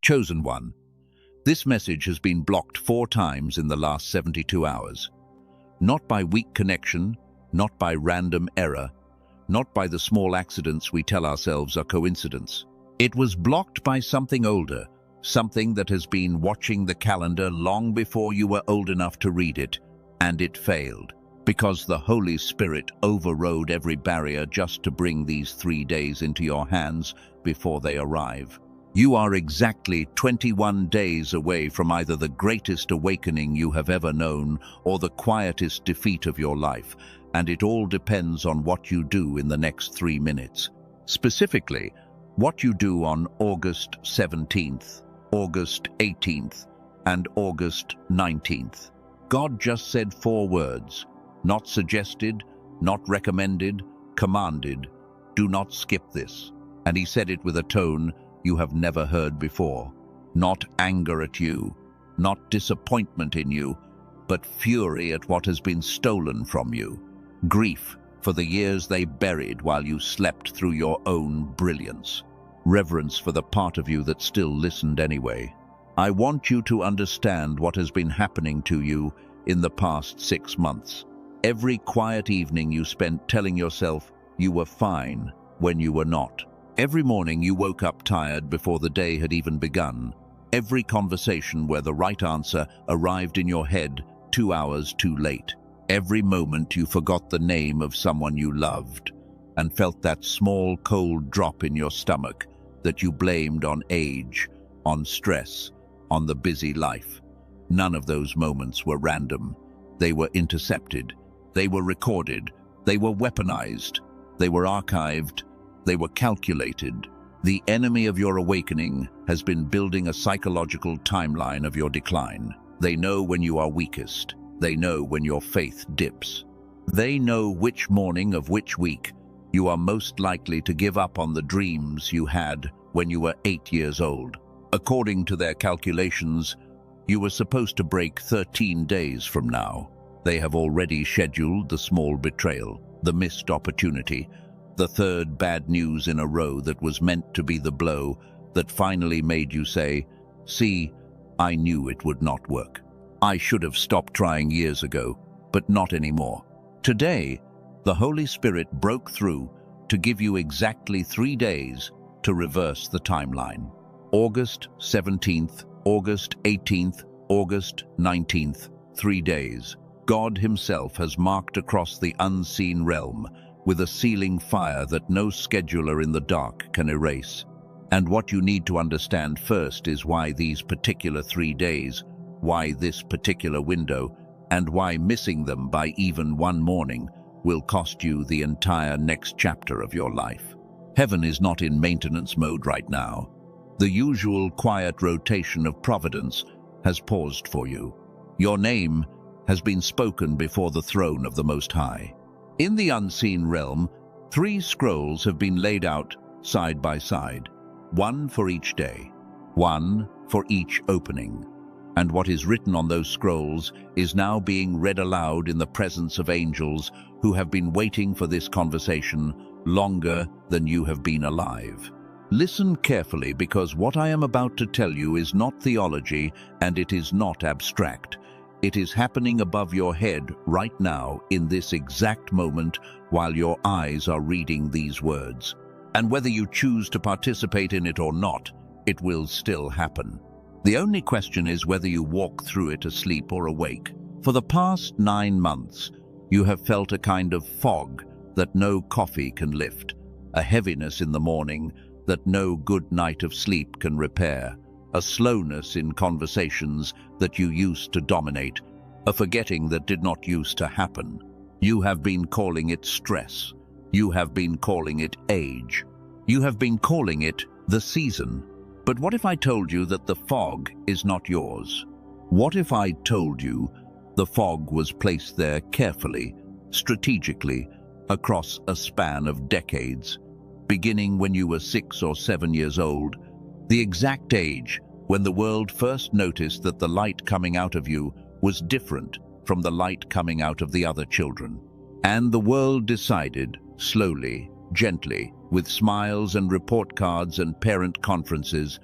Chosen one. This message has been blocked 4 times in the last 72 hours. Not by weak connection, not by random error, not by the small accidents we tell ourselves are coincidence. It was blocked by something older, something that has been watching the calendar long before you were old enough to read it, and it failed. Because the Holy Spirit overrode every barrier just to bring these 3 days into your hands before they arrive. You are exactly 21 days away from either the greatest awakening you have ever known or the quietest defeat of your life, and it all depends on what you do in the next 3 minutes. Specifically, what you do on August 17th, August 18th, and August 19th. God just said 4 words. Not suggested, not recommended, commanded. Do not skip this. And he said it with a tone you have never heard before. Not anger at you, not disappointment in you, but fury at what has been stolen from you. Grief for the years they buried while you slept through your own brilliance. Reverence for the part of you that still listened anyway. I want you to understand what has been happening to you in the past 6 months. Every quiet evening you spent telling yourself you were fine when you were not. Every morning you woke up tired before the day had even begun. Every conversation where the right answer arrived in your head 2 hours too late. Every moment you forgot the name of someone you loved and felt that small cold drop in your stomach that you blamed on age, on stress, on the busy life. None of those moments were random. They were intercepted. They were recorded. They were weaponized. They were archived. They were calculated. The enemy of your awakening has been building a psychological timeline of your decline. They know when you are weakest. They know when your faith dips. They know which morning of which week you are most likely to give up on the dreams you had when you were 8 years old. According to their calculations, you were supposed to break 13 days from now. They have already scheduled the small betrayal, the missed opportunity, the 3rd bad news in a row that was meant to be the blow that finally made you say, "See, I knew it would not work. I should have stopped trying years ago, but not anymore." Today, the Holy Spirit broke through to give you exactly 3 days to reverse the timeline. August 17th, August 18th, August 19th, 3 days. God himself has marked across the unseen realm with a sealing fire that no scheduler in the dark can erase. And what you need to understand first is why these particular 3 days, why this particular window, and why missing them by even one morning will cost you the entire next chapter of your life. Heaven is not in maintenance mode right now. The usual quiet rotation of providence has paused for you. Your name has been spoken before the throne of the Most High. In the unseen realm, 3 scrolls have been laid out side by side, 1 for each day, 1 for each opening. And what is written on those scrolls is now being read aloud in the presence of angels who have been waiting for this conversation longer than you have been alive. Listen carefully, because what I am about to tell you is not theology and it is not abstract. It is happening above your head right now in this exact moment while your eyes are reading these words. And whether you choose to participate in it or not, it will still happen. The only question is whether you walk through it asleep or awake. For the past 9 months, you have felt a kind of fog that no coffee can lift, a heaviness in the morning that no good night of sleep can repair, a slowness in conversations that you used to dominate, a forgetting that did not used to happen. You have been calling it stress. You have been calling it age. You have been calling it the season. But what if I told you that the fog is not yours? What if I told you the fog was placed there carefully, strategically, across a span of decades, beginning when you were 6 or 7 years old, the exact age when the world first noticed that the light coming out of you was different from the light coming out of the other children. And the world decided, slowly, gently, with smiles and report cards and parent conferences,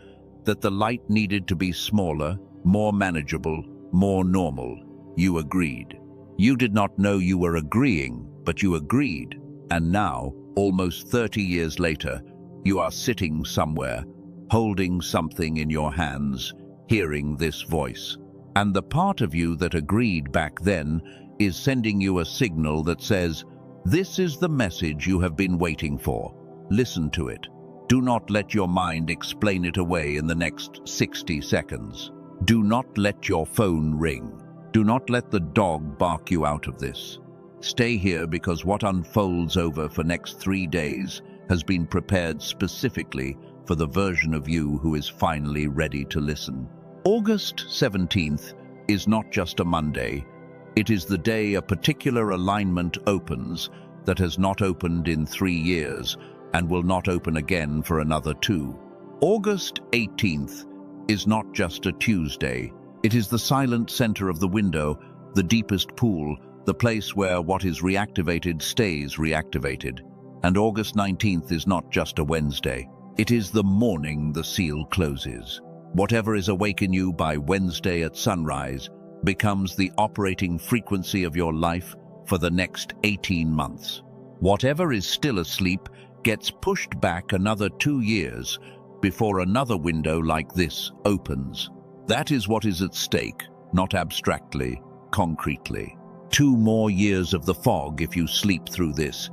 that the light needed to be smaller, more manageable, more normal. You agreed. You did not know you were agreeing, but you agreed. And now, almost 30 years later, you are sitting somewhere, holding something in your hands, hearing this voice. And the part of you that agreed back then is sending you a signal that says, "This is the message you have been waiting for. Listen to it. Do not let your mind explain it away in the next 60 seconds. Do not let your phone ring. Do not let the dog bark you out of this. Stay here, because what unfolds over for next 3 days has been prepared specifically for the version of you who is finally ready to listen." August 17th is not just a Monday. It is the day a particular alignment opens that has not opened in 3 years and will not open again for another 2. August 18th is not just a Tuesday. It is the silent center of the window, the deepest pool, the place where what is reactivated stays reactivated. And August 19th is not just a Wednesday. It is the morning the seal closes. Whatever is awake in you by Wednesday at sunrise becomes the operating frequency of your life for the next 18 months. Whatever is still asleep gets pushed back another 2 years before another window like this opens. That is what is at stake, not abstractly, concretely. 2 more years of the fog if you sleep through this.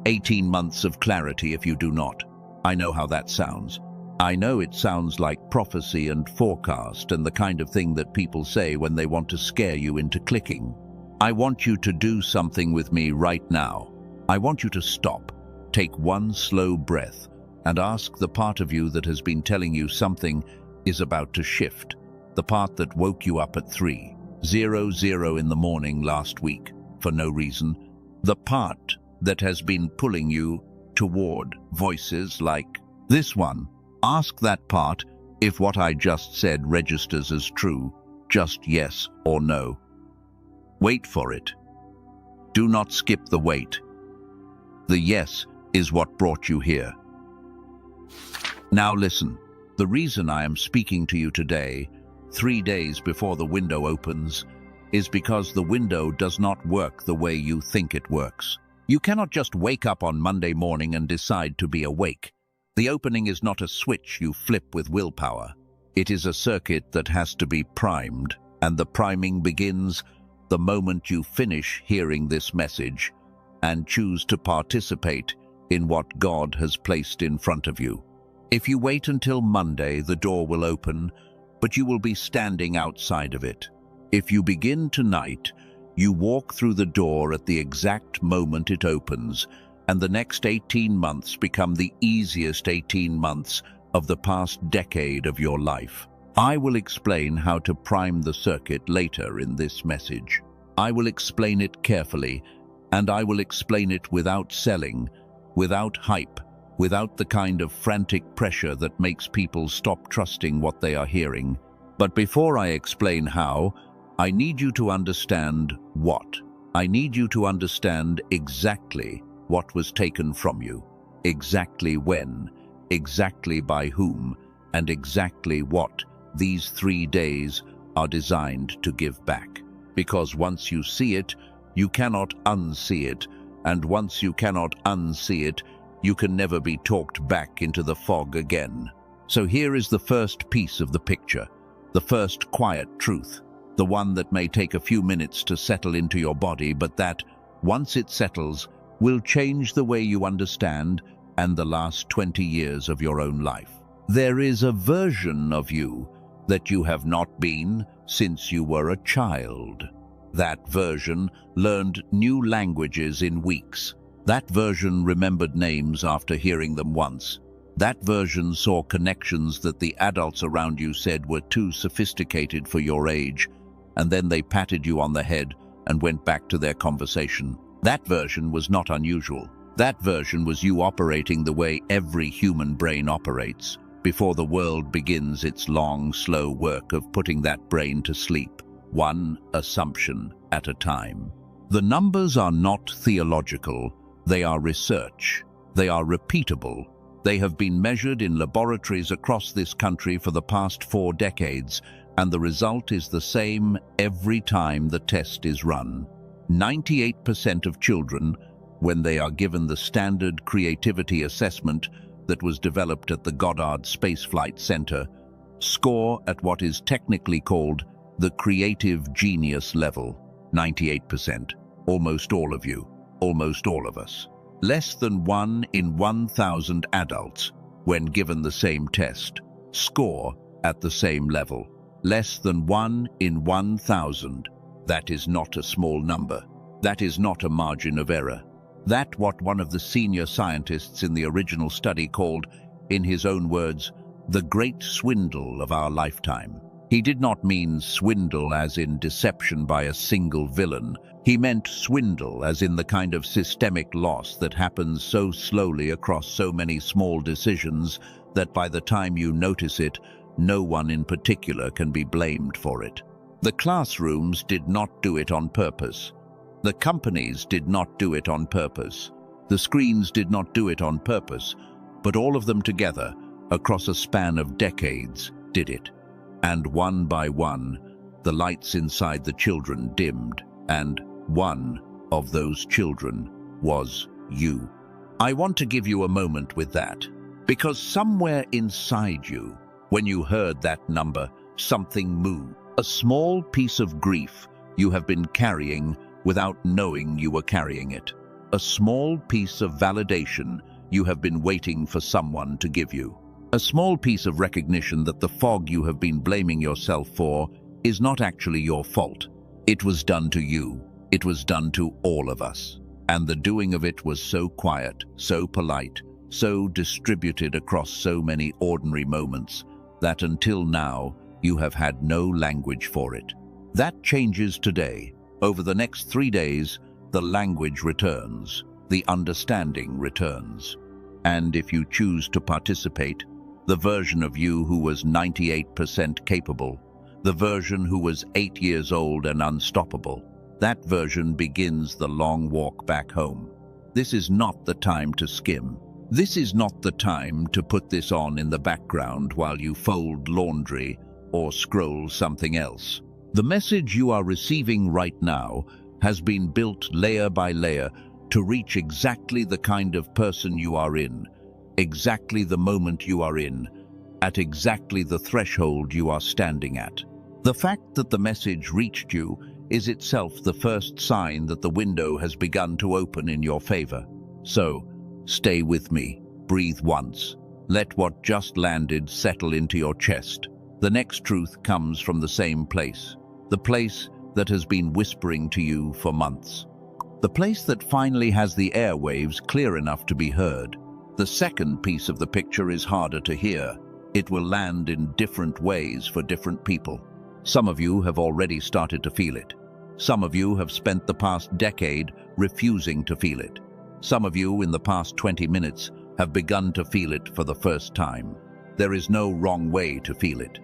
18 months of clarity if you do not. I know how that sounds. I know it sounds like prophecy and forecast and the kind of thing that people say when they want to scare you into clicking. I want you to do something with me right now. I want you to stop, take one slow breath, and ask the part of you that has been telling you something is about to shift. The part that woke you up at 3:00 in the morning last week for no reason. The part that has been pulling you toward voices like this one. Ask that part if what I just said registers as true, just yes or no. Wait for it. Do not skip the wait. The yes is what brought you here. Now listen, the reason I am speaking to you today, 3 days before the window opens, is because the window does not work the way you think it works. You cannot just wake up on Monday morning and decide to be awake. The opening is not a switch you flip with willpower. It is a circuit that has to be primed, and the priming begins the moment you finish hearing this message and choose to participate in what God has placed in front of you. If you wait until Monday, the door will open, but you will be standing outside of it. If you begin tonight, you walk through the door at the exact moment it opens, and the next 18 months become the easiest 18 months of the past decade of your life. I will explain how to prime the circuit later in this message. I will explain it carefully, and I will explain it without selling, without hype, without the kind of frantic pressure that makes people stop trusting what they are hearing. But before I explain how, I need you to understand what. I need you to understand exactly what was taken from you, exactly when, exactly by whom, and exactly what these 3 days are designed to give back. Because once you see it, you cannot unsee it, and once you cannot unsee it, you can never be talked back into the fog again. So here is the first piece of the picture, the first quiet truth, the one that may take a few minutes to settle into your body, but that, once it settles, will change the way you understand and the last 20 years of your own life. There is a version of you that you have not been since you were a child. That version learned new languages in weeks. That version remembered names after hearing them once. That version saw connections that the adults around you said were too sophisticated for your age, and then they patted you on the head and went back to their conversation. That version was not unusual. That version was you operating the way every human brain operates, before the world begins its long, slow work of putting that brain to sleep, one assumption at a time. The numbers are not theological, they are research, they are repeatable, They have been measured in laboratories across this country for the past 4 decades, and the result is the same every time the test is run. 98% of children, when they are given the standard creativity assessment that was developed at the Goddard Space Flight Center, score at what is technically called the creative genius level. 98%. Almost all of you. Almost all of us. Less than 1 in 1,000 adults, when given the same test, score at the same level. Less than 1 in 1,000. That is not a small number. That is not a margin of error. That what one of the senior scientists in the original study called, in his own words, the great swindle of our lifetime. He did not mean swindle as in deception by a single villain. He meant swindle as in the kind of systemic loss that happens so slowly across so many small decisions that by the time you notice it, no one in particular can be blamed for it. The classrooms did not do it on purpose. The companies did not do it on purpose. The screens did not do it on purpose, but all of them together, across a span of decades, did it. And one by one, the lights inside the children dimmed, and one of those children was you. I want to give you a moment with that, because somewhere inside you, when you heard that number, something moved. A small piece of grief you have been carrying without knowing you were carrying it. A small piece of validation you have been waiting for someone to give you. A small piece of recognition that the fog you have been blaming yourself for is not actually your fault. It was done to you. It was done to all of us. And the doing of it was so quiet, so polite, so distributed across so many ordinary moments that until now you have had no language for it. That changes today. Over the next 3 days, the language returns, the understanding returns. And if you choose to participate, the version of you who was 98% capable, the version who was 8 years old and unstoppable, that version begins the long walk back home. This is not the time to skim. This is not the time to put this on in the background while you fold laundry or scroll something else. The message you are receiving right now has been built layer by layer to reach exactly the kind of person you are in, exactly the moment you are in, at exactly the threshold you are standing at. The fact that the message reached you is itself the first sign that the window has begun to open in your favor. So, stay with me. Breathe once. Let what just landed settle into your chest. The next truth comes from the same place. The place that has been whispering to you for months. The place that finally has the airwaves clear enough to be heard. The second piece of the picture is harder to hear. It will land in different ways for different people. Some of you have already started to feel it. Some of you have spent the past decade refusing to feel it. Some of you in the past 20 minutes have begun to feel it for the first time. There is no wrong way to feel it.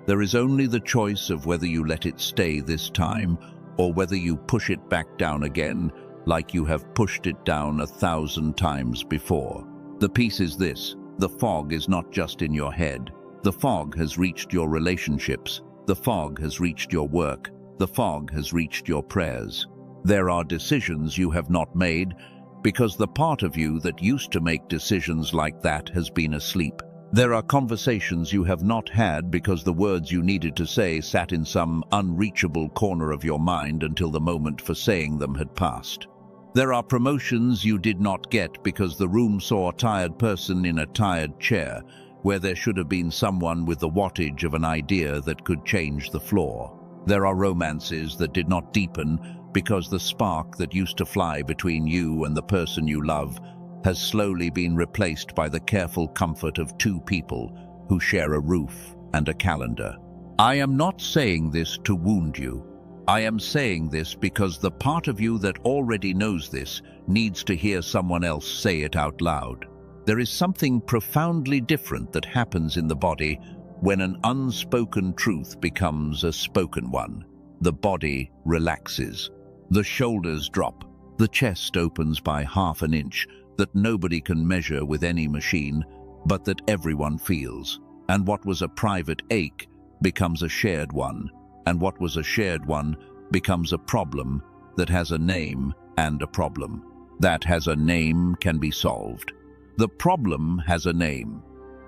There is only the choice of whether you let it stay this time or whether you push it back down again like you have pushed it down 1,000 times before. The piece is this: the fog is not just in your head. The fog has reached your relationships. The fog has reached your work. The fog has reached your prayers. There are decisions you have not made because the part of you that used to make decisions like that has been asleep. There are conversations you have not had because the words you needed to say sat in some unreachable corner of your mind until the moment for saying them had passed. There are promotions you did not get because the room saw a tired person in a tired chair, where there should have been someone with the wattage of an idea that could change the floor. There are romances that did not deepen because the spark that used to fly between you and the person you love has slowly been replaced by the careful comfort of 2 people who share a roof and a calendar. I am not saying this to wound you. I am saying this because the part of you that already knows this needs to hear someone else say it out loud. There is something profoundly different that happens in the body when an unspoken truth becomes a spoken one. The body relaxes. The shoulders drop. The chest opens by 1/2 inch. that nobody can measure with any machine, but that everyone feels. And what was a private ache becomes a shared one, and what was a shared one becomes a problem that has a name, and a problem that has a name can be solved. The problem has a name.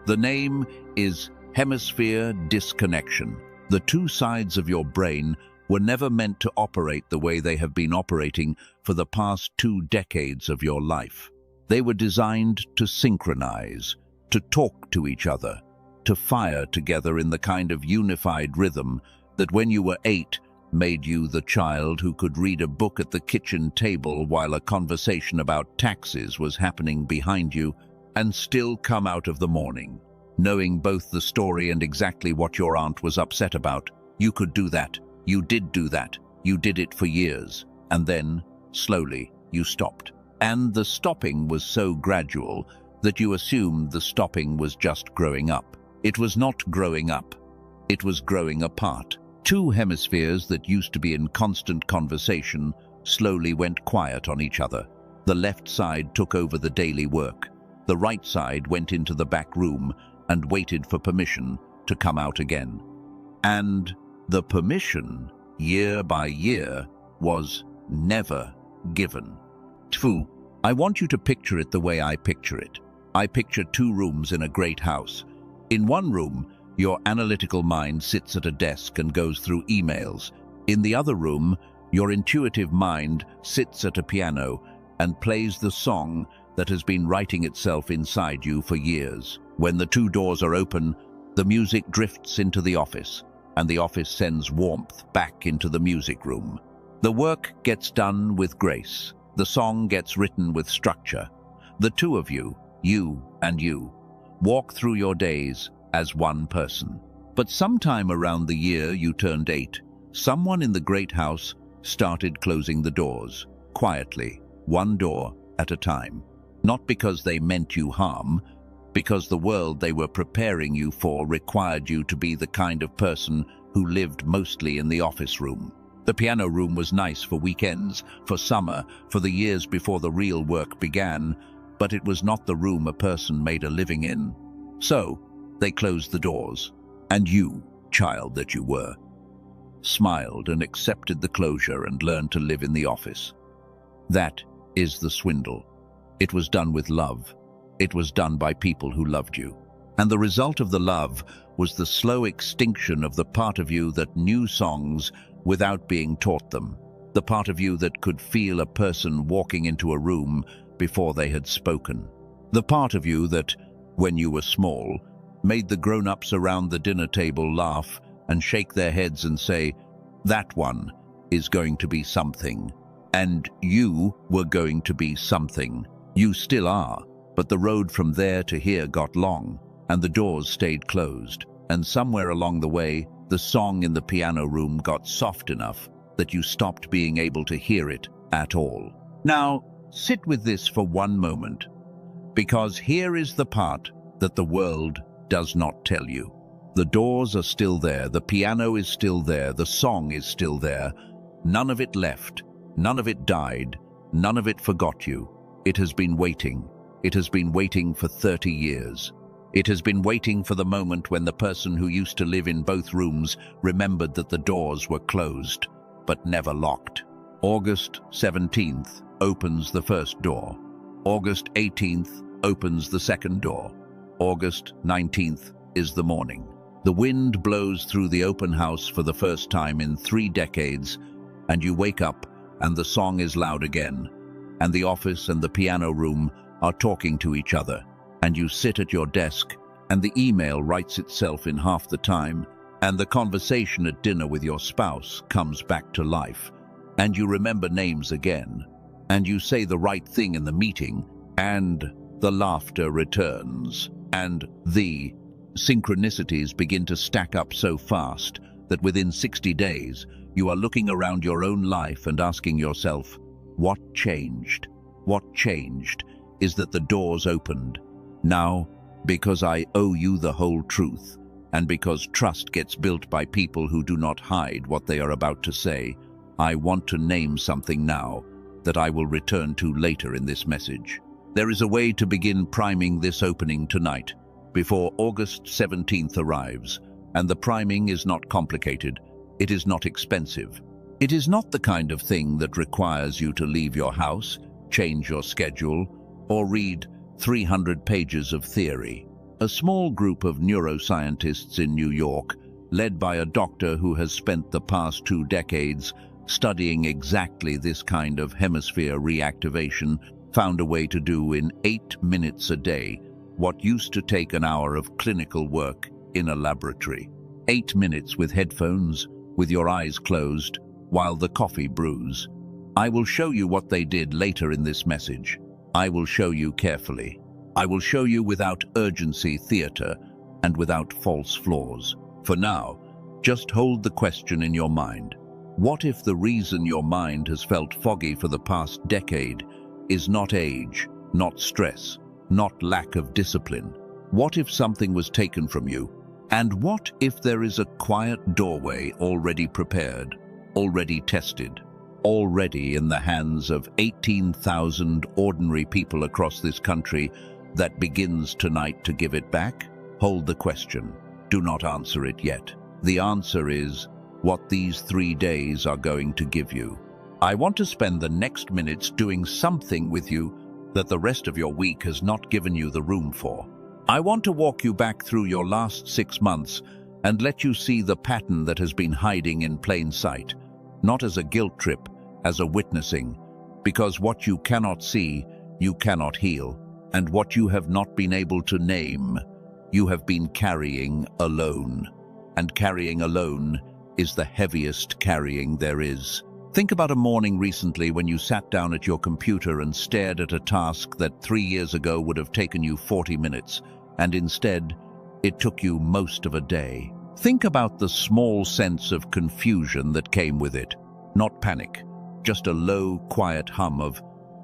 The name is hemisphere disconnection. The two sides of your brain were never meant to operate the way they have been operating for the past 2 decades of your life. They were designed to synchronize, to talk to each other, to fire together in the kind of unified rhythm that when you were 8 made you the child who could read a book at the kitchen table while a conversation about taxes was happening behind you, and still come out of the morning, knowing both the story and exactly what your aunt was upset about. You could do that. You did do that. You did it for years. And then, slowly, you stopped. And the stopping was so gradual that you assumed the stopping was just growing up. It was not growing up. It was growing apart. 2 hemispheres that used to be in constant conversation slowly went quiet on each other. The left side took over the daily work. The right side went into the back room and waited for permission to come out again. And the permission, year by year, was never given. Tfu, I want you to picture it the way I picture it. I picture 2 rooms in a great house. In one room, your analytical mind sits at a desk and goes through emails. In the other room, your intuitive mind sits at a piano and plays the song that has been writing itself inside you for years. When the 2 doors are open, the music drifts into the office, and the office sends warmth back into the music room. The work gets done with grace. The song gets written with structure. The 2 of you and you, walk through your days as one person. But sometime around the year you turned 8, someone in the great house started closing the doors, quietly, 1 door at a time. Not because they meant you harm, because the world they were preparing you for required you to be the kind of person who lived mostly in the office room. The piano room was nice for weekends, for summer, for the years before the real work began, but it was not the room a person made a living in. So, they closed the doors, and you, child that you were, smiled and accepted the closure and learned to live in the office. That is the swindle. It was done with love. It was done by people who loved you. And the result of the love was the slow extinction of the part of you that knew songs without being taught them. The part of you that could feel a person walking into a room before they had spoken. The part of you that, when you were small, made the grown-ups around the dinner table laugh and shake their heads and say, "That one is going to be something." And you were going to be something. You still are, but the road from there to here got long, and the doors stayed closed. And somewhere along the way, the song in the piano room got soft enough that you stopped being able to hear it at all. Now, sit with this for one moment, because here is the part that the world does not tell you. The doors are still there, the piano is still there, the song is still there. None of it left, none of it died, none of it forgot you. It has been waiting. It has been waiting for 30 years. It has been waiting for the moment when the person who used to live in both rooms remembered that the doors were closed, but never locked. August 17th opens the first door. August 18th opens the second door. August 19th is the morning. The wind blows through the open house for the first time in 3 decades, and you wake up and the song is loud again, and the office and the piano room are talking to each other, and you sit at your desk, and the email writes itself in half the time, and the conversation at dinner with your spouse comes back to life, and you remember names again, and you say the right thing in the meeting, and the laughter returns, and the synchronicities begin to stack up so fast that within 60 days, you are looking around your own life and asking yourself, what changed? What changed is that the doors opened. Now, because I owe you the whole truth, and because trust gets built by people who do not hide what they are about to say, I want to name something now that I will return to later in this message. There is a way to begin priming this opening tonight, before August 17th arrives, and the priming is not complicated. It is not expensive. It is not the kind of thing that requires you to leave your house, change your schedule, or read 300 pages of theory. A small group of neuroscientists in New York, led by a doctor who has spent the past 2 decades studying exactly this kind of hemisphere reactivation, found a way to do in 8 minutes a day what used to take an hour of clinical work in a laboratory. 8 minutes with headphones, with your eyes closed, while the coffee brews. I will show you what they did later in this message. I will show you carefully. I will show you without urgency theater and without false flaws. For now, just hold the question in your mind. What if the reason your mind has felt foggy for the past decade is not age, not stress, not lack of discipline? What if something was taken from you? And what if there is a quiet doorway already prepared, already tested, already in the hands of 18,000 ordinary people across this country that begins tonight to give it back? Hold the question. Do not answer it yet. The answer is what these 3 days are going to give you. I want to spend the next minutes doing something with you that the rest of your week has not given you the room for. I want to walk you back through your last 6 months and let you see the pattern that has been hiding in plain sight, not as a guilt trip, as a witnessing, because what you cannot see, you cannot heal, and what you have not been able to name, you have been carrying alone. And carrying alone is the heaviest carrying there is. Think about a morning recently when you sat down at your computer and stared at a task that 3 years ago would have taken you 40 minutes, and instead, it took you most of a day. Think about the small sense of confusion that came with it. Not panic, just a low, quiet hum of,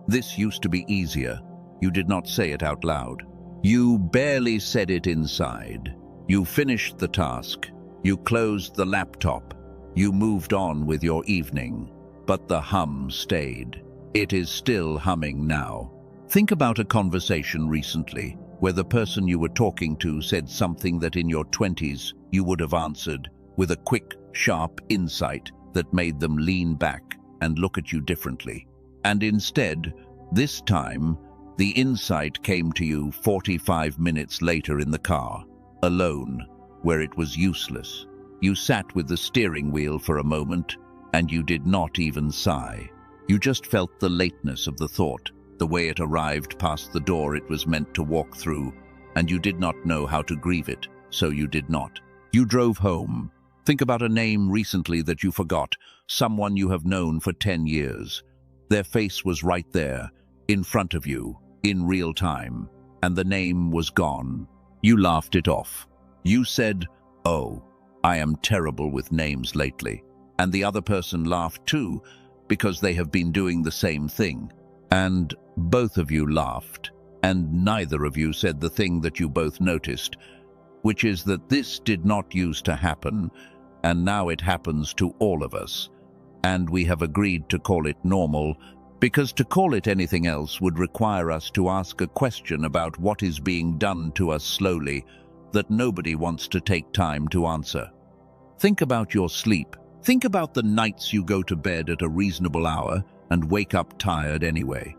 "This used to be easier." You did not say it out loud. You barely said it inside. You finished the task. You closed the laptop. You moved on with your evening. But the hum stayed. It is still humming now. Think about a conversation recently where the person you were talking to said something that in your 20s you would have answered with a quick, sharp insight that made them lean back and look at you differently. And instead, this time, the insight came to you 45 minutes later in the car, alone, where it was useless. You sat with the steering wheel for a moment, and you did not even sigh. You just felt the lateness of the thought, the way it arrived past the door it was meant to walk through, and you did not know how to grieve it, so you did not. You drove home. Think about a name recently that you forgot, someone you have known for 10 years. Their face was right there, in front of you, in real time, and the name was gone. You laughed it off. You said, "Oh, I am terrible with names lately." And the other person laughed too, because they have been doing the same thing. And both of you laughed, and neither of you said the thing that you both noticed, which is that this did not used to happen, and now it happens to all of us. And we have agreed to call it normal, because to call it anything else would require us to ask a question about what is being done to us slowly that nobody wants to take time to answer. Think about your sleep. Think about the nights you go to bed at a reasonable hour and wake up tired anyway.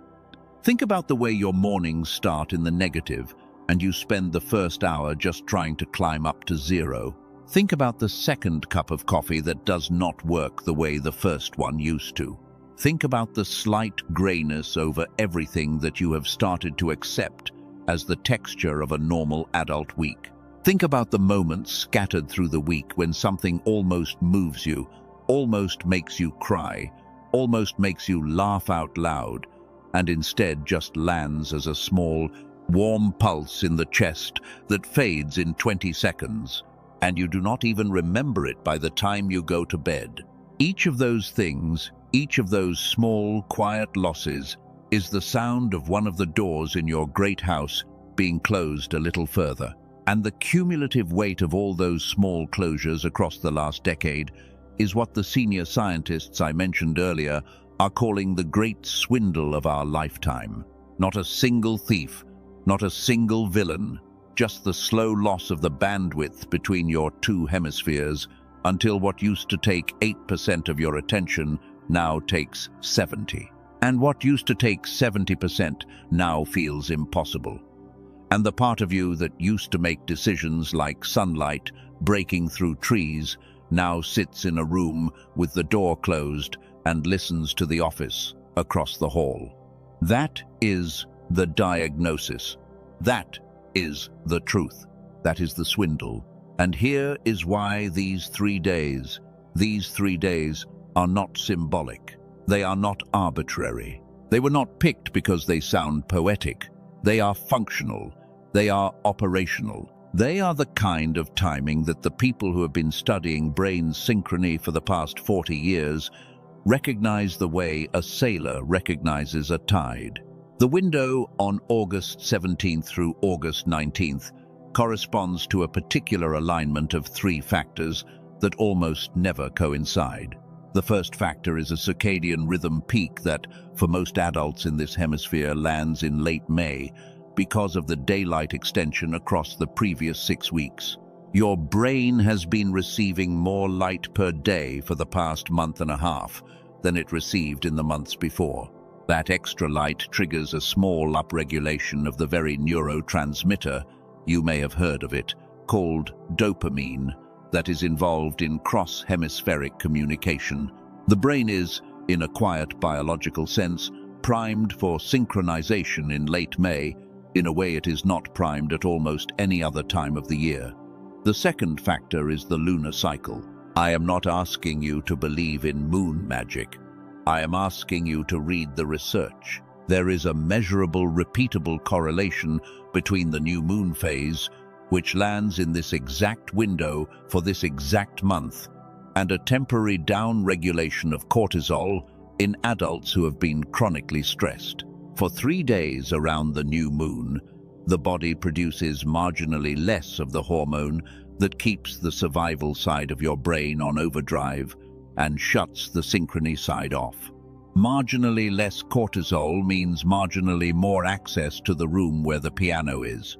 Think about the way your mornings start in the negative and you spend the first hour just trying to climb up to zero. Think about the second cup of coffee that does not work the way the first one used to. Think about the slight grayness over everything that you have started to accept as the texture of a normal adult week. Think about the moments scattered through the week when something almost moves you, almost makes you cry, almost makes you laugh out loud, and instead just lands as a small, warm pulse in the chest that fades in 20 seconds, and you do not even remember it by the time you go to bed. Each of those things, each of those small, quiet losses, is the sound of one of the doors in your great house being closed a little further. And the cumulative weight of all those small closures across the last decade is what the senior scientists I mentioned earlier are calling the great swindle of our lifetime. Not a single thief, not a single villain, just the slow loss of the bandwidth between your two hemispheres until what used to take 8% of your attention now takes 70%. And what used to take 70% now feels impossible. And the part of you that used to make decisions like sunlight breaking through trees now sits in a room with the door closed and listens to the office across the hall. That is the diagnosis. That is the truth. That is the swindle. And here is why these 3 days are not symbolic. They are not arbitrary. They were not picked because they sound poetic. They are functional. They are operational. They are the kind of timing that the people who have been studying brain synchrony for the past 40 years recognize the way a sailor recognizes a tide. The window on August 17th through August 19th corresponds to a particular alignment of 3 factors that almost never coincide. The first factor is a circadian rhythm peak that, for most adults in this hemisphere, lands in late May because of the daylight extension across the previous 6 weeks. Your brain has been receiving more light per day for the past month and a half than it received in the months before. That extra light triggers a small upregulation of the very neurotransmitter, you may have heard of it, called dopamine, that is involved in cross-hemispheric communication. The brain is, in a quiet biological sense, primed for synchronization in late May, in a way it is not primed at almost any other time of the year. The second factor is the lunar cycle. I am not asking you to believe in moon magic. I am asking you to read the research. There is a measurable, repeatable correlation between the new moon phase, which lands in this exact window for this exact month, and a temporary down-regulation of cortisol in adults who have been chronically stressed. For 3 days around the new moon, the body produces marginally less of the hormone that keeps the survival side of your brain on overdrive and shuts the synchrony side off. Marginally less cortisol means marginally more access to the room where the piano is.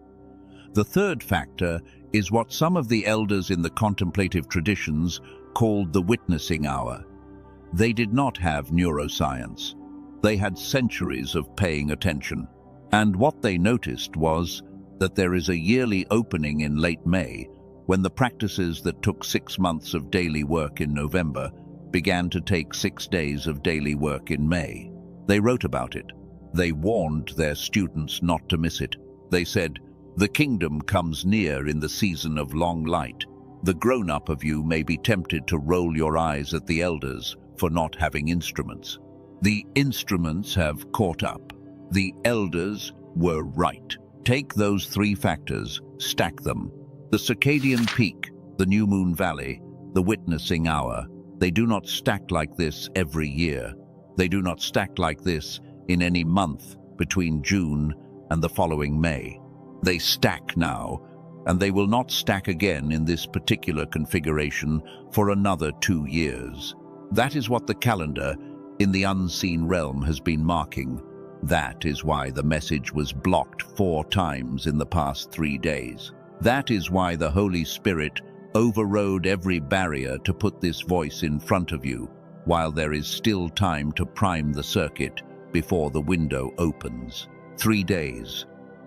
The third factor is what some of the elders in the contemplative traditions called the witnessing hour. They did not have neuroscience. They had centuries of paying attention. And what they noticed was that there is a yearly opening in late May when the practices that took 6 months of daily work in November began to take 6 days of daily work in May. They wrote about it. They warned their students not to miss it. They said, "The kingdom comes near in the season of long light. The grown-up of you may be tempted to roll your eyes at the elders for not having instruments. The instruments have caught up. The elders were right." Take those 3 factors, stack them. The circadian peak, the new moon valley, the witnessing hour. They do not stack like this every year. They do not stack like this in any month between June and the following May. They stack now, and they will not stack again in this particular configuration for another 2 years. That is what the calendar in the unseen realm has been marking. That is why the message was blocked 4 times in the past 3 days. That is why the Holy Spirit overrode every barrier to put this voice in front of you, while there is still time to prime the circuit before the window opens. 3 days.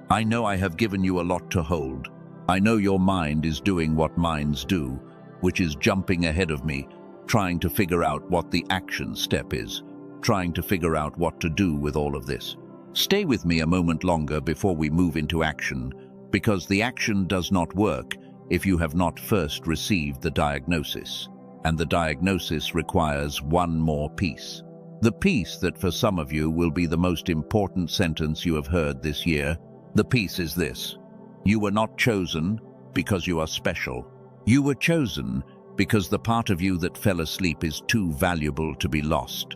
I know I have given you a lot to hold. I know your mind is doing what minds do, which is jumping ahead of me, trying to figure out what the action step is, trying to figure out what to do with all of this. Stay with me a moment longer before we move into action, because the action does not work if you have not first received the diagnosis. And the diagnosis requires one more piece. The piece that for some of you will be the most important sentence you have heard this year. The piece is this: you were not chosen because you are special. You were chosen because the part of you that fell asleep is too valuable to be lost.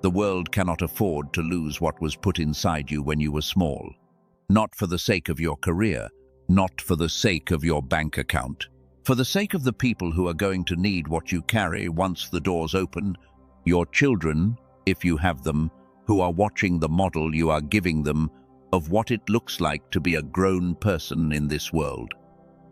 The world cannot afford to lose what was put inside you when you were small. Not for the sake of your career, not for the sake of your bank account. For the sake of the people who are going to need what you carry once the doors open, your children, if you have them, who are watching the model you are giving them, of what it looks like to be a grown person in this world.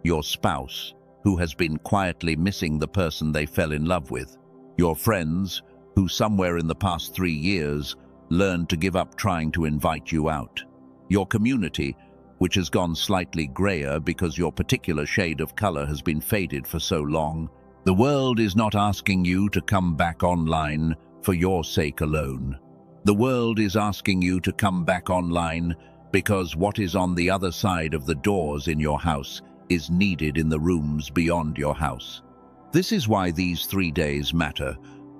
Your spouse, who has been quietly missing the person they fell in love with. Your friends, who somewhere in the past 3 years learned to give up trying to invite you out. Your community, which has gone slightly grayer because your particular shade of color has been faded for so long. The world is not asking you to come back online for your sake alone. The world is asking you to come back online because what is on the other side of the doors in your house is needed in the rooms beyond your house. This is why these 3 days matter,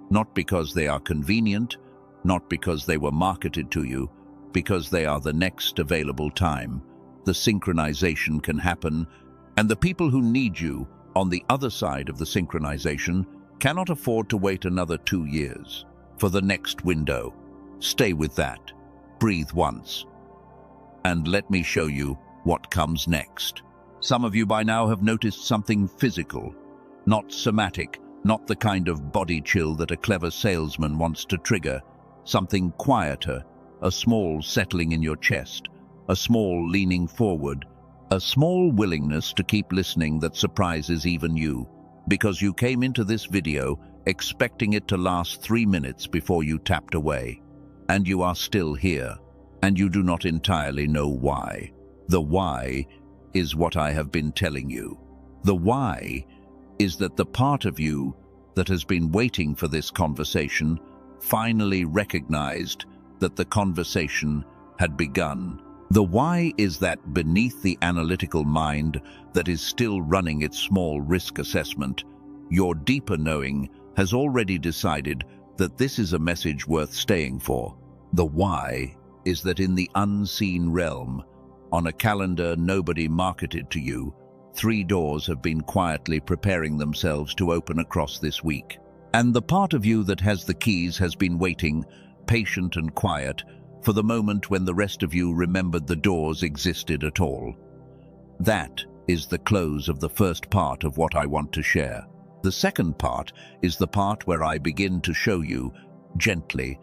not because they are convenient, not because they were marketed to you, because they are the next available time. The synchronization can happen, and the people who need you on the other side of the synchronization cannot afford to wait another 2 years for the next window. Stay with that. Breathe once. And let me show you what comes next. Some of you by now have noticed something physical, not somatic, not the kind of body chill that a clever salesman wants to trigger. Something quieter, a small settling in your chest, a small leaning forward, a small willingness to keep listening that surprises even you, because you came into this video expecting it to last 3 minutes before you tapped away. And you are still here, and you do not entirely know why. The why is what I have been telling you. The why is that the part of you that has been waiting for this conversation finally recognized that the conversation had begun. The why is that beneath the analytical mind that is still running its small risk assessment, your deeper knowing has already decided that this is a message worth staying for. The why is that in the unseen realm, on a calendar nobody marketed to you, 3 doors have been quietly preparing themselves to open across this week. And the part of you that has the keys has been waiting, patient and quiet, for the moment when the rest of you remembered the doors existed at all. That is the close of the first part of what I want to share. The second part is the part where I begin to show you, gently,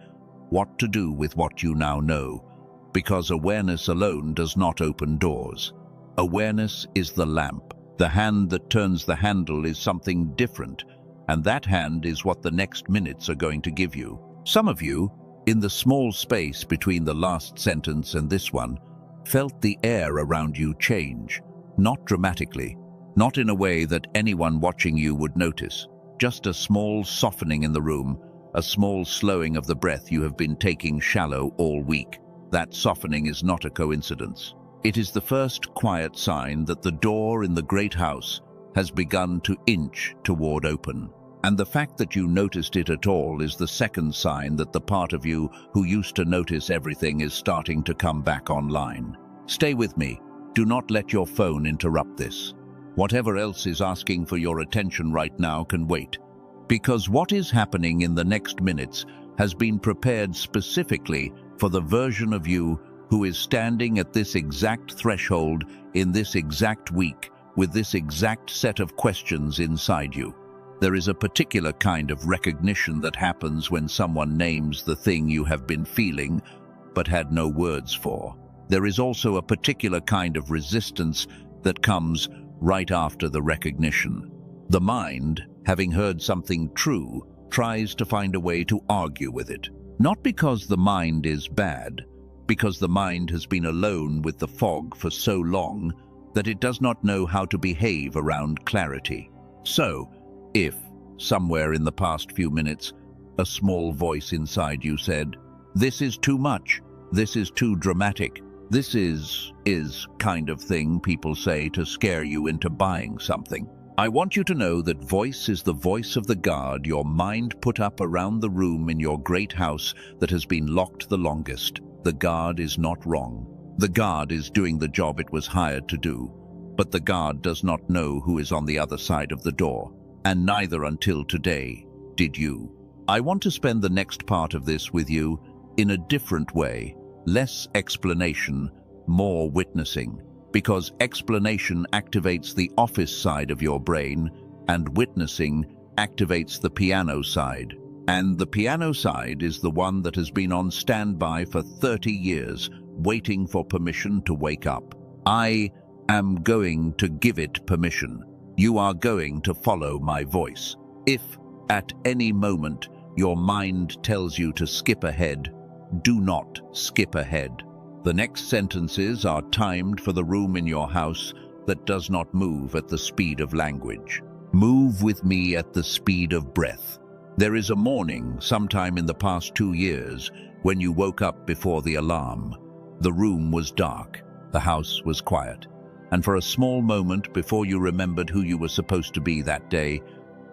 what to do with what you now know, because awareness alone does not open doors. Awareness is the lamp. The hand that turns the handle is something different, and that hand is what the next minutes are going to give you. Some of you, in the small space between the last sentence and this one, felt the air around you change, not dramatically, not in a way that anyone watching you would notice, just a small softening in the room, a small slowing of the breath you have been taking shallow all week. That softening is not a coincidence. It is the first quiet sign that the door in the great house has begun to inch toward open. And the fact that you noticed it at all is the second sign that the part of you who used to notice everything is starting to come back online. Stay with me. Do not let your phone interrupt this. Whatever else is asking for your attention right now can wait, because what is happening in the next minutes has been prepared specifically for the version of you who is standing at this exact threshold in this exact week with this exact set of questions inside you. There is a particular kind of recognition that happens when someone names the thing you have been feeling but had no words for. There is also a particular kind of resistance that comes right after the recognition. The mind, having heard something true, tries to find a way to argue with it. Not because the mind is bad, because the mind has been alone with the fog for so long that it does not know how to behave around clarity. So, if, somewhere in the past few minutes, a small voice inside you said, "This is too much, this is too dramatic, this is kind of thing people say to scare you into buying something," I want you to know that voice is the voice of the guard your mind put up around the room in your great house that has been locked the longest. The guard is not wrong. The guard is doing the job it was hired to do, but the guard does not know who is on the other side of the door. And neither until today did you. I want to spend the next part of this with you in a different way, less explanation, more witnessing, because explanation activates the office side of your brain and witnessing activates the piano side. And the piano side is the one that has been on standby for 30 years, waiting for permission to wake up. I am going to give it permission. You are going to follow my voice. If at any moment your mind tells you to skip ahead, do not skip ahead. The next sentences are timed for the room in your house that does not move at the speed of language. Move with me at the speed of breath. There is a morning, sometime in the past 2 years, when you woke up before the alarm. The room was dark, the house was quiet, and for a small moment before you remembered who you were supposed to be that day,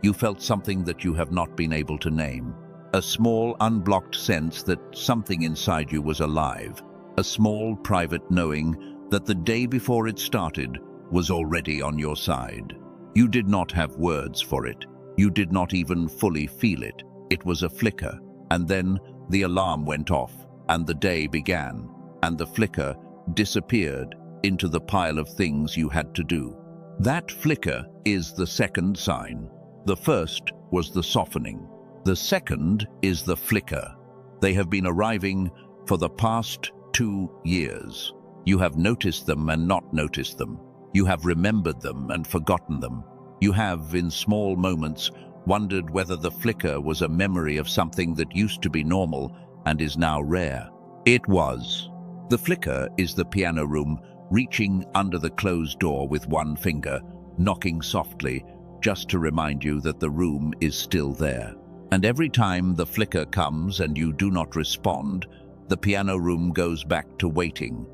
you felt something that you have not been able to name. A small, unblocked sense that something inside you was alive. A small, private knowing that the day before it started was already on your side. You did not have words for it. You did not even fully feel it. It was a flicker, and then the alarm went off, and the day began, and the flicker disappeared into the pile of things you had to do. That flicker is the second sign. The first was the softening. The second is the flicker. They have been arriving for the past 2 years. You have noticed them and not noticed them. You have remembered them and forgotten them. You have, in small moments, wondered whether the flicker was a memory of something that used to be normal and is now rare. It was. The flicker is the piano room reaching under the closed door with one finger, knocking softly, just to remind you that the room is still there. And every time the flicker comes and you do not respond, the piano room goes back to waiting.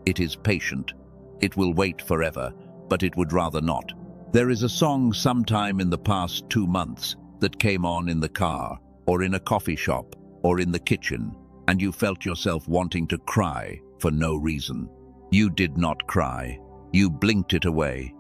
It is patient. It will wait forever, but it would rather not. There is a song sometime in the past 2 months that came on in the car, or in a coffee shop, or in the kitchen, and you felt yourself wanting to cry for no reason. You did not cry. You blinked it away.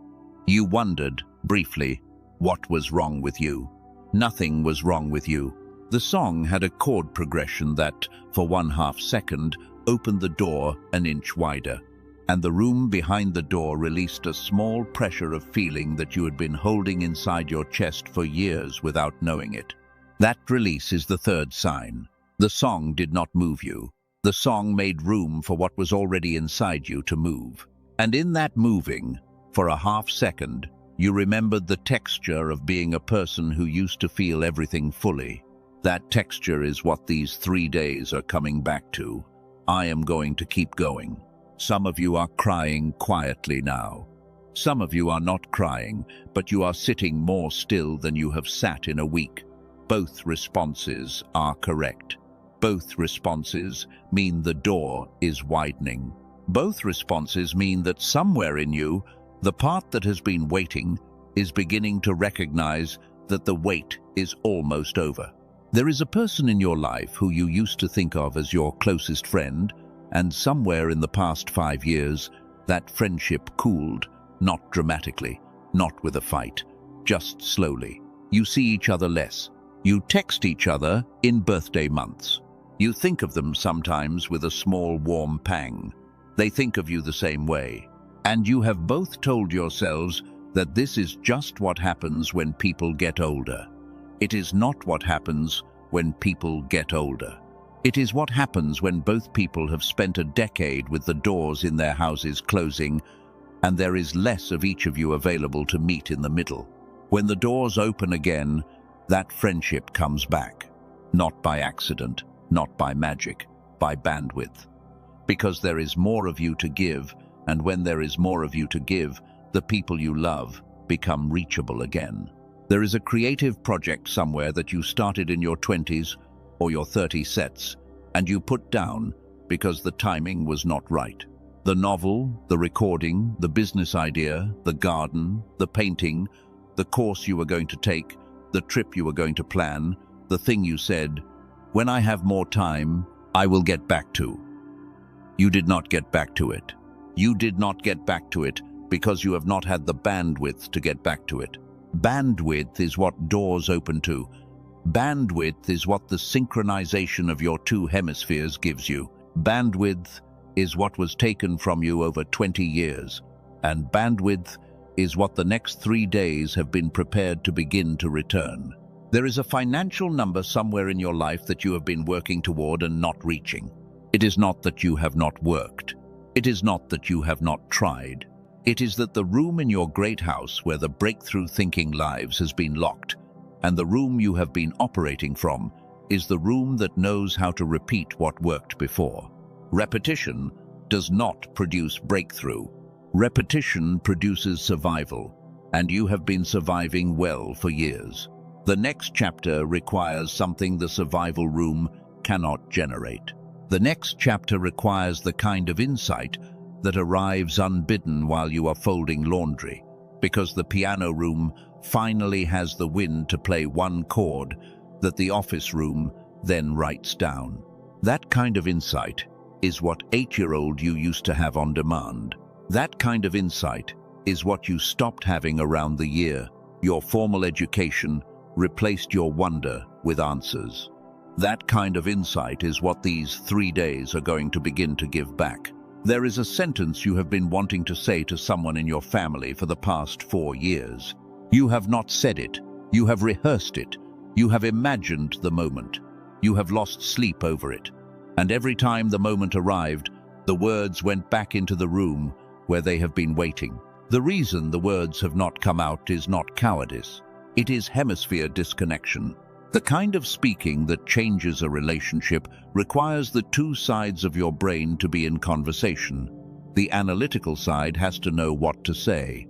You wondered, briefly, what was wrong with you. Nothing was wrong with you. The song had a chord progression that, for 1/2 second, opened the door an inch wider, and the room behind the door released a small pressure of feeling that you had been holding inside your chest for years without knowing it. That release is the third sign. The song did not move you. The song made room for what was already inside you to move. And in that moving, for a 1/2 second, you remembered the texture of being a person who used to feel everything fully. That texture is what these 3 days are coming back to. I am going to keep going. Some of you are crying quietly now. Some of you are not crying, but you are sitting more still than you have sat in a week. Both responses are correct. Both responses mean the door is widening. Both responses mean that somewhere in you, the part that has been waiting is beginning to recognize that the wait is almost over. There is a person in your life who you used to think of as your closest friend, and somewhere in the past 5 years, that friendship cooled, not dramatically, not with a fight, just slowly. You see each other less. You text each other in birthday months. You think of them sometimes with a small warm pang. They think of you the same way. And you have both told yourselves that this is just what happens when people get older. It is not what happens when people get older. It is what happens when both people have spent a decade with the doors in their houses closing, and there is less of each of you available to meet in the middle. When the doors open again, that friendship comes back. Not by accident, not by magic, by bandwidth. Because there is more of you to give, and when there is more of you to give, the people you love become reachable again. There is a creative project somewhere that you started in your 20s or your 30 sets, and you put down because the timing was not right. The novel, the recording, the business idea, the garden, the painting, the course you were going to take, the trip you were going to plan, the thing you said, "When I have more time, I will get back to." You did not get back to it. You did not get back to it because you have not had the bandwidth to get back to it. Bandwidth is what doors open to. Bandwidth is what the synchronization of your two hemispheres gives you. Bandwidth is what was taken from you over 20 years. And bandwidth is what the next 3 days have been prepared to begin to return. There is a financial number somewhere in your life that you have been working toward and not reaching. It is not that you have not worked. It is not that you have not tried. It is that the room in your great house where the breakthrough thinking lives has been locked, and the room you have been operating from is the room that knows how to repeat what worked before. Repetition does not produce breakthrough. Repetition produces survival, and you have been surviving well for years. The next chapter requires something the survival room cannot generate. The next chapter requires the kind of insight that arrives unbidden while you are folding laundry, because the piano room finally has the wind to play one chord that the office room then writes down. That kind of insight is what 8-year-old you used to have on demand. That kind of insight is what you stopped having around the year your formal education replaced your wonder with answers. That kind of insight is what these 3 days are going to begin to give back. There is a sentence you have been wanting to say to someone in your family for the past 4 years. You have not said it. You have rehearsed it. You have imagined the moment. You have lost sleep over it. And every time the moment arrived, the words went back into the room where they have been waiting. The reason the words have not come out is not cowardice. It is hemisphere disconnection. The kind of speaking that changes a relationship requires the two sides of your brain to be in conversation. The analytical side has to know what to say.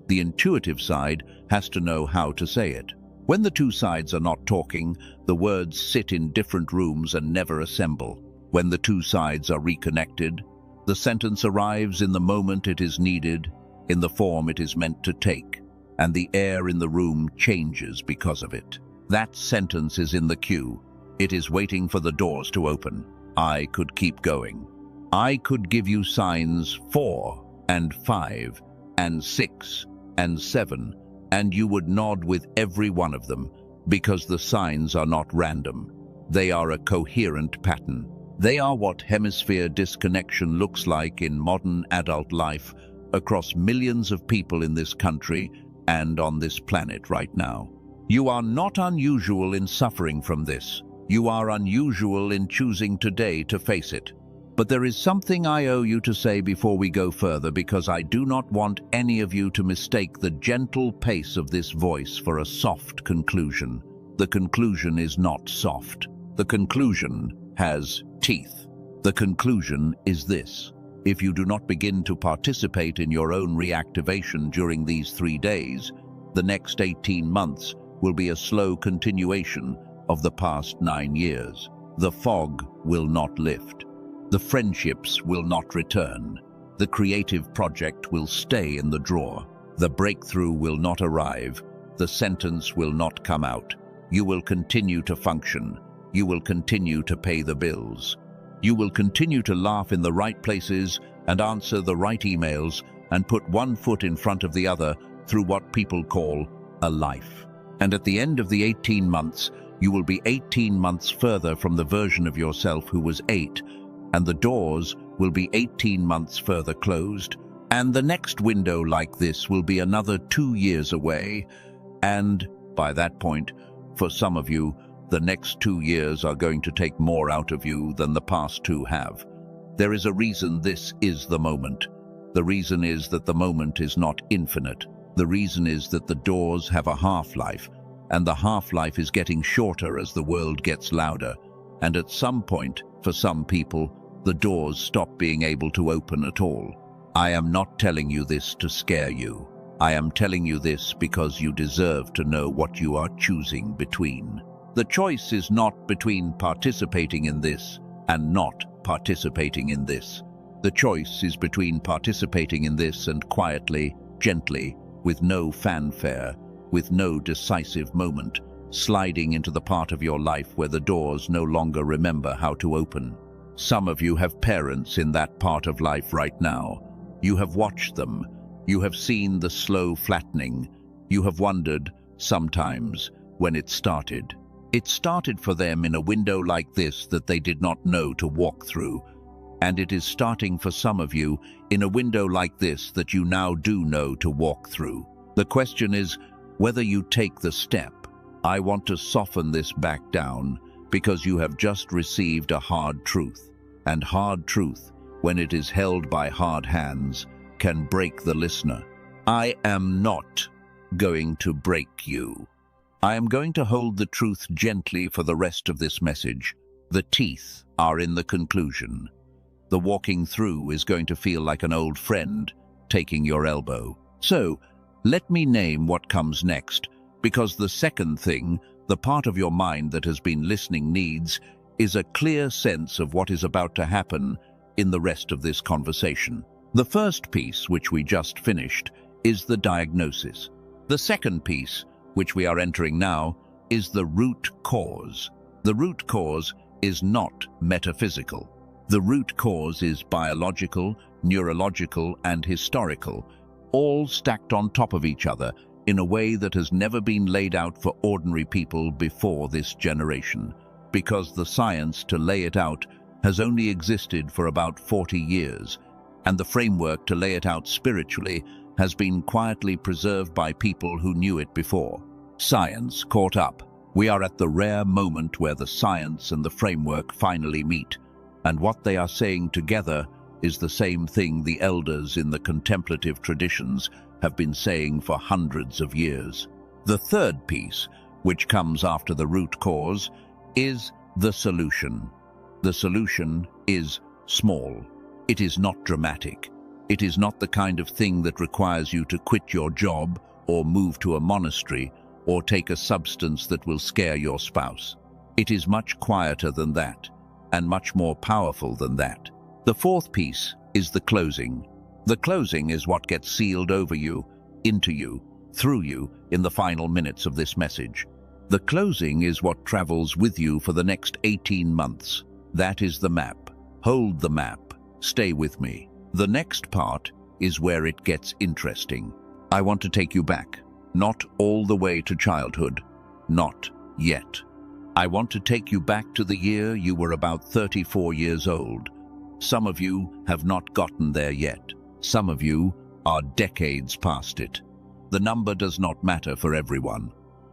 The intuitive side has to know how to say it. When the two sides are not talking, the words sit in different rooms and never assemble. When the two sides are reconnected, the sentence arrives in the moment it is needed, in the form it is meant to take, and the air in the room changes because of it. That sentence is in the queue. It is waiting for the doors to open. I could keep going. I could give you signs 4 and 5 and 6 and 7, and you would nod with every one of them, because the signs are not random. They are a coherent pattern. They are what hemisphere disconnection looks like in modern adult life across millions of people in this country and on this planet right now. You are not unusual in suffering from this. You are unusual in choosing today to face it. But there is something I owe you to say before we go further, because I do not want any of you to mistake the gentle pace of this voice for a soft conclusion. The conclusion is not soft. The conclusion has teeth. The conclusion is this. If you do not begin to participate in your own reactivation during these 3 days, the next 18 months will be a slow continuation of the past 9 years. The fog will not lift. The friendships will not return. The creative project will stay in the drawer. The breakthrough will not arrive. The sentence will not come out. You will continue to function. You will continue to pay the bills. You will continue to laugh in the right places and answer the right emails and put one foot in front of the other through what people call a life. And at the end of the 18 months, you will be 18 months further from the version of yourself who was 8, and the doors will be 18 months further closed, and the next window like this will be another 2 years away, and by that point, for some of you, the next 2 years are going to take more out of you than the past 2 have. There is a reason this is the moment. The reason is that the moment is not infinite. The reason is that the doors have a half-life, and the half-life is getting shorter as the world gets louder, and at some point, for some people, the doors stop being able to open at all. I am not telling you this to scare you. I am telling you this because you deserve to know what you are choosing between. The choice is not between participating in this and not participating in this. The choice is between participating in this and quietly, gently, with no fanfare, with no decisive moment, sliding into the part of your life where the doors no longer remember how to open. Some of you have parents in that part of life right now. You have watched them. You have seen the slow flattening. You have wondered, sometimes, when it started. It started for them in a window like this that they did not know to walk through. And it is starting for some of you in a window like this that you now do know to walk through. The question is whether you take the step. I want to soften this back down because you have just received a hard truth. and hard truth, when it is held by hard hands, can break the listener. I am not going to break you. I am going to hold the truth gently for the rest of this message. The teeth are in the conclusion. The walking through is going to feel like an old friend taking your elbow. So, let me name what comes next, because the second thing, the part of your mind that has been listening needs, is a clear sense of what is about to happen in the rest of this conversation. The first piece, which we just finished, is the diagnosis. The second piece, which we are entering now, is the root cause. The root cause is not metaphysical. The root cause is biological, neurological, and historical, all stacked on top of each other in a way that has never been laid out for ordinary people before this generation, because the science to lay it out has only existed for about 40 years, and the framework to lay it out spiritually has been quietly preserved by people who knew it before. Science caught up. We are at the rare moment where the science and the framework finally meet, and what they are saying together is the same thing the elders in the contemplative traditions have been saying for hundreds of years. The third piece, which comes after the root cause, is the solution. The solution is small. It is not dramatic. It is not the kind of thing that requires you to quit your job or move to a monastery or take a substance that will scare your spouse. It is much quieter than that, and much more powerful than that. The fourth piece is the closing. The closing is what gets sealed over you, into you, through you in the final minutes of this message. The closing is what travels with you for the next 18 months. That is the map. Hold the map. Stay with me. The next part is where it gets interesting. I want to take you back, not all the way to childhood, not yet. I want to take you back to the year you were about 34 years old. Some of you have not gotten there yet. Some of you are decades past it. The number does not matter for everyone.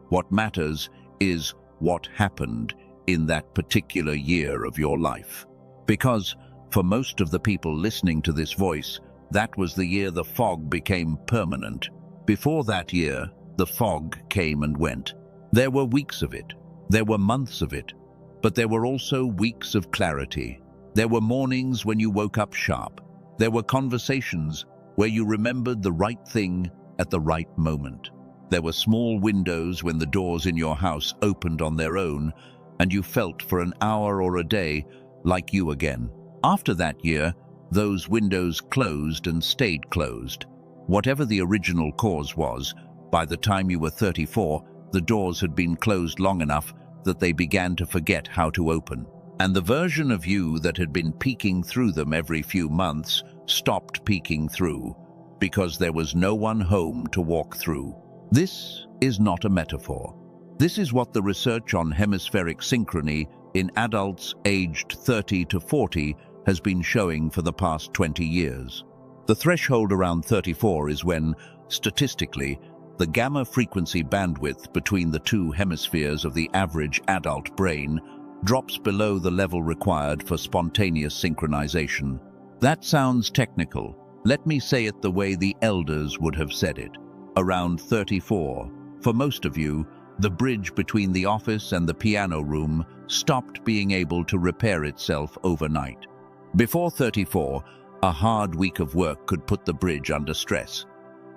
What matters is what happened in that particular year of your life. Because for most of the people listening to this voice, that was the year the fog became permanent. Before that year, the fog came and went. There were weeks of it. There were months of it. But there were also weeks of clarity. There were mornings when you woke up sharp. There were conversations where you remembered the right thing at the right moment. There were small windows when the doors in your house opened on their own, and you felt for an hour or a day like you again. After that year, those windows closed and stayed closed. Whatever the original cause was, by the time you were 34, the doors had been closed long enough that they began to forget how to open. And the version of you that had been peeking through them every few months stopped peeking through, because there was no one home to walk through. This is not a metaphor. This is what the research on hemispheric synchrony in adults aged 30 to 40 has been showing for the past 20 years. The threshold around 34 is when, statistically, the gamma frequency bandwidth between the two hemispheres of the average adult brain drops below the level required for spontaneous synchronization. That sounds technical. Let me say it the way the elders would have said it. Around 34, for most of you, the bridge between the office and the piano room stopped being able to repair itself overnight. Before 34, a hard week of work could put the bridge under stress,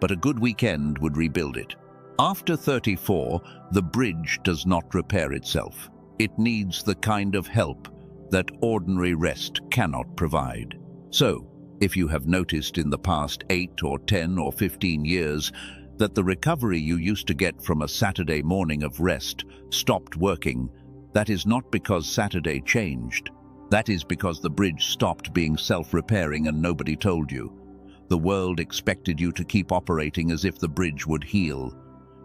but a good weekend would rebuild it. After 34, the bridge does not repair itself. It needs the kind of help that ordinary rest cannot provide. So, if you have noticed in the past 8 or 10 or 15 years that the recovery you used to get from a Saturday morning of rest stopped working, that is not because Saturday changed. That is because the bridge stopped being self-repairing and nobody told you. The world expected you to keep operating as if the bridge would heal.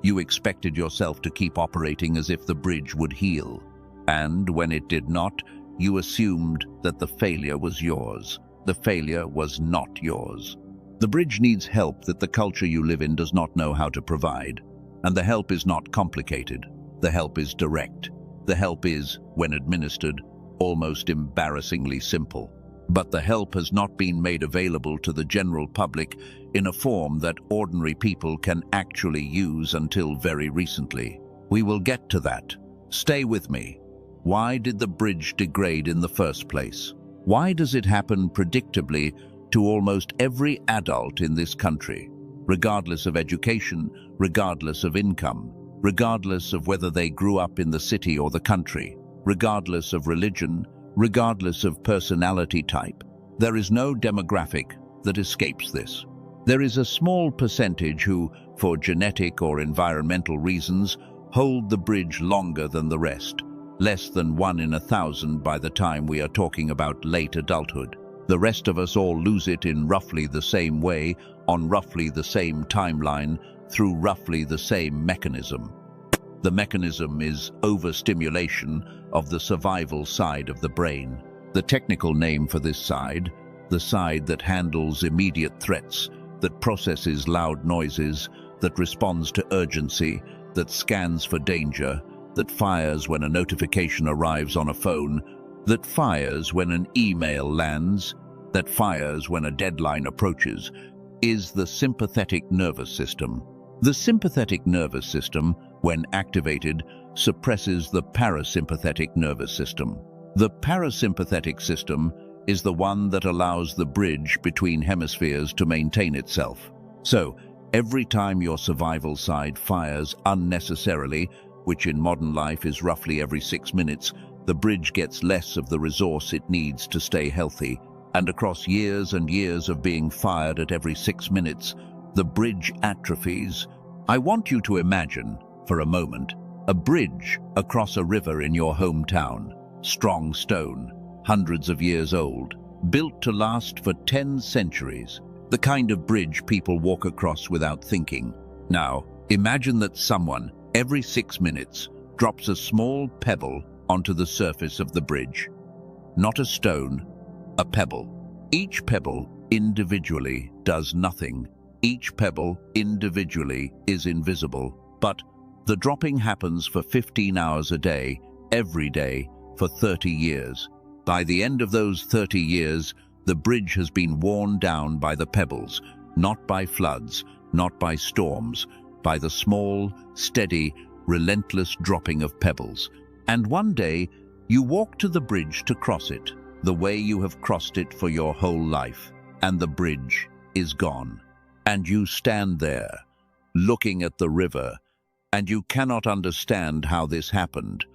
You expected yourself to keep operating as if the bridge would heal. And when it did not, you assumed that the failure was yours. The failure was not yours. The bridge needs help that the culture you live in does not know how to provide. And the help is not complicated. The help is direct. The help is, when administered, almost embarrassingly simple. but the help has not been made available to the general public in a form that ordinary people can actually use until very recently. We will get to that. Stay with me. Why did the bridge degrade in the first place? Why does it happen predictably to almost every adult in this country, regardless of education, regardless of income, regardless of whether they grew up in the city or the country, regardless of religion, regardless of personality type? There is no demographic that escapes this. There is a small percentage who, for genetic or environmental reasons, hold the bridge longer than the rest, less than 1 in 1,000 by the time we are talking about late adulthood. The rest of us all lose it in roughly the same way, on roughly the same timeline, through roughly the same mechanism. The mechanism is overstimulation of the survival side of the brain. The technical name for this side, the side that handles immediate threats, that processes loud noises, that responds to urgency, that scans for danger, that fires when a notification arrives on a phone, that fires when an email lands, that fires when a deadline approaches, is the sympathetic nervous system. The sympathetic nervous system, when activated, suppresses the parasympathetic nervous system. The parasympathetic system is the one that allows the bridge between hemispheres to maintain itself. So, every time your survival side fires unnecessarily, which in modern life is roughly every 6 minutes, the bridge gets less of the resource it needs to stay healthy. And across years and years of being fired at every 6 minutes, the bridge atrophies. I want you to imagine, for a moment, a bridge across a river in your hometown. Strong stone, hundreds of years old, built to last for 10 centuries. The kind of bridge people walk across without thinking. Now, imagine that someone, every 6 minutes, drops a small pebble onto the surface of the bridge. Not a stone, a pebble. Each pebble individually does nothing. Each pebble individually is invisible, but the dropping happens for 15 hours a day, every day, for 30 years. By the end of those 30 years, the bridge has been worn down by the pebbles, not by floods, not by storms, by the small, steady, relentless dropping of pebbles. And one day, you walk to the bridge to cross it, the way you have crossed it for your whole life, and the bridge is gone. And you stand there, looking at the river, and you cannot understand how this happened.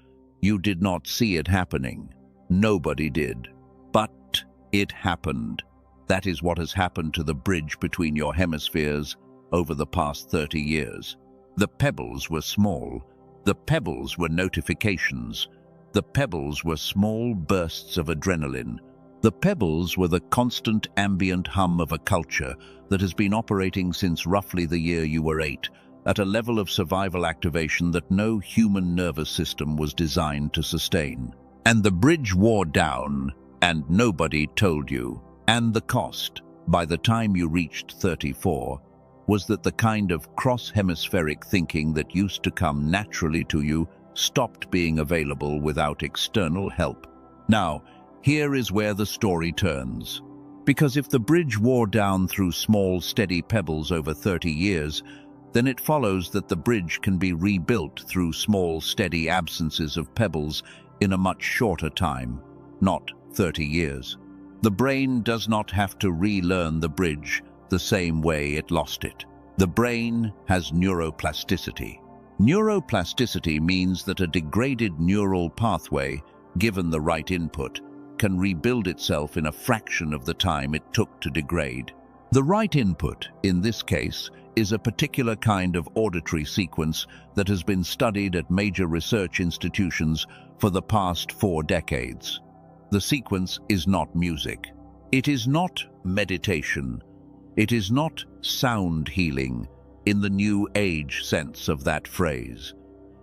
You did not see it happening. Nobody did. But it happened. That is what has happened to the bridge between your hemispheres over the past 30 years. The pebbles were small. The pebbles were notifications. The pebbles were small bursts of adrenaline. The pebbles were the constant ambient hum of a culture that has been operating since roughly the year you were 8, at a level of survival activation that no human nervous system was designed to sustain. And the bridge wore down, and nobody told you. And the cost, by the time you reached 34, was that the kind of cross-hemispheric thinking that used to come naturally to you stopped being available without external help. Now, here is where the story turns. Because if the bridge wore down through small, steady pebbles over 30 years, then it follows that the bridge can be rebuilt through small, steady absences of pebbles in a much shorter time, not 30 years. The brain does not have to relearn the bridge the same way it lost it. The brain has neuroplasticity. Neuroplasticity means that a degraded neural pathway, given the right input, can rebuild itself in a fraction of the time it took to degrade. The right input, in this case, is a particular kind of auditory sequence that has been studied at major research institutions for the past 4 decades. The sequence is not music. It is not meditation. It is not sound healing in the New Age sense of that phrase.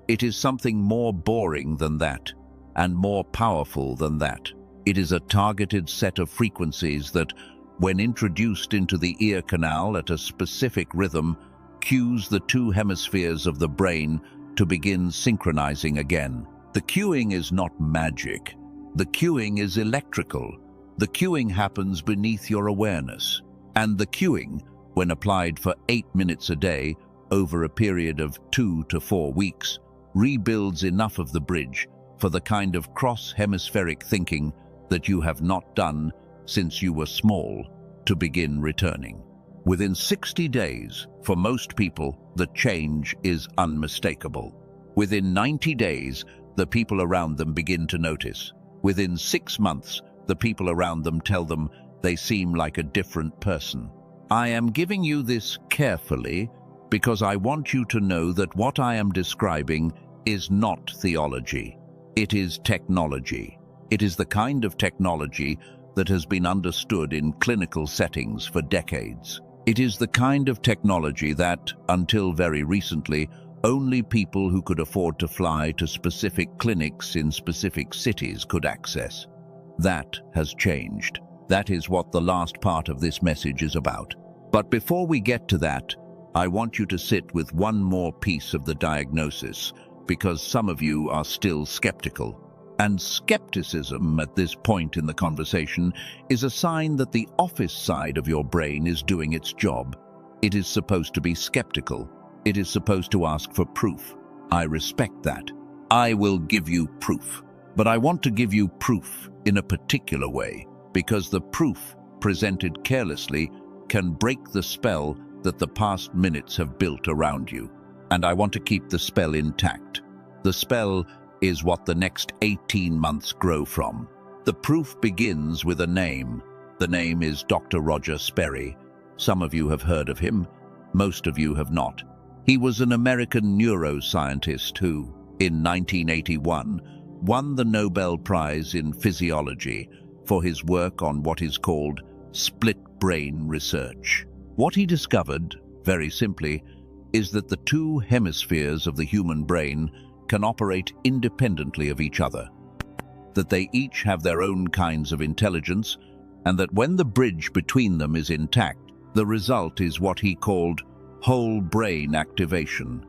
It is something more boring than that and more powerful than that. It is a targeted set of frequencies that, when introduced into the ear canal at a specific rhythm, cues the 2 hemispheres of the brain to begin synchronizing again. The cueing is not magic. The cueing is electrical. The cueing happens beneath your awareness, and the cueing, when applied for 8 minutes a day over a period of 2 to 4 weeks, rebuilds enough of the bridge for the kind of cross-hemispheric thinking that you have not done since you were small to begin returning. Within 60 days, for most people, the change is unmistakable. Within 90 days, the people around them begin to notice. Within 6 months, the people around them tell them they seem like a different person. I am giving you this carefully because I want you to know that what I am describing is not theology. It is technology. It is the kind of technology that has been understood in clinical settings for decades. It is the kind of technology that, until very recently, only people who could afford to fly to specific clinics in specific cities could access. That has changed. That is what the last part of this message is about. But before we get to that, I want you to sit with one more piece of the diagnosis, because some of you are still skeptical. And skepticism at this point in the conversation is a sign that the office side of your brain is doing its job. It is supposed to be skeptical. It is supposed to ask for proof. I respect that. I will give you proof. But I want to give you proof in a particular way, because the proof presented carelessly can break the spell that the past minutes have built around you. And I want to keep the spell intact. The spell is what the next 18 months grow from. The proof begins with a name. The name is Dr. Roger Sperry. Some of you have heard of him. Most of you have not. He was an American neuroscientist who, in 1981, won the Nobel Prize in Physiology for his work on what is called split brain research. What he discovered, very simply, is that the two hemispheres of the human brain can operate independently of each other, that they each have their own kinds of intelligence, and that when the bridge between them is intact, the result is what he called whole brain activation.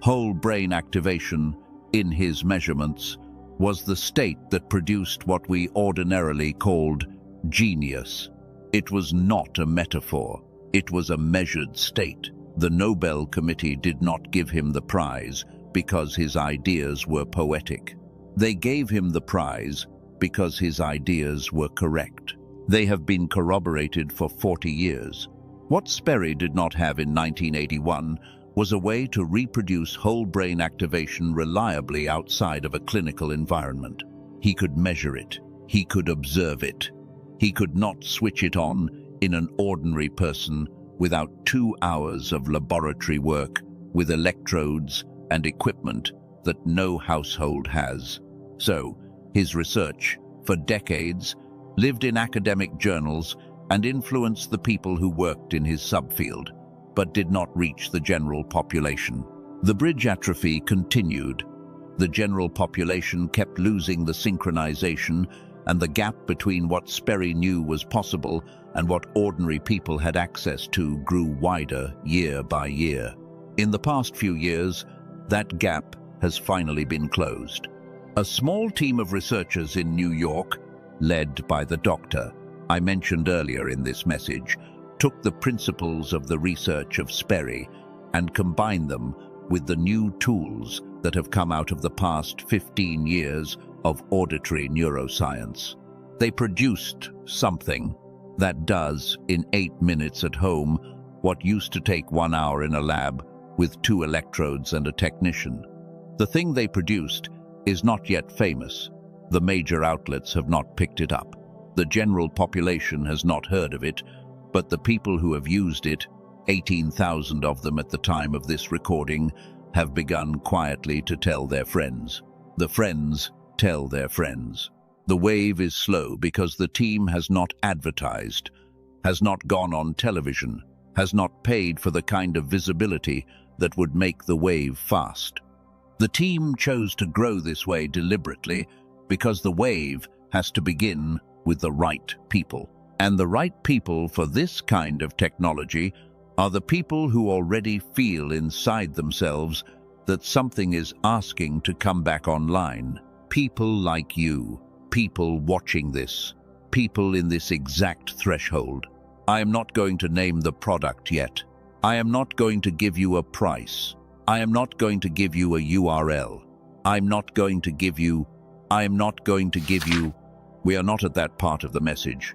Whole brain activation, in his measurements, was the state that produced what we ordinarily called genius. It was not a metaphor. It was a measured state. The Nobel Committee did not give him the prize because his ideas were poetic. They gave him the prize because his ideas were correct. They have been corroborated for 40 years. What Sperry did not have in 1981 was a way to reproduce whole brain activation reliably outside of a clinical environment. He could measure it. He could observe it. He could not switch it on in an ordinary person without 2 hours of laboratory work with electrodes and equipment that no household has. So, his research, for decades, lived in academic journals and influenced the people who worked in his subfield, but did not reach the general population. The bridge atrophy continued. The general population kept losing the synchronization, and the gap between what Sperry knew was possible and what ordinary people had access to grew wider year by year. In the past few years, that gap has finally been closed. A small team of researchers in New York, led by the doctor I mentioned earlier in this message, took the principles of the research of Sperry and combined them with the new tools that have come out of the past 15 years of auditory neuroscience. They produced something that does, in 8 minutes at home, what used to take 1 hour in a lab with 2 electrodes and a technician. The thing they produced is not yet famous. The major outlets have not picked it up. The general population has not heard of it, but the people who have used it, 18,000 of them at the time of this recording, have begun quietly to tell their friends. The friends tell their friends. The wave is slow because the team has not advertised, has not gone on television, has not paid for the kind of visibility that would make the wave fast. The team chose to grow this way deliberately because the wave has to begin with the right people. And the right people for this kind of technology are the people who already feel inside themselves that something is asking to come back online. People like you, people watching this, people in this exact threshold. I am not going to name the product yet. I am not going to give you a price. I am not going to give you a URL. I am not going to give you. We are not at that part of the message.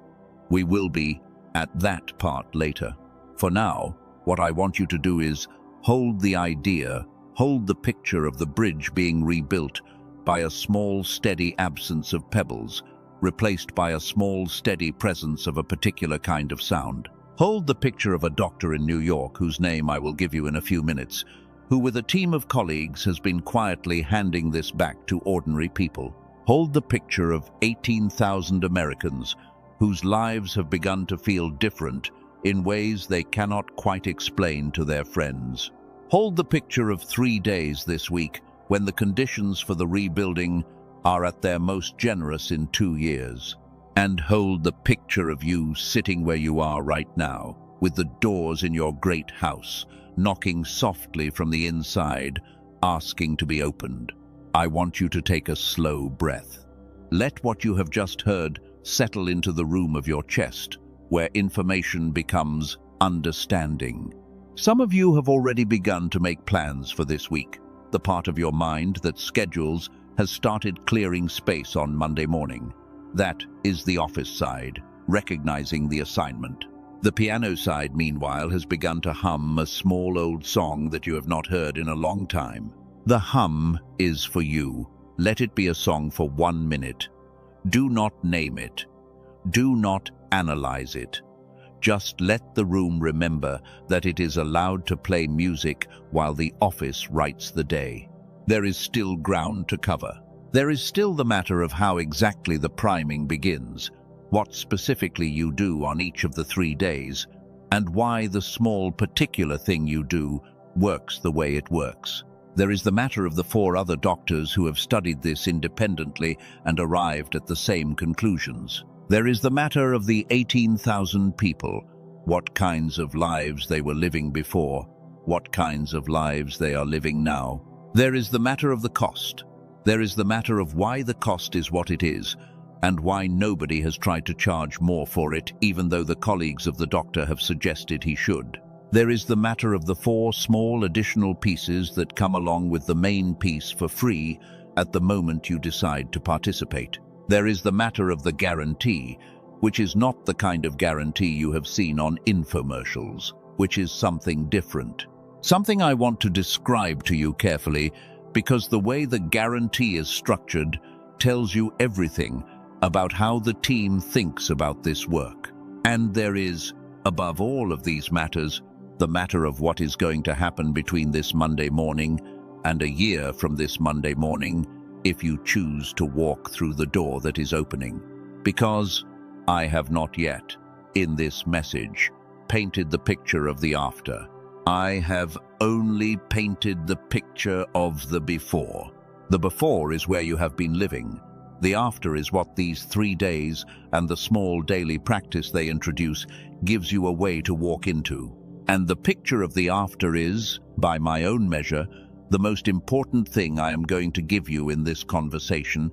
We will be at that part later. For now, what I want you to do is hold the idea, hold the picture of the bridge being rebuilt by a small, steady absence of pebbles, replaced by a small, steady presence of a particular kind of sound. Hold the picture of a doctor in New York, whose name I will give you in a few minutes, who with a team of colleagues has been quietly handing this back to ordinary people. Hold the picture of 18,000 Americans whose lives have begun to feel different in ways they cannot quite explain to their friends. Hold the picture of 3 days this week when the conditions for the rebuilding are at their most generous in 2 years. And hold the picture of you sitting where you are right now, with the doors in your great house, knocking softly from the inside, asking to be opened. I want you to take a slow breath. Let what you have just heard settle into the room of your chest, where information becomes understanding. Some of you have already begun to make plans for this week. The part of your mind that schedules has started clearing space on Monday morning. That is the office side, recognizing the assignment. The piano side, meanwhile, has begun to hum a small old song that you have not heard in a long time. The hum is for you. Let it be a song for 1 minute. Do not name it. Do not analyze it. Just let the room remember that it is allowed to play music while the office writes the day. There is still ground to cover. There is still the matter of how exactly the priming begins, what specifically you do on each of the 3 days, and why the small particular thing you do works the way it works. There is the matter of the 4 other doctors who have studied this independently and arrived at the same conclusions. There is the matter of the 18,000 people, what kinds of lives they were living before, what kinds of lives they are living now. There is the matter of the cost. There is the matter of why the cost is what it is, and why nobody has tried to charge more for it, even though the colleagues of the doctor have suggested he should. There is the matter of the 4 small additional pieces that come along with the main piece for free at the moment you decide to participate. There is the matter of the guarantee, which is not the kind of guarantee you have seen on infomercials, which is something different. Something I want to describe to you carefully, because the way the guarantee is structured tells you everything about how the team thinks about this work. And there is, above all of these matters, the matter of what is going to happen between this Monday morning and a year from this Monday morning if you choose to walk through the door that is opening. Because I have not yet, in this message, painted the picture of the after. I have only painted the picture of the before. The before is where you have been living. The after is what these 3 days and the small daily practice they introduce gives you a way to walk into. And the picture of the after is, by my own measure, the most important thing I am going to give you in this conversation,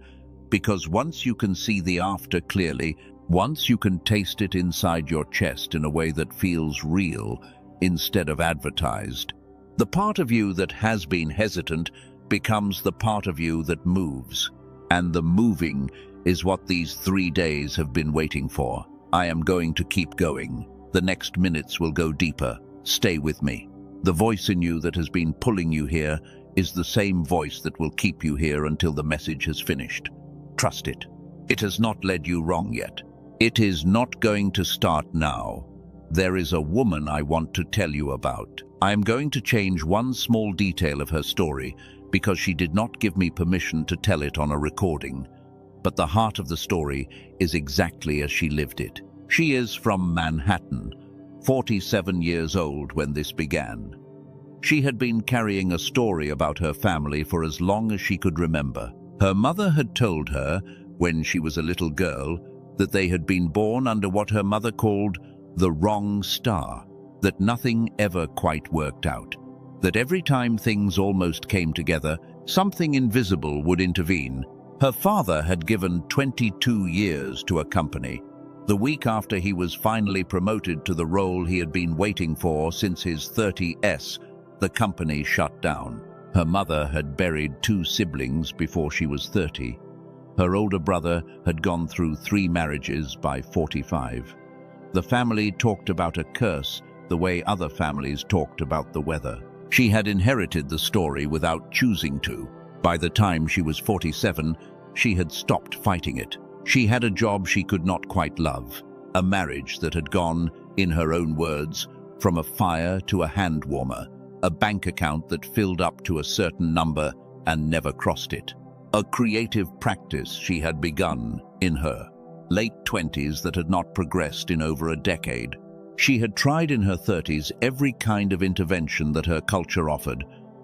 because once you can see the after clearly, once you can taste it inside your chest in a way that feels real instead of advertised, the part of you that has been hesitant becomes the part of you that moves. And the moving is what these 3 days have been waiting for. I am going to keep going. The next minutes will go deeper. Stay with me. The voice in you that has been pulling you here is the same voice that will keep you here until the message has finished. Trust it. It has not led you wrong yet. It is not going to start now. There is a woman I want to tell you about. I am going to change one small detail of her story because she did not give me permission to tell it on a recording. But the heart of the story is exactly as she lived it. She is from Manhattan, 47 years old when this began. She had been carrying a story about her family for as long as she could remember. Her mother had told her, when she was a little girl, that they had been born under what her mother called the wrong star, that nothing ever quite worked out, that every time things almost came together, something invisible would intervene. Her father had given 22 years to a company, The week after he was finally promoted to the role he had been waiting for since his 30s, the company shut down. Her mother had buried 2 siblings before she was 30. Her older brother had gone through 3 marriages by 45. The family talked about a curse the way other families talked about the weather. She had inherited the story without choosing to. By the time she was 47, she had stopped fighting it. She had a job she could not quite love, a marriage that had gone, in her own words, from a fire to a hand warmer, a bank account that filled up to a certain number and never crossed it. A creative practice she had begun in her late 20s that had not progressed in over a decade. She had tried in her 30s every kind of intervention that her culture offered: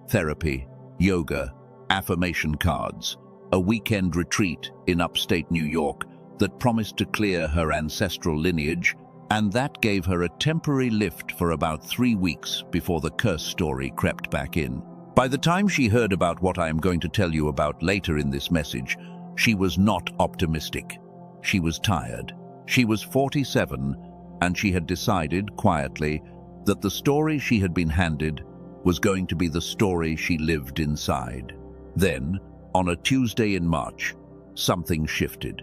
therapy, yoga, affirmation cards, a weekend retreat in upstate New York that promised to clear her ancestral lineage, and that gave her a temporary lift for about 3 weeks before the curse story crept back in. By the time she heard about what I am going to tell you about later in this message, she was not optimistic. She was tired. She was 47, and she had decided, quietly, that the story she had been handed was going to be the story she lived inside. Then, on a Tuesday in March, something shifted.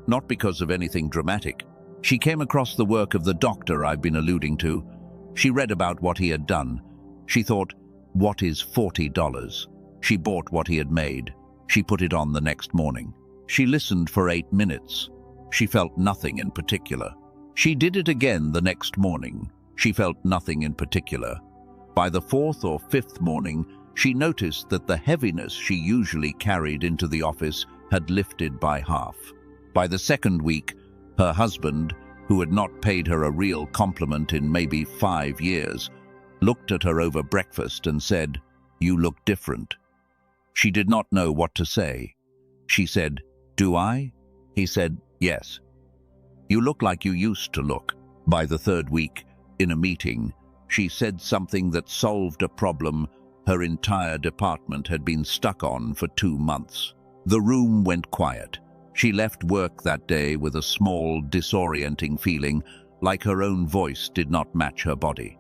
Not because of anything dramatic. She came across the work of the doctor I've been alluding to. She read about what he had done. She thought, what is $40? She bought what he had made. She put it on the next morning. She listened for 8 minutes. She felt nothing in particular. She did it again the next morning. She felt nothing in particular. By the 4th or 5th morning, she noticed that the heaviness she usually carried into the office had lifted by half. By the 2nd week, her husband, who had not paid her a real compliment in maybe 5 years, looked at her over breakfast and said, "You look different." She did not know what to say. She said, "Do I?" He said, "Yes. You look like you used to look." By the 3rd week, in a meeting, she said something that solved a problem her entire department had been stuck on for 2 months. The room went quiet. She left work that day with a small, disorienting feeling, like her own voice did not match her body.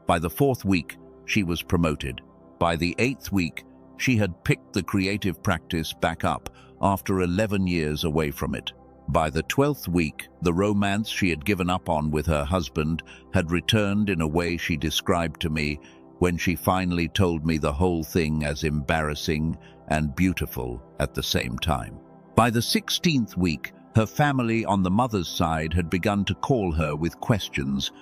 By the 4th week, she was promoted. By the 8th week, she had picked the creative practice back up after 11 years away from it. By the 12th week, the romance she had given up on with her husband had returned in a way she described to me when she finally told me the whole thing as embarrassing and beautiful at the same time. By the 16th week, her family on the mother's side had begun to call her with questions,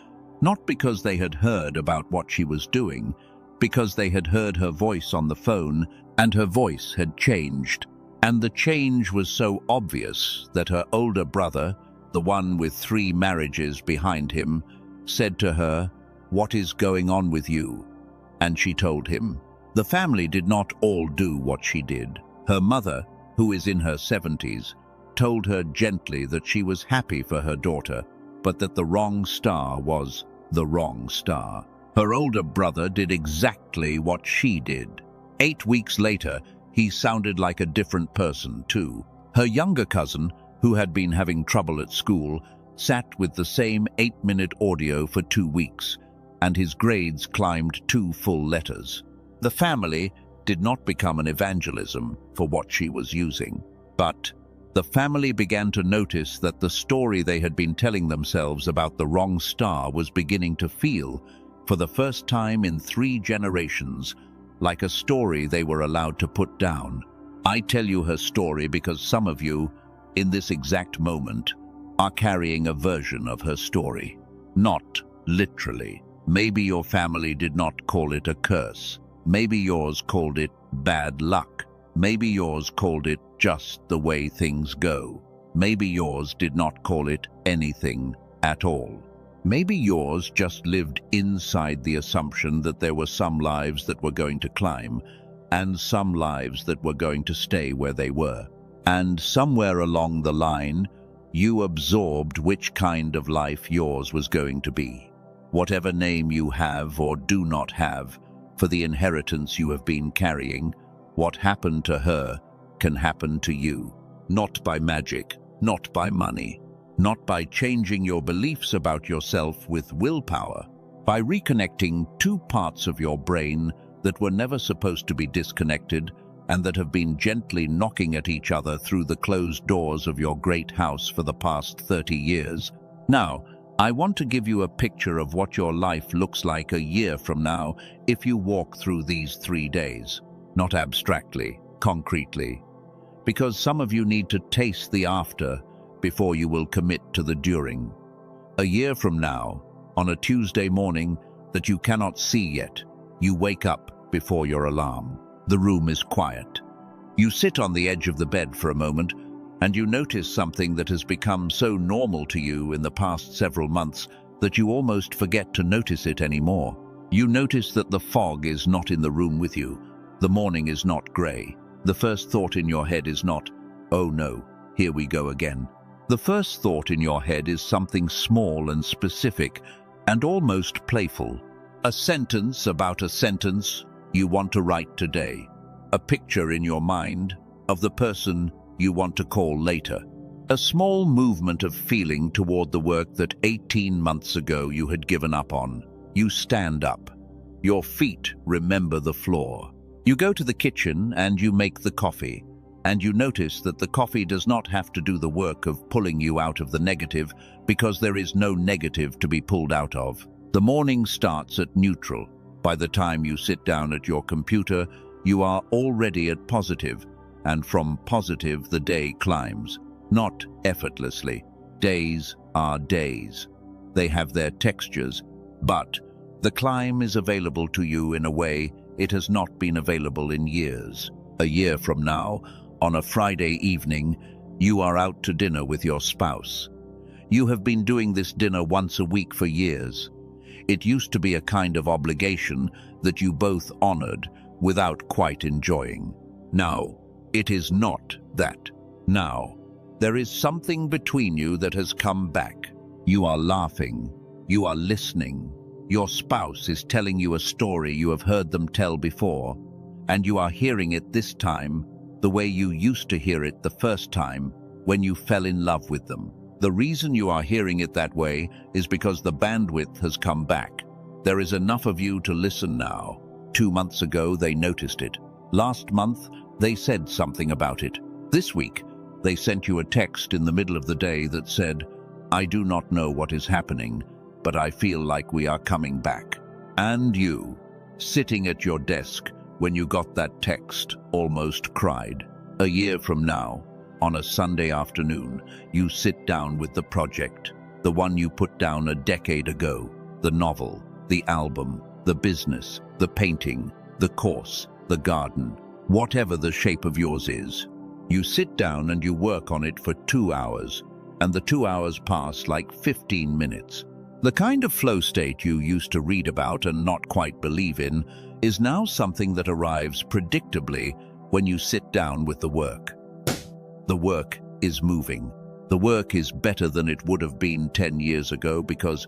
not because they had heard about what she was doing, because they had heard her voice on the phone, and her voice had changed. And the change was so obvious that her older brother, the one with 3 marriages behind him, said to her, "What is going on with you?" And she told him. The family did not all do what she did. Her mother, who is in her 70s, told her gently that she was happy for her daughter, but that the wrong star was the wrong star. Her older brother did exactly what she did. 8 weeks later, he sounded like a different person too. Her younger cousin, who had been having trouble at school, sat with the same 8-minute audio for 2 weeks, and his grades climbed 2 full letters. The family did not become an evangelism for what she was using, but the family began to notice that the story they had been telling themselves about the wrong star was beginning to feel, for the first time in 3 generations, like a story they were allowed to put down. I tell you her story because some of you, in this exact moment, are carrying a version of her story. Not literally. Maybe your family did not call it a curse. Maybe yours called it bad luck. Maybe yours called it just the way things go. Maybe yours did not call it anything at all. Maybe yours just lived inside the assumption that there were some lives that were going to climb, and some lives that were going to stay where they were. And somewhere along the line, you absorbed which kind of life yours was going to be. Whatever name you have or do not have for the inheritance you have been carrying, what happened to her can happen to you. Not by magic, not by money, not by changing your beliefs about yourself with willpower, by reconnecting two parts of your brain that were never supposed to be disconnected and that have been gently knocking at each other through the closed doors of your great house for the past 30 years. Now, I want to give you a picture of what your life looks like a year from now if you walk through these 3 days, not abstractly, concretely, because some of you need to taste the after before you will commit to the during. A year from now, on a Tuesday morning that you cannot see yet, you wake up before your alarm. The room is quiet. You sit on the edge of the bed for a moment, and you notice something that has become so normal to you in the past several months that you almost forget to notice it anymore. You notice that the fog is not in the room with you. The morning is not grey. The first thought in your head is not, "Oh no, here we go again." The first thought in your head is something small and specific and almost playful. A sentence about a sentence you want to write today. A picture in your mind of the person you want to call later. A small movement of feeling toward the work that 18 months ago you had given up on. You stand up. Your feet remember the floor. You go to the kitchen and you make the coffee. And you notice that the coffee does not have to do the work of pulling you out of the negative because there is no negative to be pulled out of. The morning starts at neutral. By the time you sit down at your computer, you are already at positive, and from positive the day climbs. Not effortlessly. Days are days. They have their textures, but the climb is available to you in a way it has not been available in years. A year from now, on a Friday evening, you are out to dinner with your spouse. You have been doing this dinner once a week for years. It used to be a kind of obligation that you both honored without quite enjoying. Now, it is not that. Now, there is something between you that has come back. You are laughing. You are listening. Your spouse is telling you a story you have heard them tell before, and you are hearing it this time the way you used to hear it the first time when you fell in love with them. The reason you are hearing it that way is because the bandwidth has come back. There is enough of you to listen now. 2 months ago, they noticed it. Last month, they said something about it. This week, they sent you a text in the middle of the day that said, "I do not know what is happening, but I feel like we are coming back." And you, sitting at your desk when you got that text, almost cried. A year from now, on a Sunday afternoon, you sit down with the project, the one you put down a decade ago, the novel, the album, the business, the painting, the course, the garden, whatever the shape of yours is. You sit down and you work on it for 2 hours, and the 2 hours pass like 15 minutes. The kind of flow state you used to read about and not quite believe in is now something that arrives predictably when you sit down with the work. The work is moving. The work is better than it would have been 10 years ago because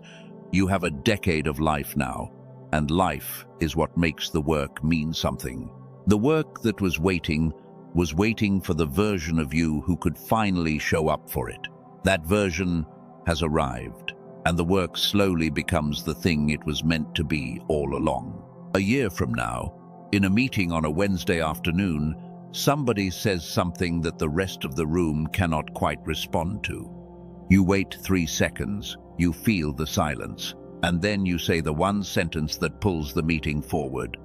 you have a decade of life now, and life is what makes the work mean something. The work that was waiting for the version of you who could finally show up for it. That version has arrived, and the work slowly becomes the thing it was meant to be all along. A year from now, in a meeting on a Wednesday afternoon, somebody says something that the rest of the room cannot quite respond to. You wait 3 seconds, you feel the silence, and then you say the one sentence that pulls the meeting forward.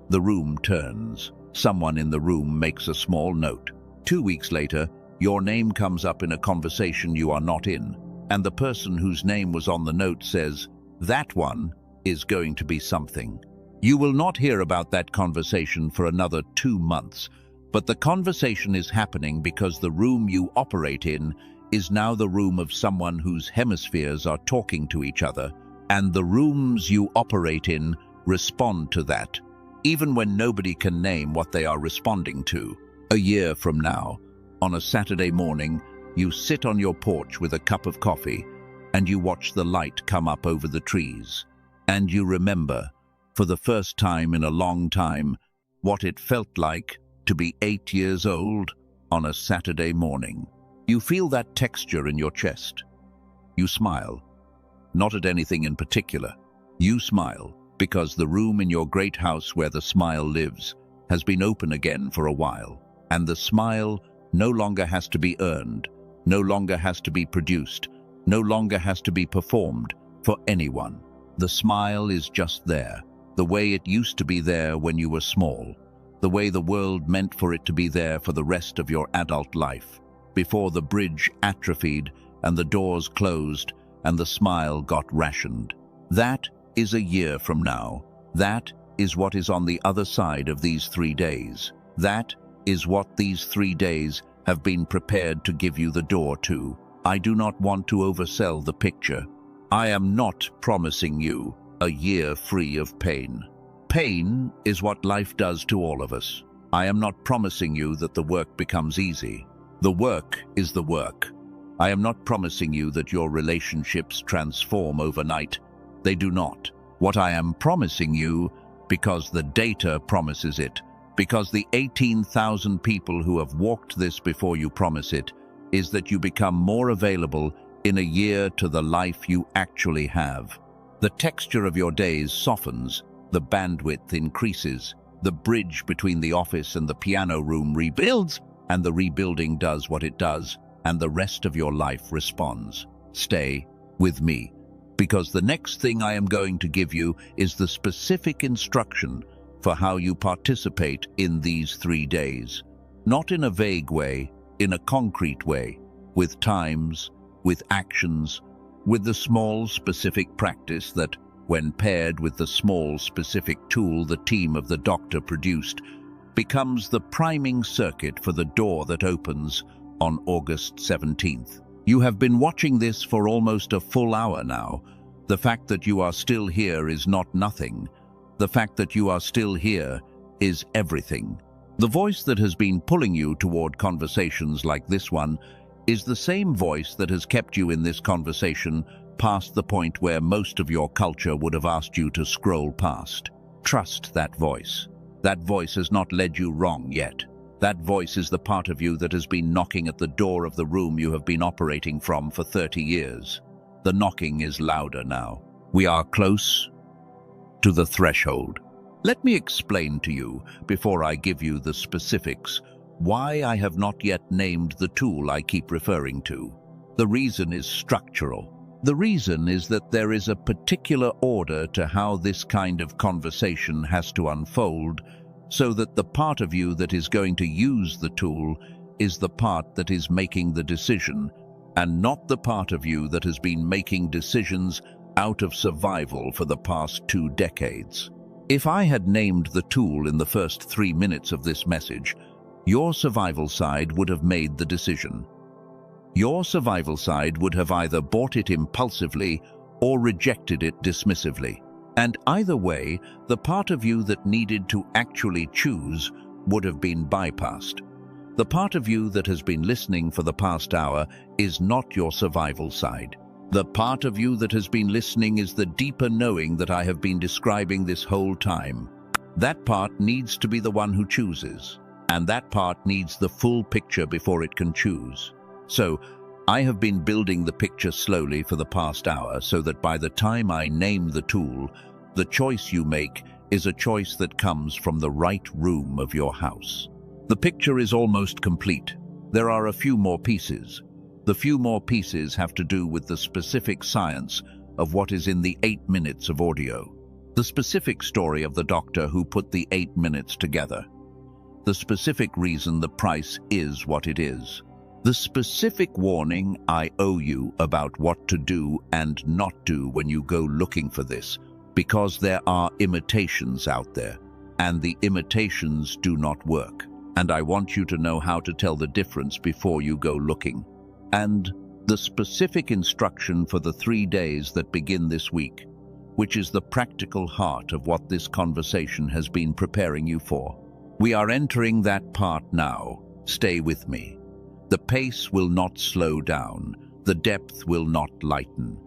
The room turns. Someone in the room makes a small note. 2 weeks later, your name comes up in a conversation you are not in, and the person whose name was on the note says, "That one is going to be something." You will not hear about that conversation for another 2 months, but the conversation is happening because the room you operate in is now the room of someone whose hemispheres are talking to each other, and the rooms you operate in respond to that, even when nobody can name what they are responding to. A year from now, on a Saturday morning, you sit on your porch with a cup of coffee, and you watch the light come up over the trees, and you remember, for the first time in a long time, what it felt like to be 8 years old on a Saturday morning. You feel that texture in your chest. You smile. Not at anything in particular. You smile because the room in your great house where the smile lives has been open again for a while, and the smile no longer has to be earned, no longer has to be produced, no longer has to be performed for anyone. The smile is just there, the way it used to be there when you were small, the way the world meant for it to be there for the rest of your adult life, before the bridge atrophied and the doors closed and the smile got rationed. That is a year from now. That is what is on the other side of these 3 days. That is what these 3 days have been prepared to give you the door to. I do not want to oversell the picture. I am not promising you a year free of pain. Pain is what life does to all of us. I am not promising you that the work becomes easy. The work is the work. I am not promising you that your relationships transform overnight. They do not. What I am promising you, because the data promises it, because the 18,000 people who have walked this before you promise it, is that you become more available in a year to the life you actually have. The texture of your days softens, the bandwidth increases, the bridge between the office and the piano room rebuilds, and the rebuilding does what it does, and the rest of your life responds. Stay with me, because the next thing I am going to give you is the specific instruction for how you participate in these 3 days. Not in a vague way, in a concrete way, with times, with actions, with the small specific practice that, when paired with the small specific tool the team of the doctor produced, becomes the priming circuit for the door that opens on August 17th. You have been watching this for almost a full hour now. The fact that you are still here is not nothing. The fact that you are still here is everything. The voice that has been pulling you toward conversations like this one is the same voice that has kept you in this conversation past the point where most of your culture would have asked you to scroll past. Trust that voice. That voice has not led you wrong yet. That voice is the part of you that has been knocking at the door of the room you have been operating from for 30 years. The knocking is louder now. We are close to the threshold. Let me explain to you, before I give you the specifics, why I have not yet named the tool I keep referring to. The reason is structural. The reason is that there is a particular order to how this kind of conversation has to unfold, so that the part of you that is going to use the tool is the part that is making the decision, and not the part of you that has been making decisions out of survival for the past 2 decades. If I had named the tool in the first 3 minutes of this message, your survival side would have made the decision. Your survival side would have either bought it impulsively or rejected it dismissively. And either way, the part of you that needed to actually choose would have been bypassed. The part of you that has been listening for the past hour is not your survival side. The part of you that has been listening is the deeper knowing that I have been describing this whole time. That part needs to be the one who chooses, and that part needs the full picture before it can choose. So, I have been building the picture slowly for the past hour so that by the time I name the tool, the choice you make is a choice that comes from the right room of your house. The picture is almost complete. There are a few more pieces. The few more pieces have to do with the specific science of what is in the 8 minutes of audio. The specific story of the doctor who put the 8 minutes together. The specific reason the price is what it is. The specific warning I owe you about what to do and not do when you go looking for this, because there are imitations out there, and the imitations do not work. And I want you to know how to tell the difference before you go looking. And the specific instruction for the 3 days that begin this week, which is the practical heart of what this conversation has been preparing you for. We are entering that part now. Stay with me. The pace will not slow down. The depth will not lighten.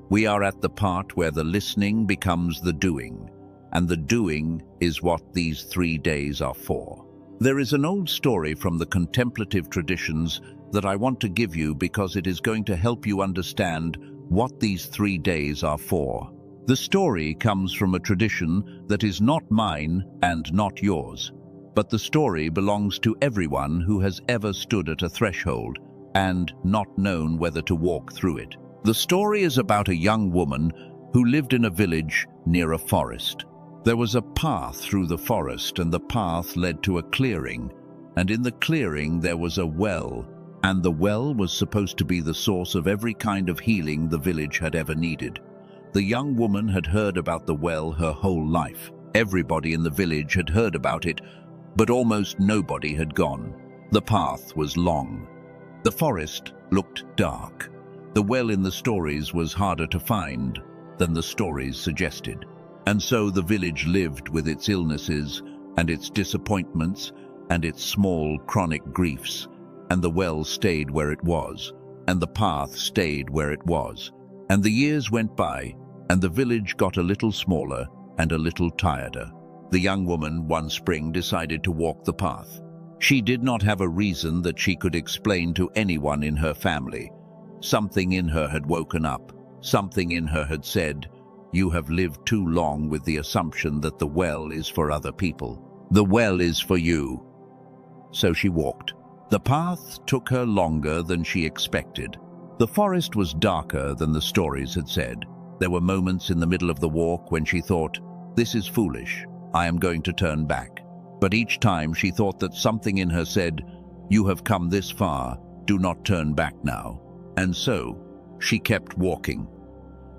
We are at the part where the listening becomes the doing, and the doing is what these 3 days are for. There is an old story from the contemplative traditions that I want to give you because it is going to help you understand what these 3 days are for. The story comes from a tradition that is not mine and not yours, but the story belongs to everyone who has ever stood at a threshold and not known whether to walk through it. The story is about a young woman who lived in a village near a forest. There was a path through the forest, and the path led to a clearing, and in the clearing there was a well, and the well was supposed to be the source of every kind of healing the village had ever needed. The young woman had heard about the well her whole life. Everybody in the village had heard about it, but almost nobody had gone. The path was long. The forest looked dark. The well in the stories was harder to find than the stories suggested. And so the village lived with its illnesses and its disappointments and its small chronic griefs, and the well stayed where it was, and the path stayed where it was. And the years went by, and the village got a little smaller and a little tireder. The young woman one spring decided to walk the path. She did not have a reason that she could explain to anyone in her family. Something in her had woken up. Something in her had said, "You have lived too long with the assumption that the well is for other people. The well is for you." So she walked. The path took her longer than she expected. The forest was darker than the stories had said. There were moments in the middle of the walk when she thought, "This is foolish. I am going to turn back." But each time she thought that something in her said, "You have come this far. Do not turn back now." And so she kept walking.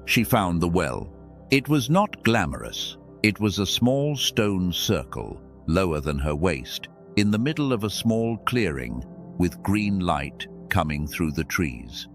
She found the well. It was not glamorous. It was a small stone circle, lower than her waist, in the middle of a small clearing, with green light coming through the trees.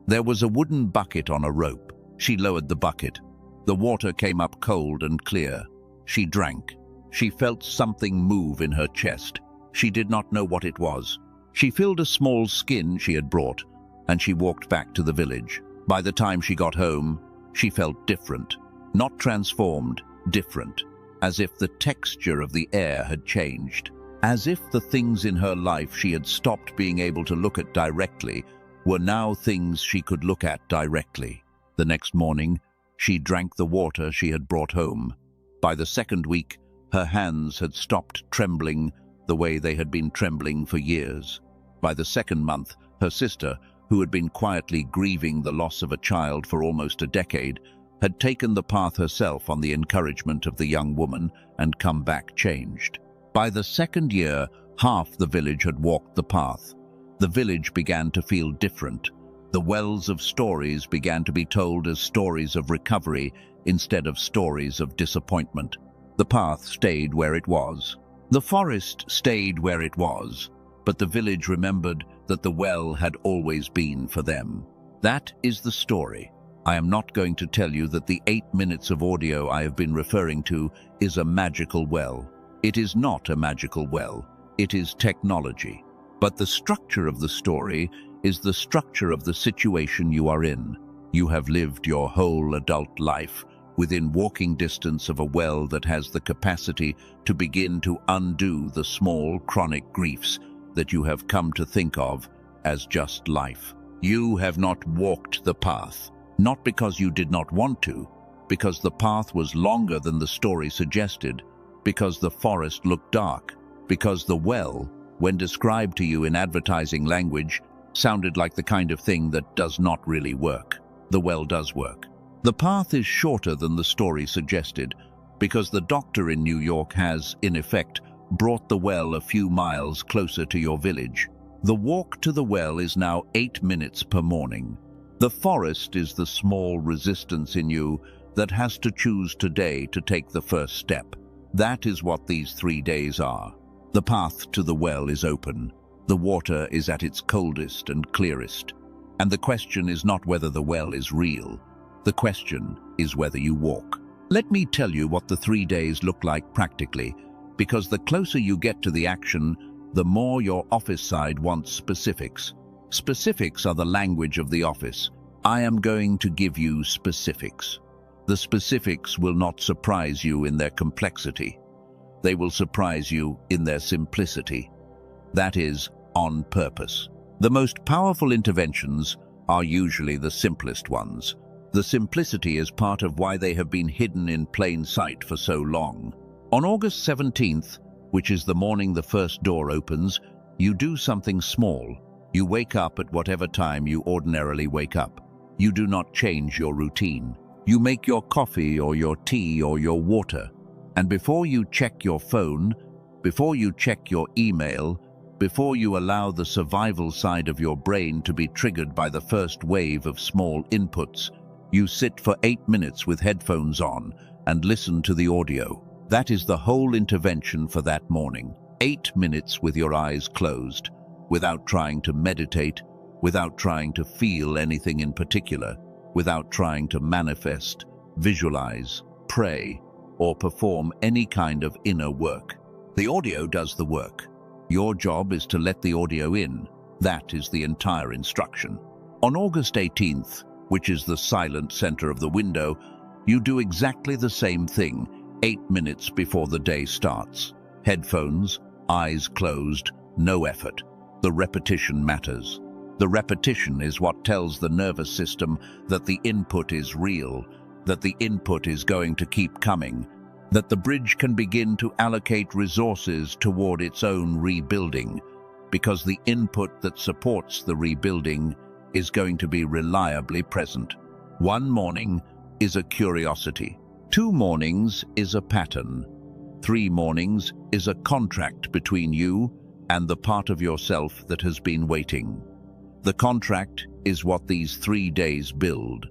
There was a wooden bucket on a rope. She lowered the bucket. The water came up cold and clear. She drank. She felt something move in her chest. She did not know what it was. She filled a small skin she had brought, and she walked back to the village. By the time she got home, she felt different. Not transformed, different. As if the texture of the air had changed. As if the things in her life she had stopped being able to look at directly were now things she could look at directly. The next morning, she drank the water she had brought home. By the second week, her hands had stopped trembling the way they had been trembling for years. By the second month, her sister, who had been quietly grieving the loss of a child for almost a decade, had taken the path herself on the encouragement of the young woman and come back changed. By the second year, half the village had walked the path. The village began to feel different. The wells of stories began to be told as stories of recovery instead of stories of disappointment. The path stayed where it was. The forest stayed where it was, but the village remembered that the well had always been for them. That is the story. I am not going to tell you that the 8 minutes of audio I have been referring to is a magical well. It is not a magical well. It is technology. But the structure of the story is the structure of the situation you are in. You have lived your whole adult life within walking distance of a well that has the capacity to begin to undo the small chronic griefs that you have come to think of as just life. You have not walked the path, not because you did not want to, because the path was longer than the story suggested, because the forest looked dark, because the well, when described to you in advertising language, sounded like the kind of thing that does not really work. The well does work. The path is shorter than the story suggested, because the doctor in New York has, in effect, brought the well a few miles closer to your village. The walk to the well is now 8 minutes per morning. The forest is the small resistance in you that has to choose today to take the first step. That is what these 3 days are. The path to the well is open. The water is at its coldest and clearest. And the question is not whether the well is real. The question is whether you walk. Let me tell you what the 3 days look like practically, because the closer you get to the action, the more your office side wants specifics. Specifics are the language of the office. I am going to give you specifics. The specifics will not surprise you in their complexity. They will surprise you in their simplicity. That is, on purpose. The most powerful interventions are usually the simplest ones. The simplicity is part of why they have been hidden in plain sight for so long. On August 17th, which is the morning the first door opens, you do something small. You wake up at whatever time you ordinarily wake up. You do not change your routine. You make your coffee or your tea or your water. And before you check your phone, before you check your email, before you allow the survival side of your brain to be triggered by the first wave of small inputs, you sit for 8 minutes with headphones on and listen to the audio. That is the whole intervention for that morning. 8 minutes with your eyes closed, without trying to meditate, without trying to feel anything in particular, without trying to manifest, visualize, pray, or perform any kind of inner work. The audio does the work. Your job is to let the audio in. That is the entire instruction. On August 18th, which is the silent center of the window, you do exactly the same thing 8 minutes before the day starts. Headphones, eyes closed, no effort. The repetition matters. The repetition is what tells the nervous system that the input is real, that the input is going to keep coming, that the bridge can begin to allocate resources toward its own rebuilding, because the input that supports the rebuilding is going to be reliably present. 1 morning is a curiosity. 2 mornings is a pattern. 3 mornings is a contract between you and the part of yourself that has been waiting. The contract is what these 3 days build.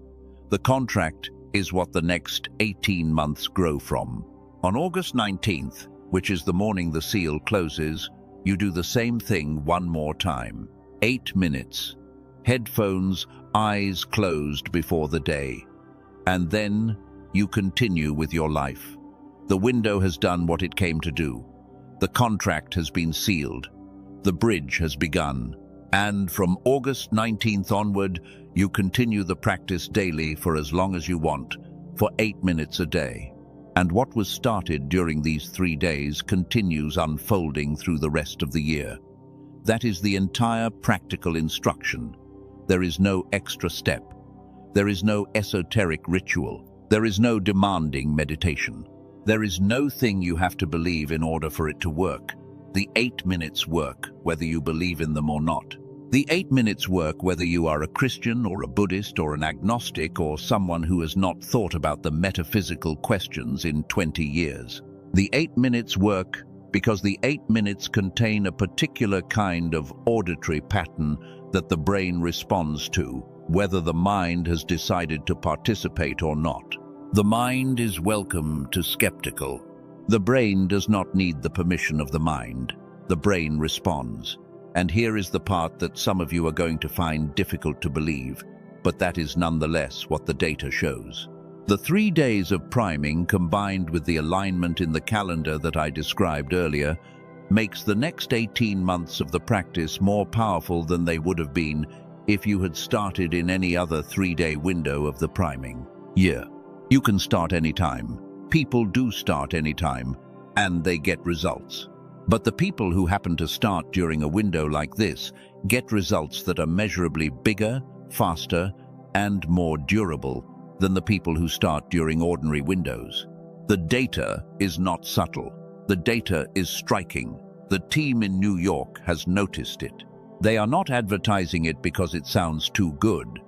The contract is what the next 18 months grow from. On August 19th, which is the morning the seal closes, you do the same thing 1 more time. 8 minutes. Headphones, eyes closed before the day. And then you continue with your life. The window has done what it came to do. The contract has been sealed. The bridge has begun. And from August 19th onward, you continue the practice daily for as long as you want, for 8 minutes a day. And what was started during these 3 days continues unfolding through the rest of the year. That is the entire practical instruction. There is no extra step. There is no esoteric ritual. There is no demanding meditation. There is no thing you have to believe in order for it to work. The 8 minutes work, whether you believe in them or not. The 8 minutes work whether you are a Christian or a Buddhist or an agnostic or someone who has not thought about the metaphysical questions in 20 years. The 8 minutes work because the 8 minutes contain a particular kind of auditory pattern that the brain responds to, whether the mind has decided to participate or not. The mind is welcome to skeptical. The brain does not need the permission of the mind. The brain responds. And here is the part that some of you are going to find difficult to believe, but that is nonetheless what the data shows. The 3 days of priming combined with the alignment in the calendar that I described earlier makes the next 18 months of the practice more powerful than they would have been if you had started in any other 3-day window of the priming year. You can start anytime. People do start anytime, and they get results. But the people who happen to start during a window like this get results that are measurably bigger, faster, and more durable than the people who start during ordinary windows. The data is not subtle. The data is striking. The team in New York has noticed it. They are not advertising it because it sounds too good.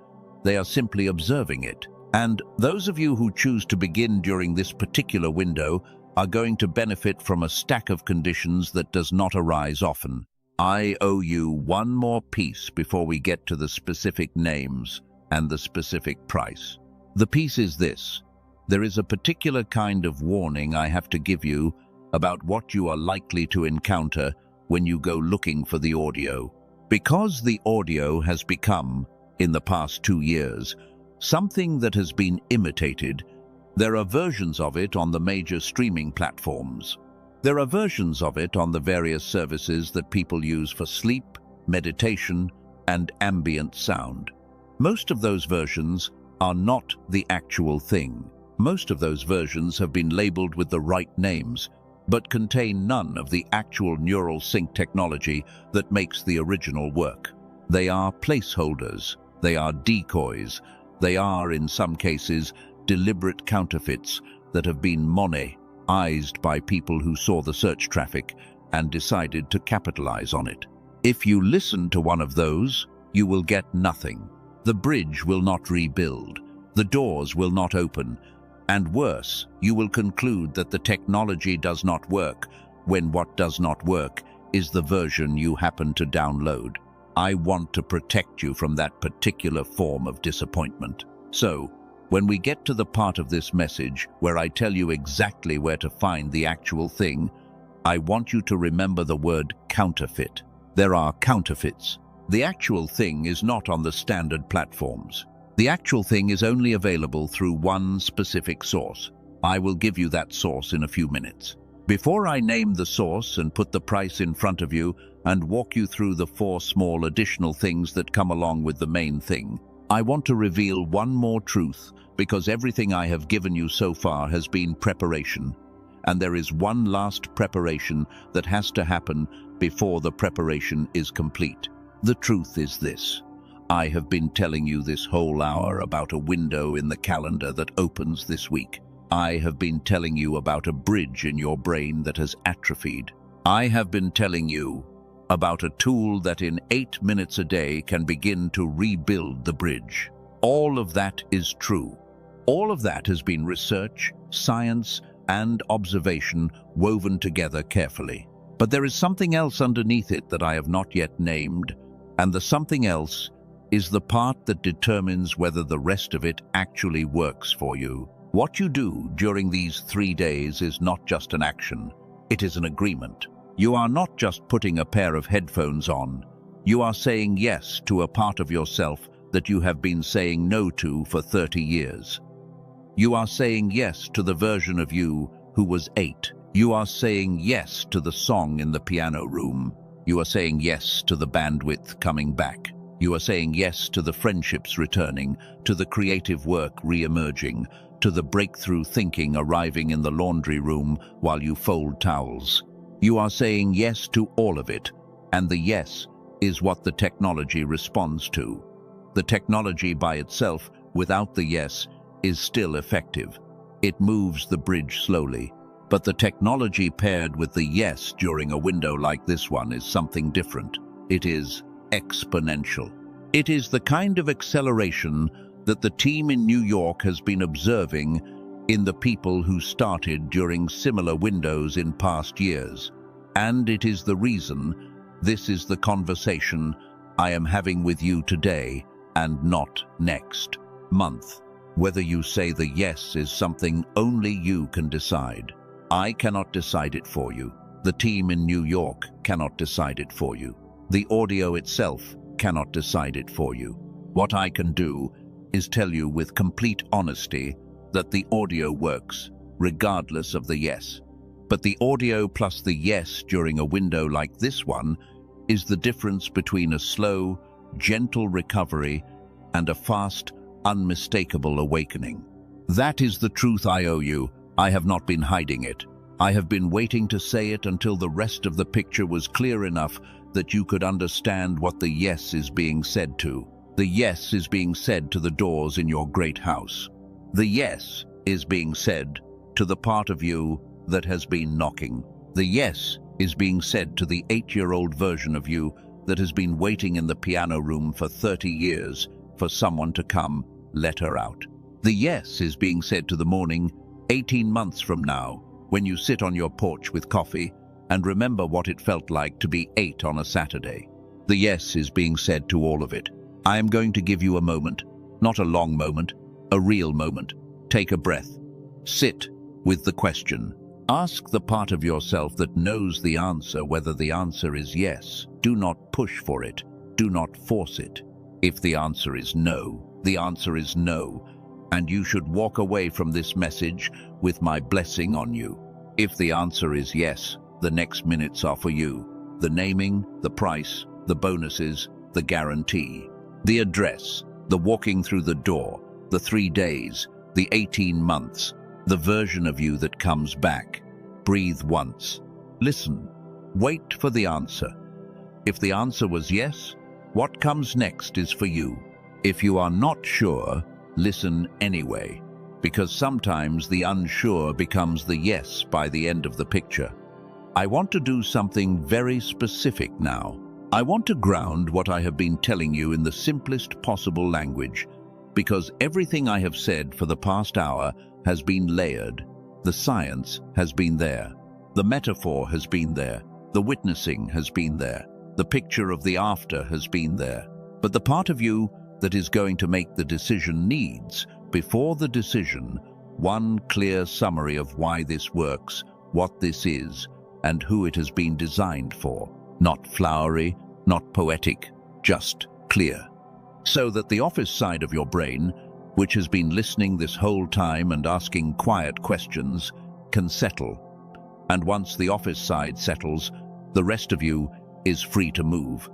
They are simply observing it. And those of you who choose to begin during this particular window are going to benefit from a stack of conditions that does not arise often. I owe you one more piece before we get to the specific names and the specific price. The piece is this. There is a particular kind of warning I have to give you about what you are likely to encounter when you go looking for the audio. Because the audio has become, in the past 2 years, something that has been imitated, there are versions of it on the major streaming platforms. There are versions of it on the various services that people use for sleep, meditation, and ambient sound. Most of those versions are not the actual thing. Most of those versions have been labeled with the right names, but contain none of the actual neural sync technology that makes the original work. They are placeholders. They are decoys. They are, in some cases, deliberate counterfeits that have been monetized by people who saw the search traffic and decided to capitalize on it. If you listen to one of those, you will get nothing. The bridge will not rebuild. The doors will not open. And worse, you will conclude that the technology does not work when what does not work is the version you happen to download. I want to protect you from that particular form of disappointment. So, when we get to the part of this message where I tell you exactly where to find the actual thing, I want you to remember the word counterfeit. There are counterfeits. The actual thing is not on the standard platforms. The actual thing is only available through one specific source. I will give you that source in a few minutes. Before I name the source and put the price in front of you and walk you through the 4 small additional things that come along with the main thing, I want to reveal one more truth, because everything I have given you so far has been preparation. And there is one last preparation that has to happen before the preparation is complete. The truth is this. I have been telling you this whole hour about a window in the calendar that opens this week. I have been telling you about a bridge in your brain that has atrophied. I have been telling you about a tool that in 8 minutes a day can begin to rebuild the bridge. All of that is true. All of that has been research, science, and observation woven together carefully. But there is something else underneath it that I have not yet named, and the something else is the part that determines whether the rest of it actually works for you. What you do during these 3 days is not just an action, it is an agreement. You are not just putting a pair of headphones on. You are saying yes to a part of yourself that you have been saying no to for 30 years. You are saying yes to the version of you who was 8. You are saying yes to the song in the piano room. You are saying yes to the bandwidth coming back. You are saying yes to the friendships returning, to the creative work re-emerging, to the breakthrough thinking arriving in the laundry room while you fold towels. You are saying yes to all of it, and the yes is what the technology responds to. The technology by itself, without the yes, is still effective. It moves the bridge slowly, but the technology paired with the yes during a window like this one is something different. It is exponential. It is the kind of acceleration that the team in New York has been observing in the people who started during similar windows in past years. And it is the reason this is the conversation I am having with you today and not next month. Whether you say the yes is something only you can decide. I cannot decide it for you. The team in New York cannot decide it for you. The audio itself cannot decide it for you. What I can do is tell you with complete honesty that the audio works, regardless of the yes. But the audio plus the yes during a window like this one is the difference between a slow, gentle recovery and a fast, unmistakable awakening. That is the truth I owe you. I have not been hiding it. I have been waiting to say it until the rest of the picture was clear enough that you could understand what the yes is being said to. The yes is being said to the doors in your great house. The yes is being said to the part of you that has been knocking. The yes is being said to the 8-year-old version of you that has been waiting in the piano room for 30 years for someone to come let her out. The yes is being said to the morning 18 months from now when you sit on your porch with coffee and remember what it felt like to be 8 on a Saturday. The yes is being said to all of it. I am going to give you a moment, not a long moment, a real moment. Take a breath. Sit with the question. Ask the part of yourself that knows the answer whether the answer is yes. Do not push for it. Do not force it. If the answer is no, the answer is no, and you should walk away from this message with my blessing on you. If the answer is yes, the next minutes are for you. The naming, the price, the bonuses, the guarantee. The address, the walking through the door, the 3 days, the 18 months, the version of you that comes back. Breathe once. Listen. Wait for the answer. If the answer was yes, what comes next is for you. If you are not sure, listen anyway, because sometimes the unsure becomes the yes by the end of the picture. I want to do something very specific now. I want to ground what I have been telling you in the simplest possible language, because everything I have said for the past hour has been layered. The science has been there. The metaphor has been there. The witnessing has been there. The picture of the after has been there. But the part of you that is going to make the decision needs, before the decision, one clear summary of why this works, what this is, and who it has been designed for. Not flowery, not poetic, just clear. So that the office side of your brain, which has been listening this whole time and asking quiet questions, can settle. And once the office side settles, the rest of you is free to move.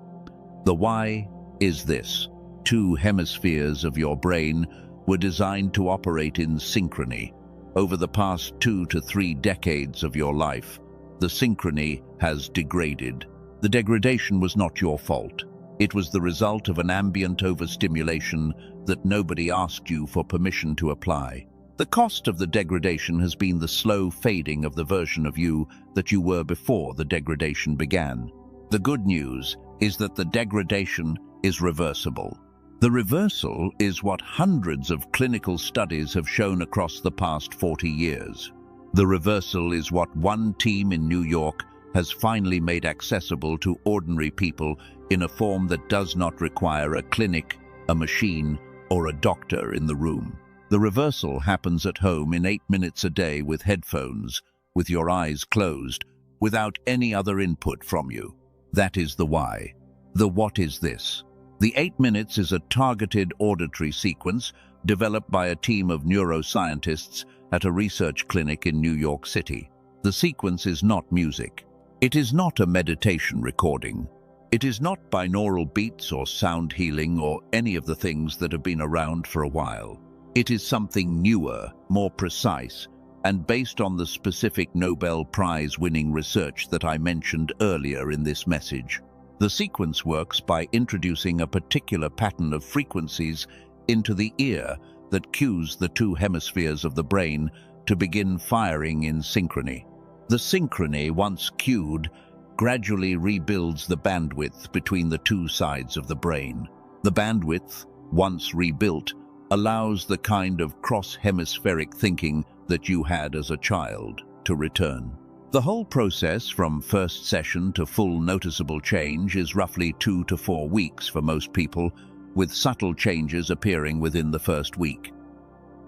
The why is this. Two hemispheres of your brain were designed to operate in synchrony. Over the past 2 to 3 decades of your life, the synchrony has degraded. The degradation was not your fault. It was the result of an ambient overstimulation that nobody asked you for permission to apply. The cost of the degradation has been the slow fading of the version of you that you were before the degradation began. The good news is that the degradation is reversible. The reversal is what hundreds of clinical studies have shown across the past 40 years. The reversal is what one team in New York has finally made accessible to ordinary people in a form that does not require a clinic, a machine, or a doctor in the room. The reversal happens at home in 8 minutes a day with headphones, with your eyes closed, without any other input from you. That is the why. The what is this? The 8 minutes is a targeted auditory sequence developed by a team of neuroscientists at a research clinic in New York City. The sequence is not music. It is not a meditation recording. It is not binaural beats or sound healing or any of the things that have been around for a while. It is something newer, more precise, and based on the specific Nobel Prize-winning research that I mentioned earlier in this message. The sequence works by introducing a particular pattern of frequencies into the ear that cues the two hemispheres of the brain to begin firing in synchrony. The synchrony, once cued, gradually rebuilds the bandwidth between the two sides of the brain. The bandwidth, once rebuilt, allows the kind of cross-hemispheric thinking that you had as a child to return. The whole process from first session to full noticeable change is roughly 2 to 4 weeks for most people, with subtle changes appearing within the first week.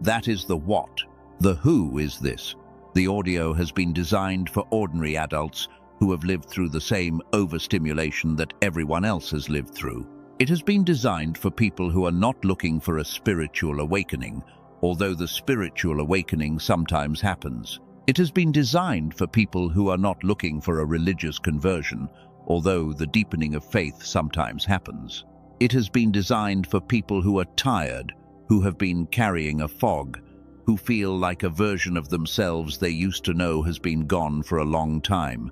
That is the what. The who is this. The audio has been designed for ordinary adults who have lived through the same overstimulation that everyone else has lived through. It has been designed for people who are not looking for a spiritual awakening, although the spiritual awakening sometimes happens. It has been designed for people who are not looking for a religious conversion, although the deepening of faith sometimes happens. It has been designed for people who are tired, who have been carrying a fog, who feel like a version of themselves they used to know has been gone for a long time,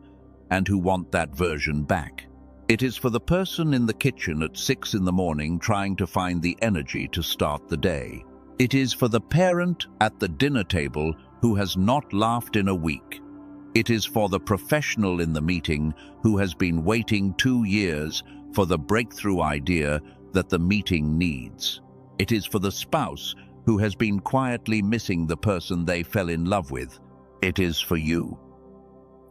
and who want that version back. It is for the person in the kitchen at 6 in the morning trying to find the energy to start the day. It is for the parent at the dinner table who has not laughed in a week. It is for the professional in the meeting who has been waiting 2 years for the breakthrough idea that the meeting needs. It is for the spouse who has been quietly missing the person they fell in love with. It is for you.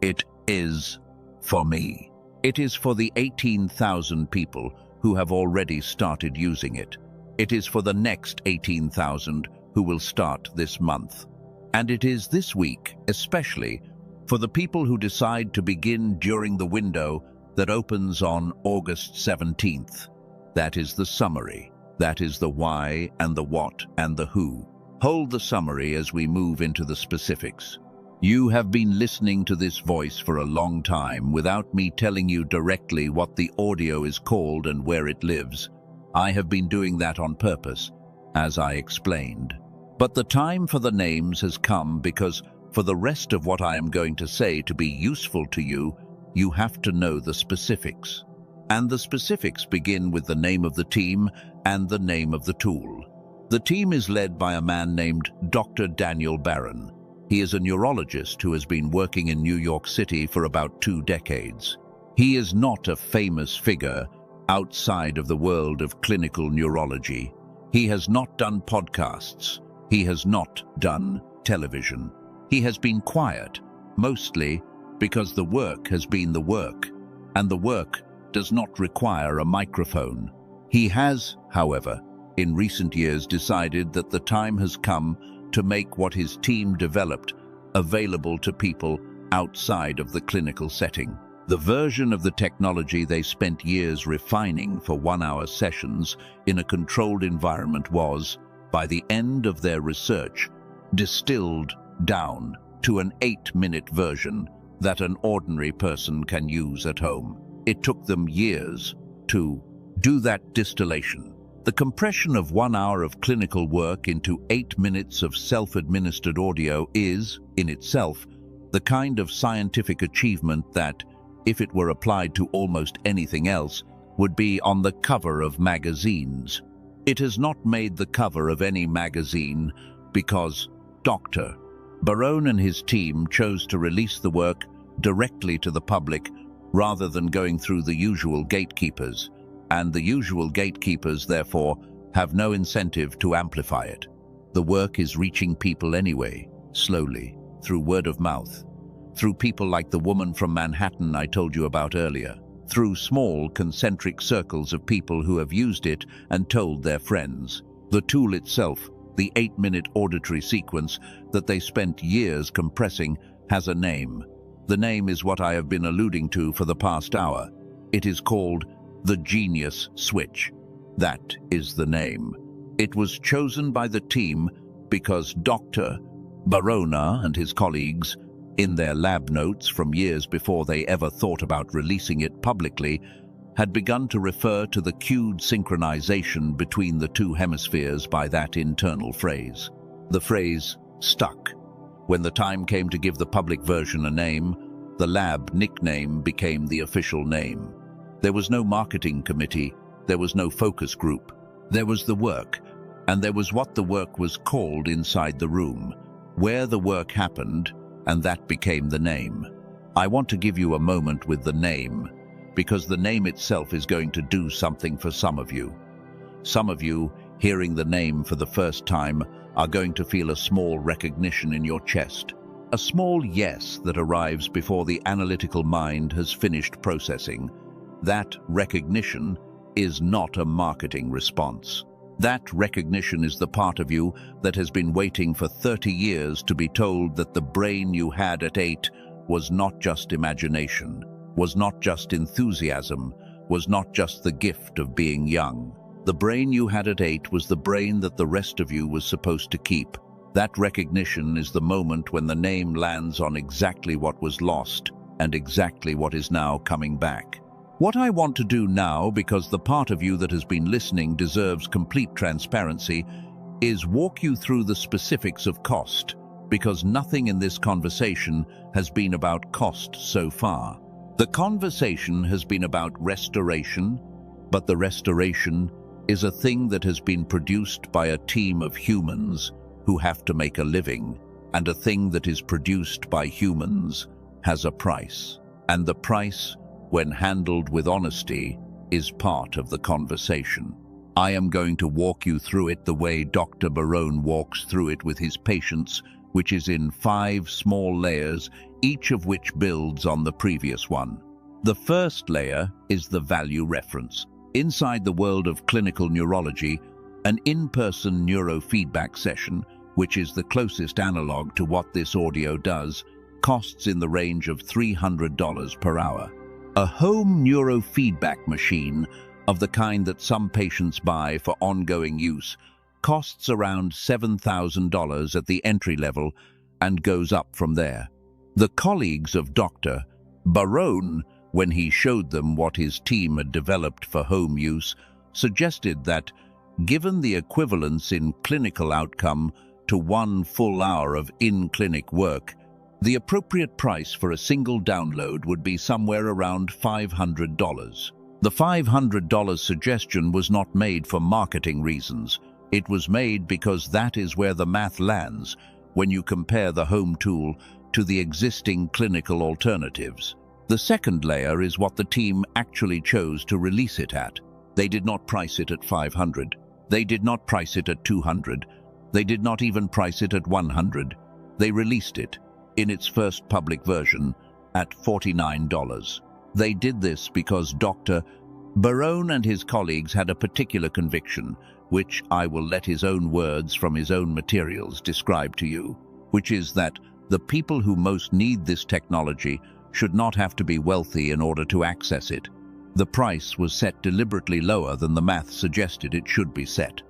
It is for me. It is for the 18,000 people who have already started using it. It is for the next 18,000 who will start this month. And it is this week, especially, for the people who decide to begin during the window that opens on August 17th. That is the summary. That is the why and the what and the who. Hold the summary as we move into the specifics. You have been listening to this voice for a long time without me telling you directly what the audio is called and where it lives. I have been doing that on purpose, as I explained. But the time for the names has come because for the rest of what I am going to say to be useful to you, you have to know the specifics. And the specifics begin with the name of the team and the name of the tool. The team is led by a man named Dr. Daniel Barone. He is a neurologist who has been working in New York City for about 2 decades. He is not a famous figure outside of the world of clinical neurology. He has not done podcasts. He has not done television. He has been quiet, mostly because the work has been the work, and the work does not require a microphone. He has, however, in recent years decided that the time has come to make what his team developed available to people outside of the clinical setting. The version of the technology they spent years refining for 1-hour sessions in a controlled environment was, by the end of their research, distilled down to an 8-minute version that an ordinary person can use at home. It took them years to do that distillation. The compression of 1 hour of clinical work into 8 minutes of self-administered audio is, in itself, the kind of scientific achievement that, if it were applied to almost anything else, would be on the cover of magazines. It has not made the cover of any magazine because Dr. Barone and his team chose to release the work directly to the public rather than going through the usual gatekeepers, and the usual gatekeepers, therefore, have no incentive to amplify it. The work is reaching people anyway, slowly, through word of mouth, through people like the woman from Manhattan I told you about earlier, through small concentric circles of people who have used it and told their friends. The tool itself, the 8-minute auditory sequence that they spent years compressing, has a name. The name is what I have been alluding to for the past hour. It is called the Genius Switch. That is the name. It was chosen by the team because Dr. Barone and his colleagues, in their lab notes from years before they ever thought about releasing it publicly, had begun to refer to the cued synchronization between the 2 hemispheres by that internal phrase. The phrase stuck. When the time came to give the public version a name, the lab nickname became the official name. There was no marketing committee, there was no focus group. There was the work, and there was what the work was called inside the room, where the work happened, and that became the name. I want to give you a moment with the name, because the name itself is going to do something for some of you. Some of you, hearing the name for the first time, are going to feel a small recognition in your chest. A small yes that arrives before the analytical mind has finished processing. That recognition is not a marketing response. That recognition is the part of you that has been waiting for 30 years to be told that the brain you had at 8 was not just imagination, was not just enthusiasm, was not just the gift of being young. The brain you had at 8 was the brain that the rest of you was supposed to keep. That recognition is the moment when the name lands on exactly what was lost and exactly what is now coming back. What I want to do now, because the part of you that has been listening deserves complete transparency, is walk you through the specifics of cost, because nothing in this conversation has been about cost so far. The conversation has been about restoration, but the restoration is a thing that has been produced by a team of humans who have to make a living, and a thing that is produced by humans has a price, and the price, when handled with honesty, is part of the conversation. I am going to walk you through it the way Dr. Barone walks through it with his patients, which is in 5 small layers, each of which builds on the previous one. The first layer is the value reference. Inside the world of clinical neurology, an in-person neurofeedback session, which is the closest analog to what this audio does, costs in the range of $300 per hour. A home neurofeedback machine, of the kind that some patients buy for ongoing use, costs around $7,000 at the entry level and goes up from there. The colleagues of Dr. Barone, when he showed them what his team had developed for home use, suggested that, given the equivalence in clinical outcome to 1 full hour of in-clinic work, the appropriate price for a single download would be somewhere around $500. The $500 suggestion was not made for marketing reasons. It was made because that is where the math lands when you compare the home tool to the existing clinical alternatives. The second layer is what the team actually chose to release it at. They did not price it at $500. They did not price it at $200. They did not even price it at $100. They released it, in its first public version, at $49. They did this because Dr. Barone and his colleagues had a particular conviction, which I will let his own words from his own materials describe to you, which is that the people who most need this technology should not have to be wealthy in order to access it. The price was set deliberately lower than the math suggested it should be set.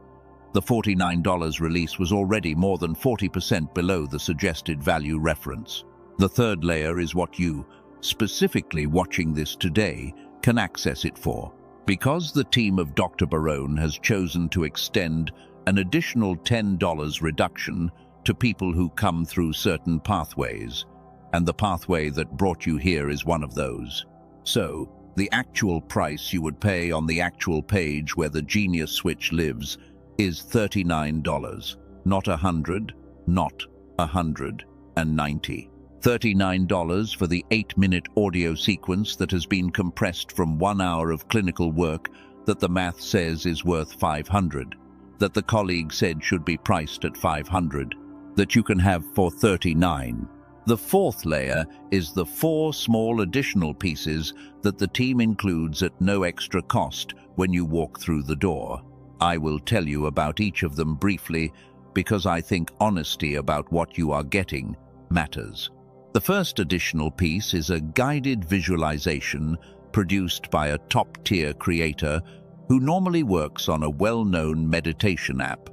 The $49 release was already more than 40% below the suggested value reference. The third layer is what you, specifically watching this today, can access it for. Because the team of Dr. Barone has chosen to extend an additional $10 reduction to people who come through certain pathways, and the pathway that brought you here is one of those. So, the actual price you would pay on the actual page where the Genius Switch lives is $39, not $100, not $190. $39 for the 8-minute audio sequence that has been compressed from 1 hour of clinical work that the math says is worth $500, that the colleague said should be priced at $500, that you can have for $39. The fourth layer is the 4 small additional pieces that the team includes at no extra cost when you walk through the door. I will tell you about each of them briefly because I think honesty about what you are getting matters. The first additional piece is a guided visualization produced by a top-tier creator who normally works on a well-known meditation app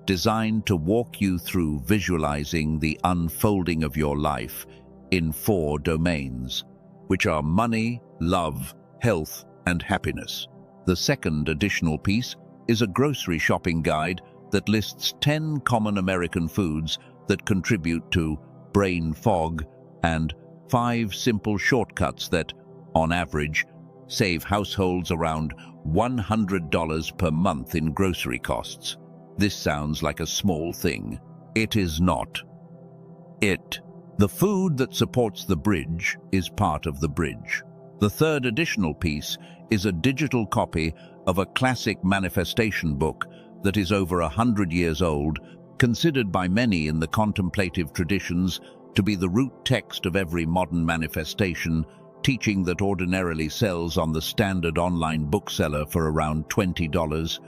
designed to walk you through visualizing the unfolding of your life in 4 domains, which are money, love, health, and happiness. The second additional piece is a grocery shopping guide that lists 10 common American foods that contribute to brain fog and 5 simple shortcuts that, on average, save households around $100 per month in grocery costs. This sounds like a small thing. It is not. The food that supports the bridge is part of the bridge. The third additional piece is a digital copy of a classic manifestation book that is over 100 years old, considered by many in the contemplative traditions to be the root text of every modern manifestation, teaching that ordinarily sells on the standard online bookseller for around $20.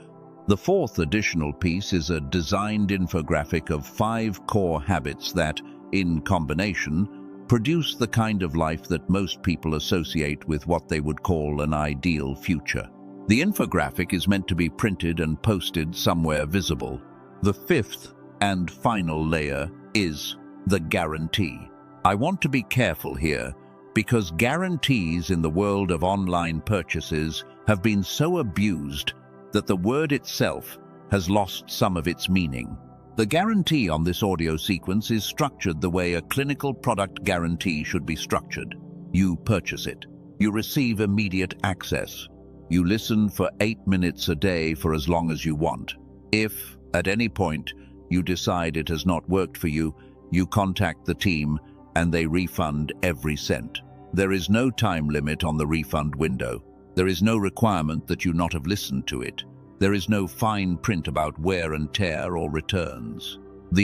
The fourth additional piece is a designed infographic of 5 core habits that, in combination, produce the kind of life that most people associate with what they would call an ideal future. The infographic is meant to be printed and posted somewhere visible. The fifth and final layer is the guarantee. I want to be careful here because guarantees in the world of online purchases have been so abused that the word itself has lost some of its meaning. The guarantee on this audio sequence is structured the way a clinical product guarantee should be structured. You purchase it. You receive immediate access. You listen for 8 minutes a day for as long as you want. If, at any point, you decide it has not worked for you, you contact the team and they refund every cent. There is no time limit on the refund window. There is no requirement that you not have listened to it. There is no fine print about wear and tear or returns.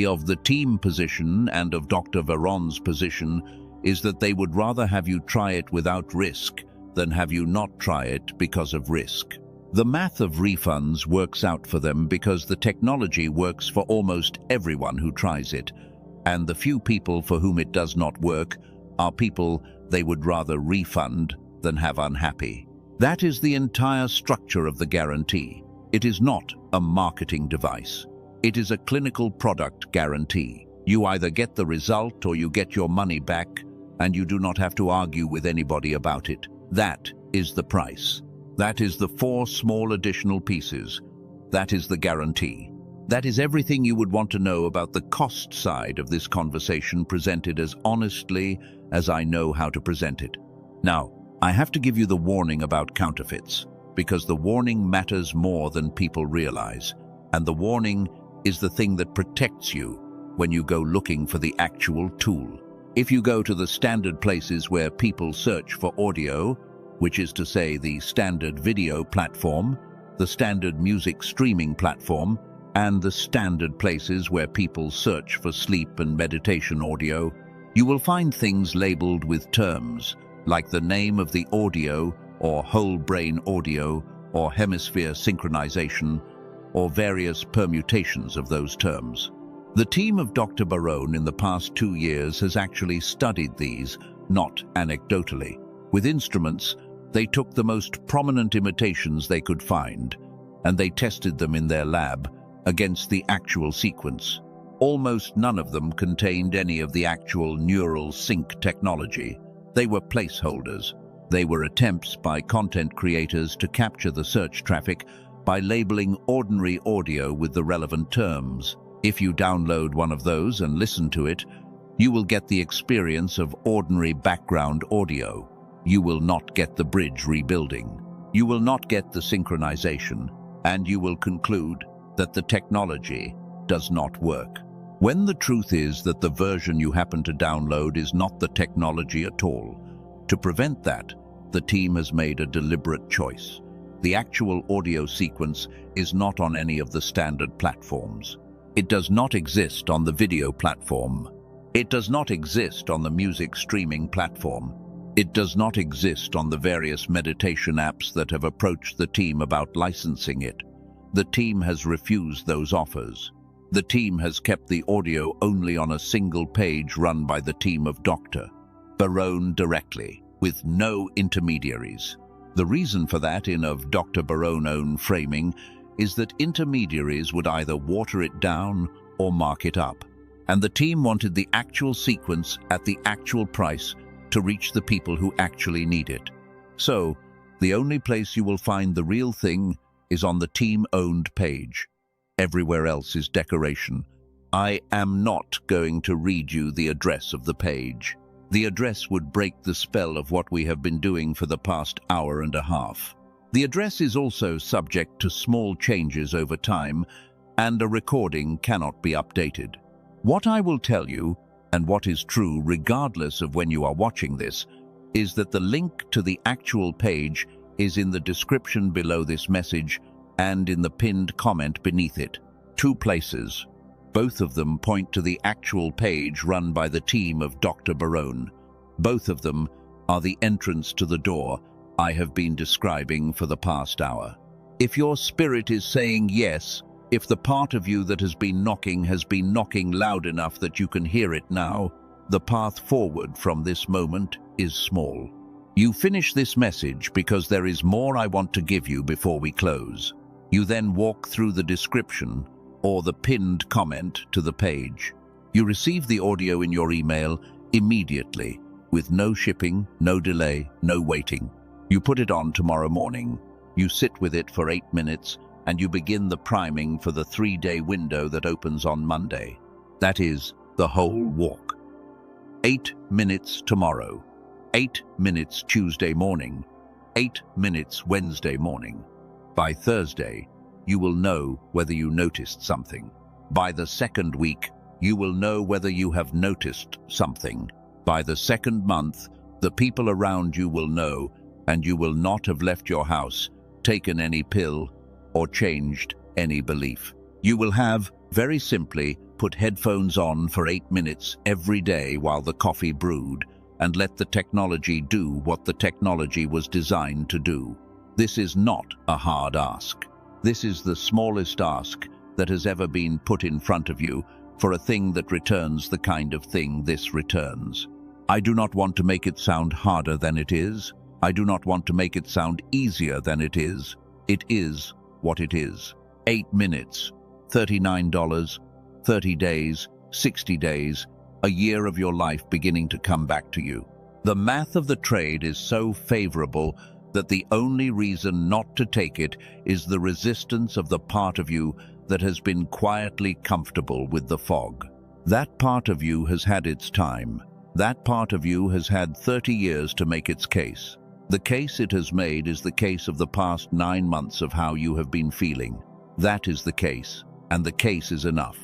Of the team position and of Dr. Barone's position is that they would rather have you try it without risk than have you not try it because of risk. The math of refunds works out for them because the technology works for almost everyone who tries it, and the few people for whom it does not work are people they would rather refund than have unhappy. That is the entire structure of the guarantee. It is not a marketing device. It is a clinical product guarantee. You either get the result or you get your money back, and you do not have to argue with anybody about it. That is the price. That is the 4 small additional pieces. That is the guarantee. That is everything you would want to know about the cost side of this conversation, presented as honestly as I know how to present it. Now, I have to give you the warning about counterfeits. because the warning matters more than people realize, and the warning is the thing that protects you when you go looking for the actual tool. If you go to the standard places where people search for audio, which is to say the standard video platform, the standard music streaming platform, and the standard places where people search for sleep and meditation audio, you will find things labeled with terms like the name of the audio, or whole brain audio, or hemisphere synchronization, or various permutations of those terms. The team of Dr. Barone in the past 2 years has actually studied these, not anecdotally. With instruments, they took the most prominent imitations they could find, and they tested them in their lab against the actual sequence. Almost none of them contained any of the actual neural sync technology. They were placeholders. They were attempts by content creators to capture the search traffic by labeling ordinary audio with the relevant terms. If you download one of those and listen to it, you will get the experience of ordinary background audio. You will not get the bridge rebuilding. You will not get the synchronization, and you will conclude that the technology does not work. When the truth is that the version you happen to download is not the technology at all. To prevent that, the team has made a deliberate choice. The actual audio sequence is not on any of the standard platforms. It does not exist on the video platform. It does not exist on the music streaming platform. It does not exist on the various meditation apps that have approached the team about licensing it. The team has refused those offers. The team has kept the audio only on a single page run by the team of Dr. Barone directly, with no intermediaries. The reason for that in of Dr. Barone's own framing is that intermediaries would either water it down or mark it up, and the team wanted the actual sequence at the actual price to reach the people who actually need it. So, the only place you will find the real thing is on the team-owned page. Everywhere else is decoration. I am not going to read you the address of the page. The address would break the spell of what we have been doing for the past hour and a half. The address is also subject to small changes over time, and a recording cannot be updated. What I will tell you, and what is true regardless of when you are watching this, is that the link to the actual page is in the description below this message and in the pinned comment beneath it. 2 places. Both of them point to the actual page run by the team of Dr. Barone. Both of them are the entrance to the door I have been describing for the past hour. If your spirit is saying yes, if the part of you that has been knocking loud enough that you can hear it now, the path forward from this moment is small. You finish this message because there is more I want to give you before we close. You then walk through the description or the pinned comment to the page. You receive the audio in your email immediately, with no shipping, no delay, no waiting. You put it on tomorrow morning. You sit with it for 8 minutes, and you begin the priming for the 3-day window that opens on Monday. That is the whole walk. 8 minutes tomorrow, 8 minutes Tuesday morning, 8 minutes Wednesday morning. By Thursday, you will know whether you noticed something. By the 2nd week, you will know whether you have noticed something. By the 2nd month, the people around you will know, and you will not have left your house, taken any pill, or changed any belief. You will have, very simply, put headphones on for 8 minutes every day while the coffee brewed, and let the technology do what the technology was designed to do. This is not a hard ask. This is the smallest ask that has ever been put in front of you for a thing that returns the kind of thing this returns. I do not want to make it sound harder than it is. I do not want to make it sound easier than it is. It is what it is. 8 minutes, $39, 30 days, 60 days, a year of your life beginning to come back to you. The math of the trade is so favorable that the only reason not to take it is the resistance of the part of you that has been quietly comfortable with the fog. That part of you has had its time. That part of you has had 30 years to make its case. The case it has made is the case of the past 9 months of how you have been feeling. That is the case, and the case is enough.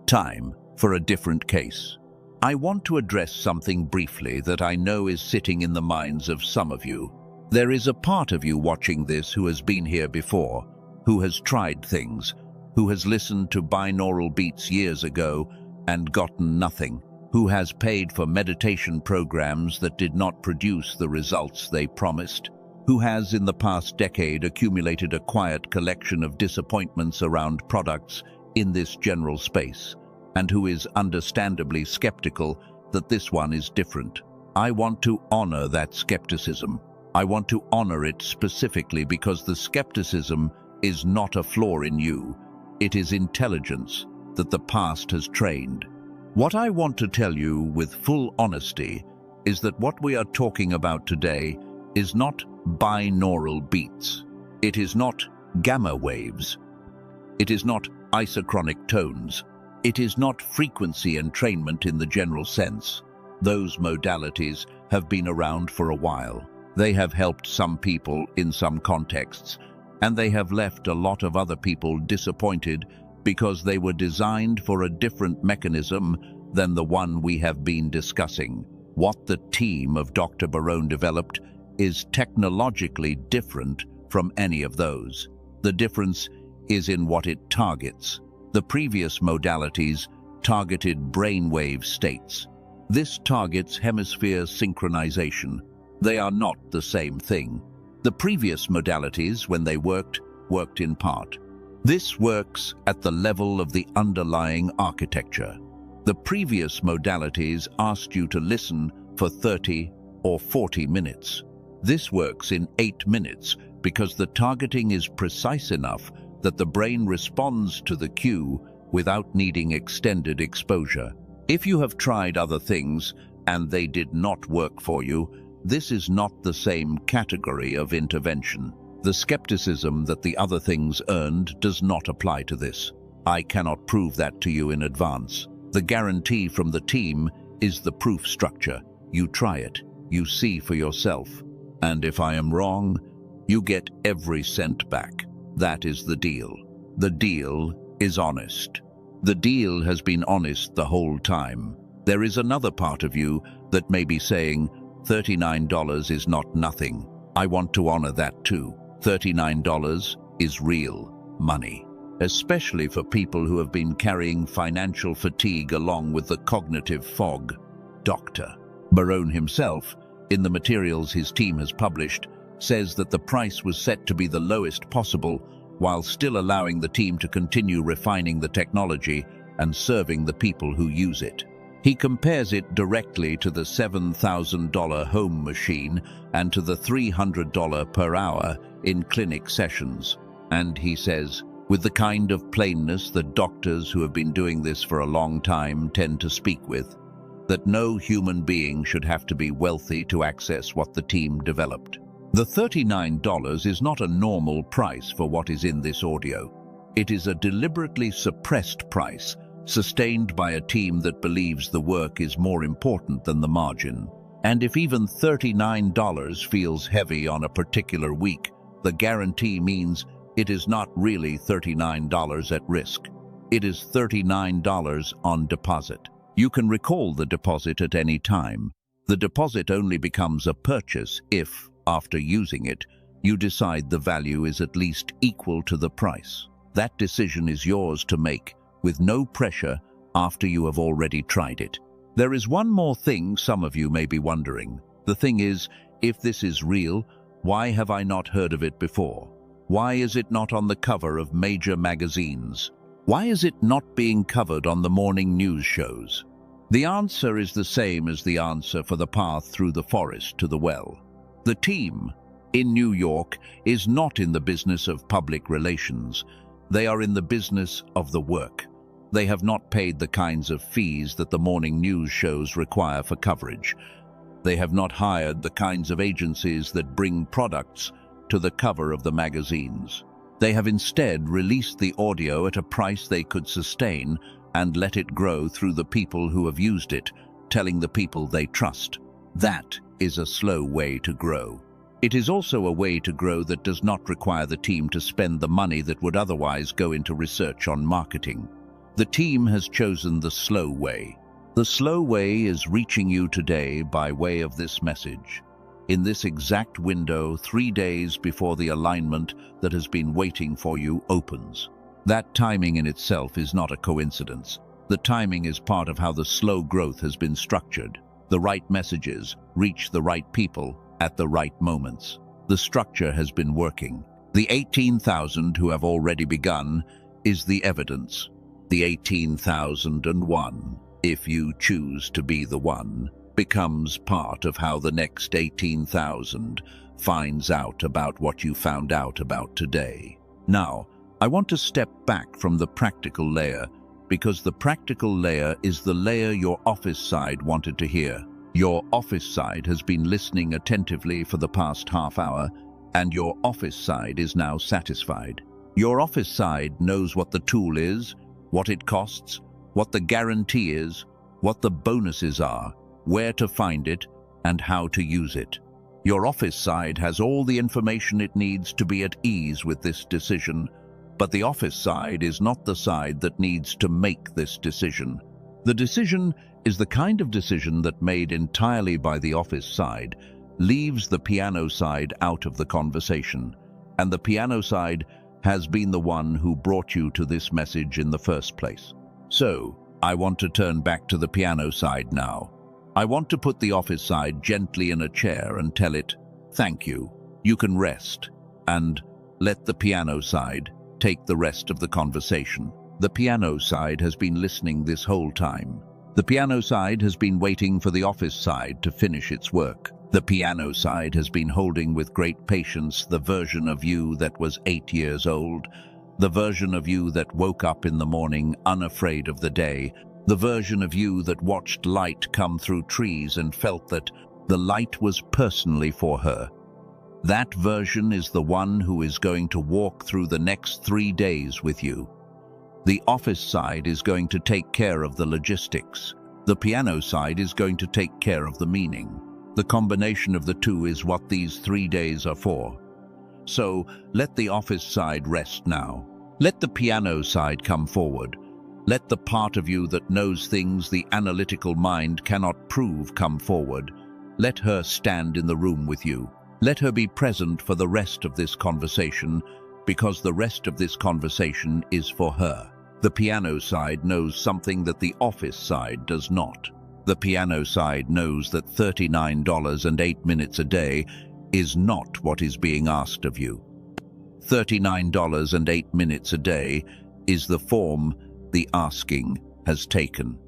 Time for a different case. I want to address something briefly that I know is sitting in the minds of some of you. There is a part of you watching this who has been here before, who has tried things, who has listened to binaural beats years ago and gotten nothing, who has paid for meditation programs that did not produce the results they promised, who has in the past decade accumulated a quiet collection of disappointments around products in this general space, and who is understandably skeptical that this one is different. I want to honor that skepticism. I want to honor it specifically because the skepticism is not a flaw in you. It is intelligence that the past has trained. What I want to tell you with full honesty is that what we are talking about today is not binaural beats. It is not gamma waves. It is not isochronic tones. It is not frequency entrainment in the general sense. Those modalities have been around for a while. They have helped some people in some contexts, and they have left a lot of other people disappointed because they were designed for a different mechanism than the one we have been discussing. What the team of Dr. Barone developed is technologically different from any of those. The difference is in what it targets. The previous modalities targeted brainwave states. This targets hemisphere synchronization. They are not the same thing. The previous modalities, when they worked in part. This works at the level of the underlying architecture. The previous modalities asked you to listen for 30 or 40 minutes. This works in 8 minutes because the targeting is precise enough that the brain responds to the cue without needing extended exposure. If you have tried other things and they did not work for you, this is not the same category of intervention. The skepticism that the other things earned does not apply to this. I cannot prove that to you in advance. The guarantee from the team is the proof structure. You try it, you see for yourself. And if I am wrong, you get every cent back. That is the deal. The deal is honest. The deal has been honest the whole time. There is another part of you that may be saying, $39 is not nothing. I want to honor that too. $39 is real money, especially for people who have been carrying financial fatigue along with the cognitive fog. Dr. Barone himself, in the materials his team has published, says that the price was set to be the lowest possible while still allowing the team to continue refining the technology and serving the people who use it. He compares it directly to the $7,000 home machine and to the $300 per hour in clinic sessions. And he says, with the kind of plainness that doctors who have been doing this for a long time tend to speak with, that no human being should have to be wealthy to access what the team developed. The $39 is not a normal price for what is in this audio. It is a deliberately suppressed price, sustained by a team that believes the work is more important than the margin. And if even $39 feels heavy on a particular week, the guarantee means it is not really $39 at risk. It is $39 on deposit. You can recall the deposit at any time. The deposit only becomes a purchase if, after using it, you decide the value is at least equal to the price. That decision is yours to make, with no pressure after you have already tried it. There is one more thing some of you may be wondering. The thing is, if this is real, why have I not heard of it before? Why is it not on the cover of major magazines? Why is it not being covered on the morning news shows? The answer is the same as the answer for the path through the forest to the well. The team in New York is not in the business of public relations. They are in the business of the work. They have not paid the kinds of fees that the morning news shows require for coverage. They have not hired the kinds of agencies that bring products to the cover of the magazines. They have instead released the audio at a price they could sustain and let it grow through the people who have used it, telling the people they trust. That is a slow way to grow. It is also a way to grow that does not require the team to spend the money that would otherwise go into research on marketing. The team has chosen the slow way. The slow way is reaching you today by way of this message. In this exact window, 3 days before the alignment that has been waiting for you opens. That timing in itself is not a coincidence. The timing is part of how the slow growth has been structured. The right messages reach the right people at the right moments. The structure has been working. The 18,000 who have already begun is the evidence. The 18,001, if you choose to be the one, becomes part of how the next 18,000 finds out about what you found out about today. Now, I want to step back from the practical layer, because the practical layer is the layer your office side wanted to hear. Your office side has been listening attentively for the past half hour, and your office side is now satisfied. Your office side knows what the tool is, what it costs, what the guarantee is, what the bonuses are, where to find it, and how to use it. Your office side has all the information it needs to be at ease with this decision, but the office side is not the side that needs to make this decision. The decision is the kind of decision that, made entirely by the office side, leaves the piano side out of the conversation, and the piano side has been the one who brought you to this message in the first place. So, I want to turn back to the piano side now. I want to put the office side gently in a chair and tell it, "Thank you, you can rest," and let the piano side take the rest of the conversation. The piano side has been listening this whole time. The piano side has been waiting for the office side to finish its work. The piano side has been holding with great patience the version of you that was 8 years old, the version of you that woke up in the morning unafraid of the day, the version of you that watched light come through trees and felt that the light was personally for her. That version is the one who is going to walk through the next 3 days with you. The office side is going to take care of the logistics. The piano side is going to take care of the meaning. The combination of the two is what these 3 days are for. So let the office side rest now. Let the piano side come forward. Let the part of you that knows things the analytical mind cannot prove come forward. Let her stand in the room with you. Let her be present for the rest of this conversation, because the rest of this conversation is for her. The piano side knows something that the office side does not. The piano side knows that $39.08 a day is not what is being asked of you. $39.08 a day is the form the asking has taken.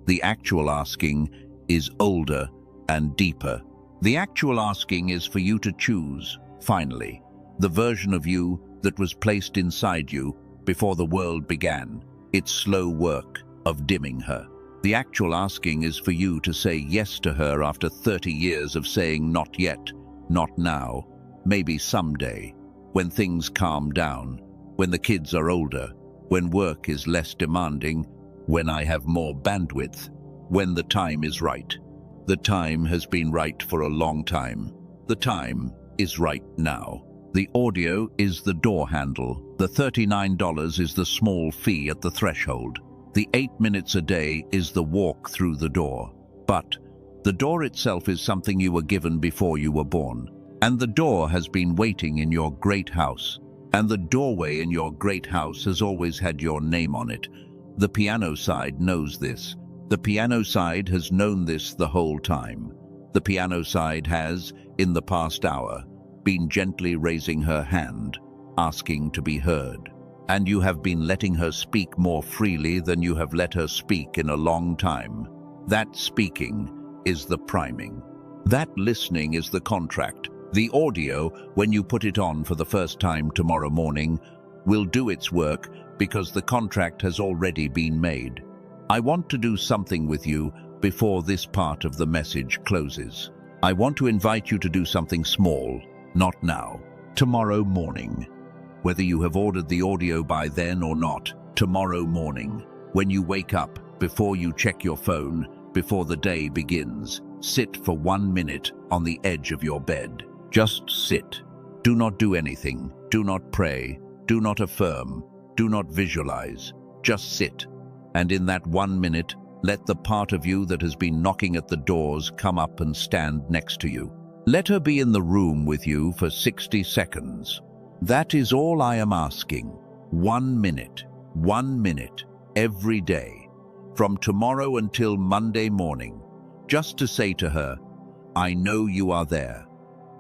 The actual asking is older and deeper. The actual asking is for you to choose, finally, the version of you that was placed inside you before the world began, its slow work of dimming her. The actual asking is for you to say yes to her after 30 years of saying not yet, not now, maybe someday, when things calm down, when the kids are older, when work is less demanding, when I have more bandwidth, when the time is right. The time has been right for a long time. The time is right now. The audio is the door handle. The $39 is the small fee at the threshold. The 8 minutes a day is the walk through the door. But the door itself is something you were given before you were born. And the door has been waiting in your great house. And the doorway in your great house has always had your name on it. The piano side knows this. The piano side has known this the whole time. The piano side has, in the past hour, been gently raising her hand, asking to be heard. And you have been letting her speak more freely than you have let her speak in a long time. That speaking is the priming. That listening is the contract. The audio, when you put it on for the first time tomorrow morning, will do its work because the contract has already been made. I want to do something with you before this part of the message closes. I want to invite you to do something small, not now, tomorrow morning. Whether you have ordered the audio by then or not, tomorrow morning, when you wake up, before you check your phone, before the day begins, sit for 1 minute on the edge of your bed. Just sit. Do not do anything. Do not pray. Do not affirm. Do not visualize. Just sit. And in that 1 minute, let the part of you that has been knocking at the doors come up and stand next to you. Let her be in the room with you for 60 seconds. That is all I am asking. 1 minute. 1 minute. Every day. From tomorrow until Monday morning. Just to say to her, I know you are there.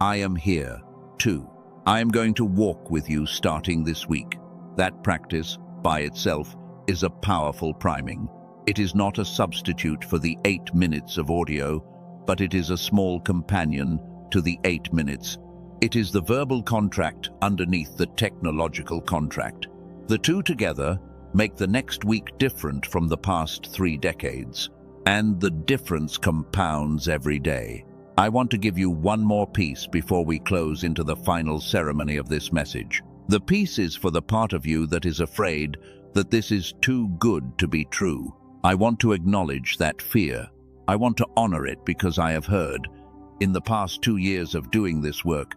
I am here, too. I am going to walk with you starting this week. That practice, by itself, is a powerful priming. It is not a substitute for the 8 minutes of audio, but it is a small companion to the 8 minutes. It is the verbal contract underneath the technological contract. The two together make the next week different from the past 3 decades, and the difference compounds every day. I want to give you one more piece before we close into the final ceremony of this message. The piece is for the part of you that is afraid that this is too good to be true. I want to acknowledge that fear. I want to honor it because I have heard, in the past 2 years of doing this work,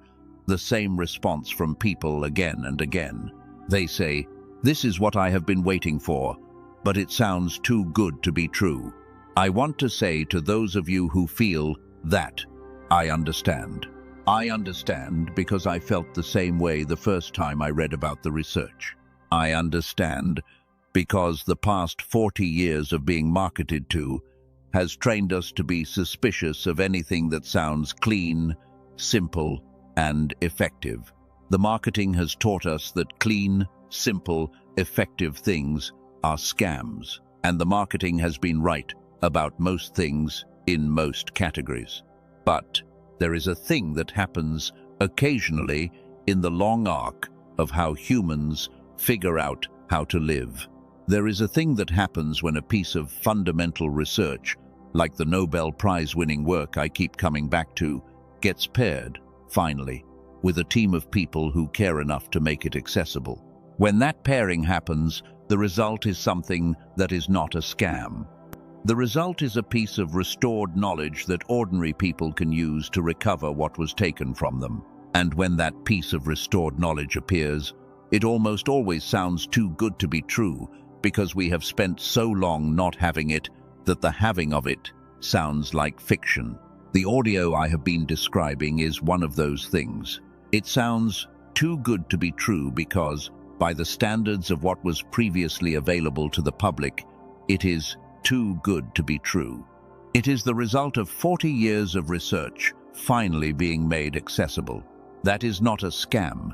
the same response from people again and again. They say, this is what I have been waiting for, but it sounds too good to be true. I want to say to those of you who feel that, I understand. I understand because I felt the same way the first time I read about the research. I understand because the past 40 years of being marketed to has trained us to be suspicious of anything that sounds clean, simple, and effective. The marketing has taught us that clean, simple, effective things are scams, and the marketing has been right about most things in most categories. But there is a thing that happens occasionally in the long arc of how humans figure out how to live. There is a thing that happens when a piece of fundamental research, like the Nobel Prize-winning work I keep coming back to, gets paired, finally, with a team of people who care enough to make it accessible. When that pairing happens, the result is something that is not a scam. The result is a piece of restored knowledge that ordinary people can use to recover what was taken from them. And when that piece of restored knowledge appears, it almost always sounds too good to be true because we have spent so long not having it that the having of it sounds like fiction. The audio I have been describing is one of those things. It sounds too good to be true because, by the standards of what was previously available to the public, it is too good to be true. It is the result of 40 years of research finally being made accessible. That is not a scam.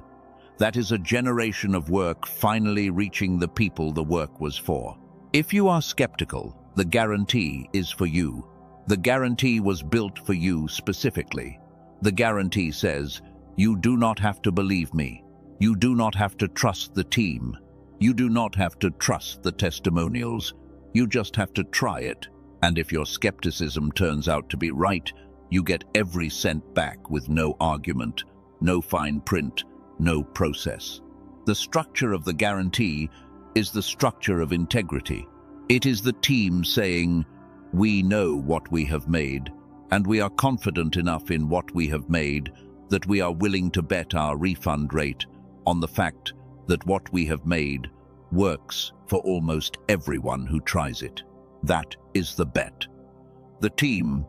That is a generation of work finally reaching the people the work was for. If you are skeptical, the guarantee is for you. The guarantee was built for you specifically. The guarantee says, you do not have to believe me. You do not have to trust the team. You do not have to trust the testimonials. You just have to try it. And if your skepticism turns out to be right, you get every cent back with no argument, no fine print, no process. The structure of the guarantee is the structure of integrity. It is the team saying, we know what we have made, and we are confident enough in what we have made that we are willing to bet our refund rate on the fact that what we have made works for almost everyone who tries it. That is the bet. The team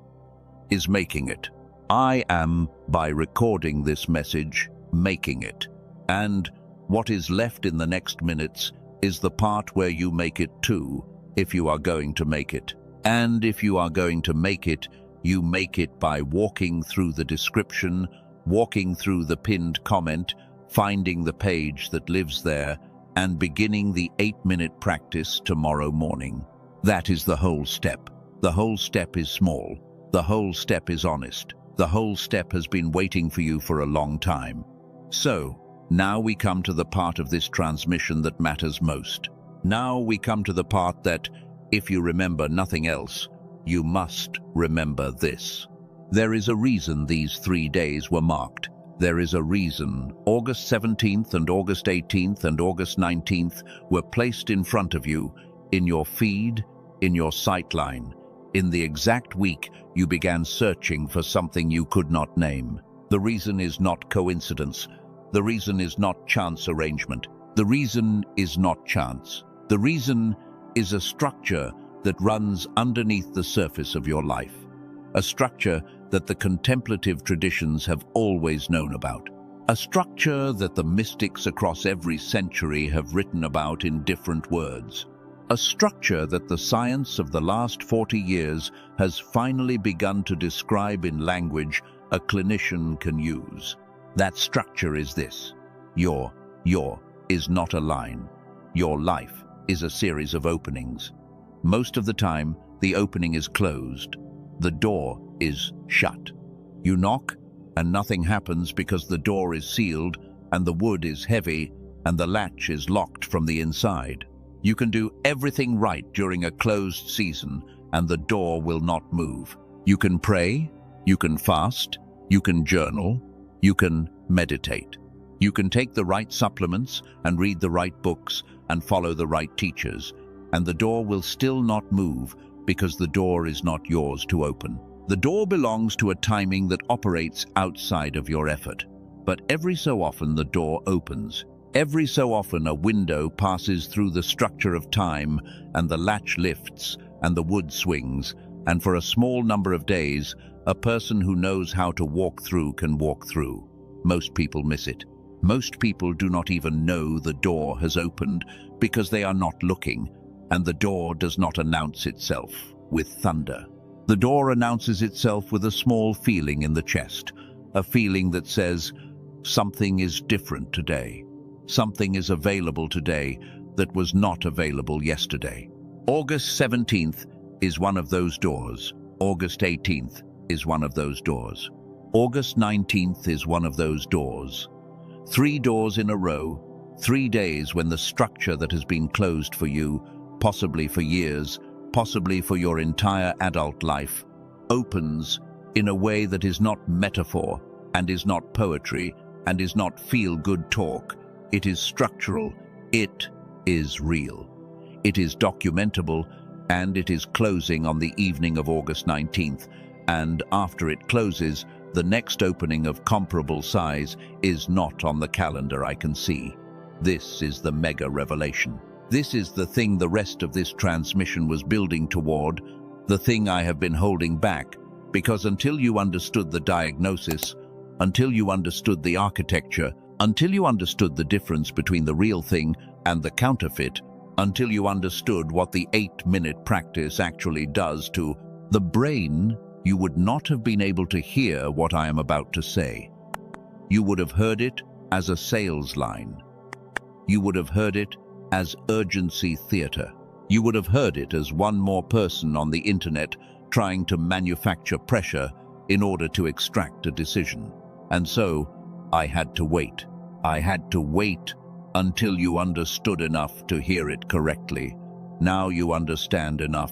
is making it. I am, by recording this message, making it. And what is left in the next minutes is the part where you make it too, if you are going to make it. And if you are going to make it, you make it by walking through the description, walking through the pinned comment, finding the page that lives there, and beginning the 8-minute practice tomorrow morning. That is the whole step. The whole step is small. The whole step is honest. The whole step has been waiting for you for a long time. So, now we come to the part of this transmission that matters most. Now we come to the part that, if you remember nothing else, you must remember this. There is a reason these 3 days were marked. There is a reason August 17th and August 18th and August 19th were placed in front of you, in your feed, in your sightline, in the exact week you began searching for something you could not name. The reason is not coincidence. The reason is not chance arrangement. The reason is not chance. The reason is a structure that runs underneath the surface of your life. A structure that the contemplative traditions have always known about. A structure that the mystics across every century have written about in different words. A structure that the science of the last 40 years has finally begun to describe in language a clinician can use. That structure is this. Your is not a line. Your life is a series of openings. Most of the time, the opening is closed. The door is shut. You knock, and nothing happens because the door is sealed, and the wood is heavy, and the latch is locked from the inside. You can do everything right during a closed season, and the door will not move. You can pray, you can fast, you can journal, you can meditate. You can take the right supplements and read the right books and follow the right teachers, and the door will still not move because the door is not yours to open. The door belongs to a timing that operates outside of your effort. But every so often the door opens. Every so often a window passes through the structure of time, and the latch lifts and the wood swings, and for a small number of days, a person who knows how to walk through can walk through. Most people miss it. Most people do not even know the door has opened because they are not looking, and the door does not announce itself with thunder. The door announces itself with a small feeling in the chest, a feeling that says, something is different today. Something is available today that was not available yesterday. August 17th is one of those doors. August 18th is one of those doors. August 19th is one of those doors. 3 doors in a row, 3 days when the structure that has been closed for you, possibly for years, possibly for your entire adult life, opens in a way that is not metaphor and is not poetry and is not feel-good talk. It is structural. It is real. It is documentable, and it is closing on the evening of August 19th, and after it closes, the next opening of comparable size is not on the calendar I can see. This is the mega revelation. This is the thing the rest of this transmission was building toward, the thing I have been holding back, because until you understood the diagnosis, until you understood the architecture, until you understood the difference between the real thing and the counterfeit, until you understood what the 8-minute practice actually does to the brain, you would not have been able to hear what I am about to say. You would have heard it as a sales line. You would have heard it as urgency theater. You would have heard it as one more person on the internet trying to manufacture pressure in order to extract a decision. And so, I had to wait. I had to wait until you understood enough to hear it correctly. Now you understand enough.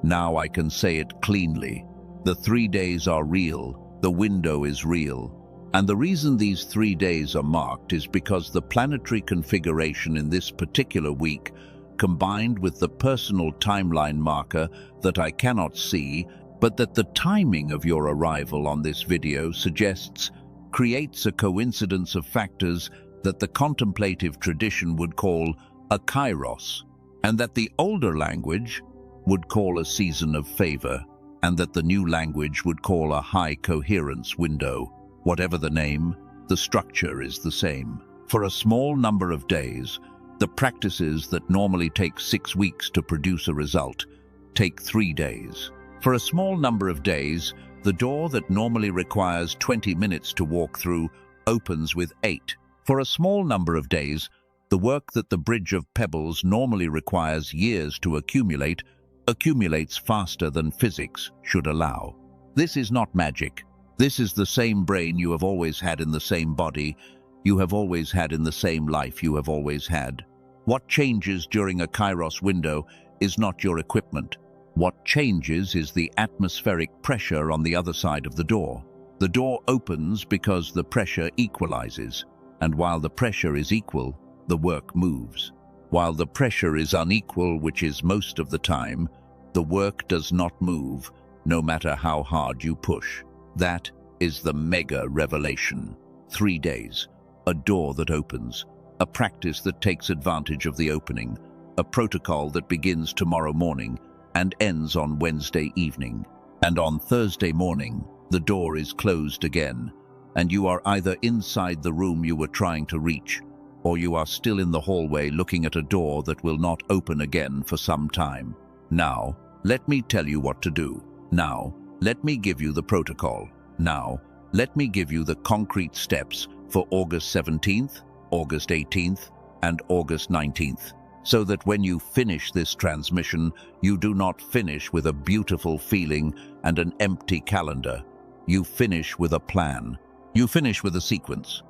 Now I can say it cleanly. The 3 days are real. The window is real. And the reason these 3 days are marked is because the planetary configuration in this particular week, combined with the personal timeline marker that I cannot see, but that the timing of your arrival on this video suggests, creates a coincidence of factors that the contemplative tradition would call a kairos, and that the older language would call a season of favor, and that the new language would call a high coherence window. Whatever the name, the structure is the same. For a small number of days, the practices that normally take 6 weeks to produce a result take 3 days. For a small number of days, the door that normally requires 20 minutes to walk through opens with 8. For a small number of days, the work that the bridge of pebbles normally requires years to accumulate accumulates faster than physics should allow. This is not magic. This is the same brain you have always had in the same body, you have always had in the same life you have always had. What changes during a kairos window is not your equipment. What changes is the atmospheric pressure on the other side of the door. The door opens because the pressure equalizes, and while the pressure is equal, the work moves. While the pressure is unequal, which is most of the time, the work does not move, no matter how hard you push. That is the mega revelation. 3 days, a door that opens, a practice that takes advantage of the opening, a protocol that begins tomorrow morning and ends on Wednesday evening. And on Thursday morning, the door is closed again, and you are either inside the room you were trying to reach, or you are still in the hallway looking at a door that will not open again for some time. Now, let me tell you what to do. Now, let me give you the protocol. Now, let me give you the concrete steps for August 17th, August 18th, and August 19th, so that when you finish this transmission, you do not finish with a beautiful feeling and an empty calendar. You finish with a plan. You finish with a sequence.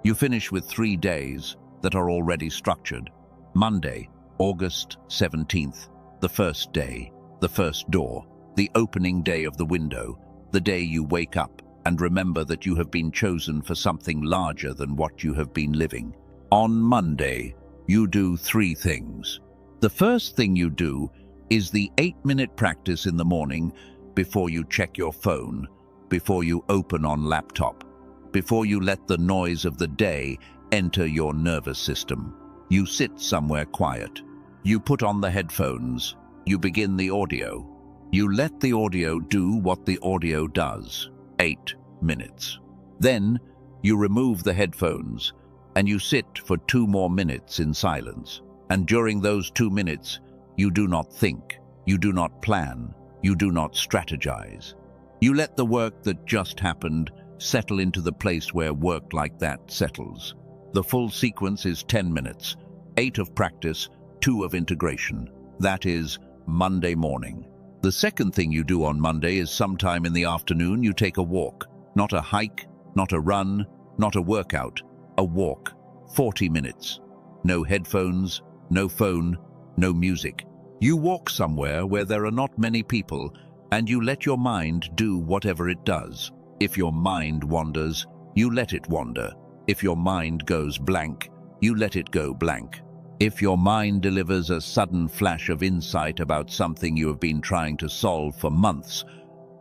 You finish with 3 days that are already structured. Monday, August 17th, the first day, the first door, the opening day of the window, the day you wake up and remember that you have been chosen for something larger than what you have been living. On Monday, you do 3 things. The first thing you do is the 8-minute practice in the morning before you check your phone, before you open on laptop, before you let the noise of the day enter your nervous system. You sit somewhere quiet. You put on the headphones. You begin the audio. You let the audio do what the audio does. 8 minutes. Then you remove the headphones and you sit for 2 more minutes in silence. And during those 2 minutes, you do not think, you do not plan, you do not strategize. You let the work that just happened settle into the place where work like that settles. The full sequence is 10 minutes, 8 of practice, 2 of integration. That is Monday morning. The second thing you do on Monday is sometime in the afternoon you take a walk. Not a hike, not a run, not a workout. A walk, 40 minutes. No headphones, no phone, no music. You walk somewhere where there are not many people and you let your mind do whatever it does. If your mind wanders, you let it wander. If your mind goes blank, you let it go blank. If your mind delivers a sudden flash of insight about something you have been trying to solve for months,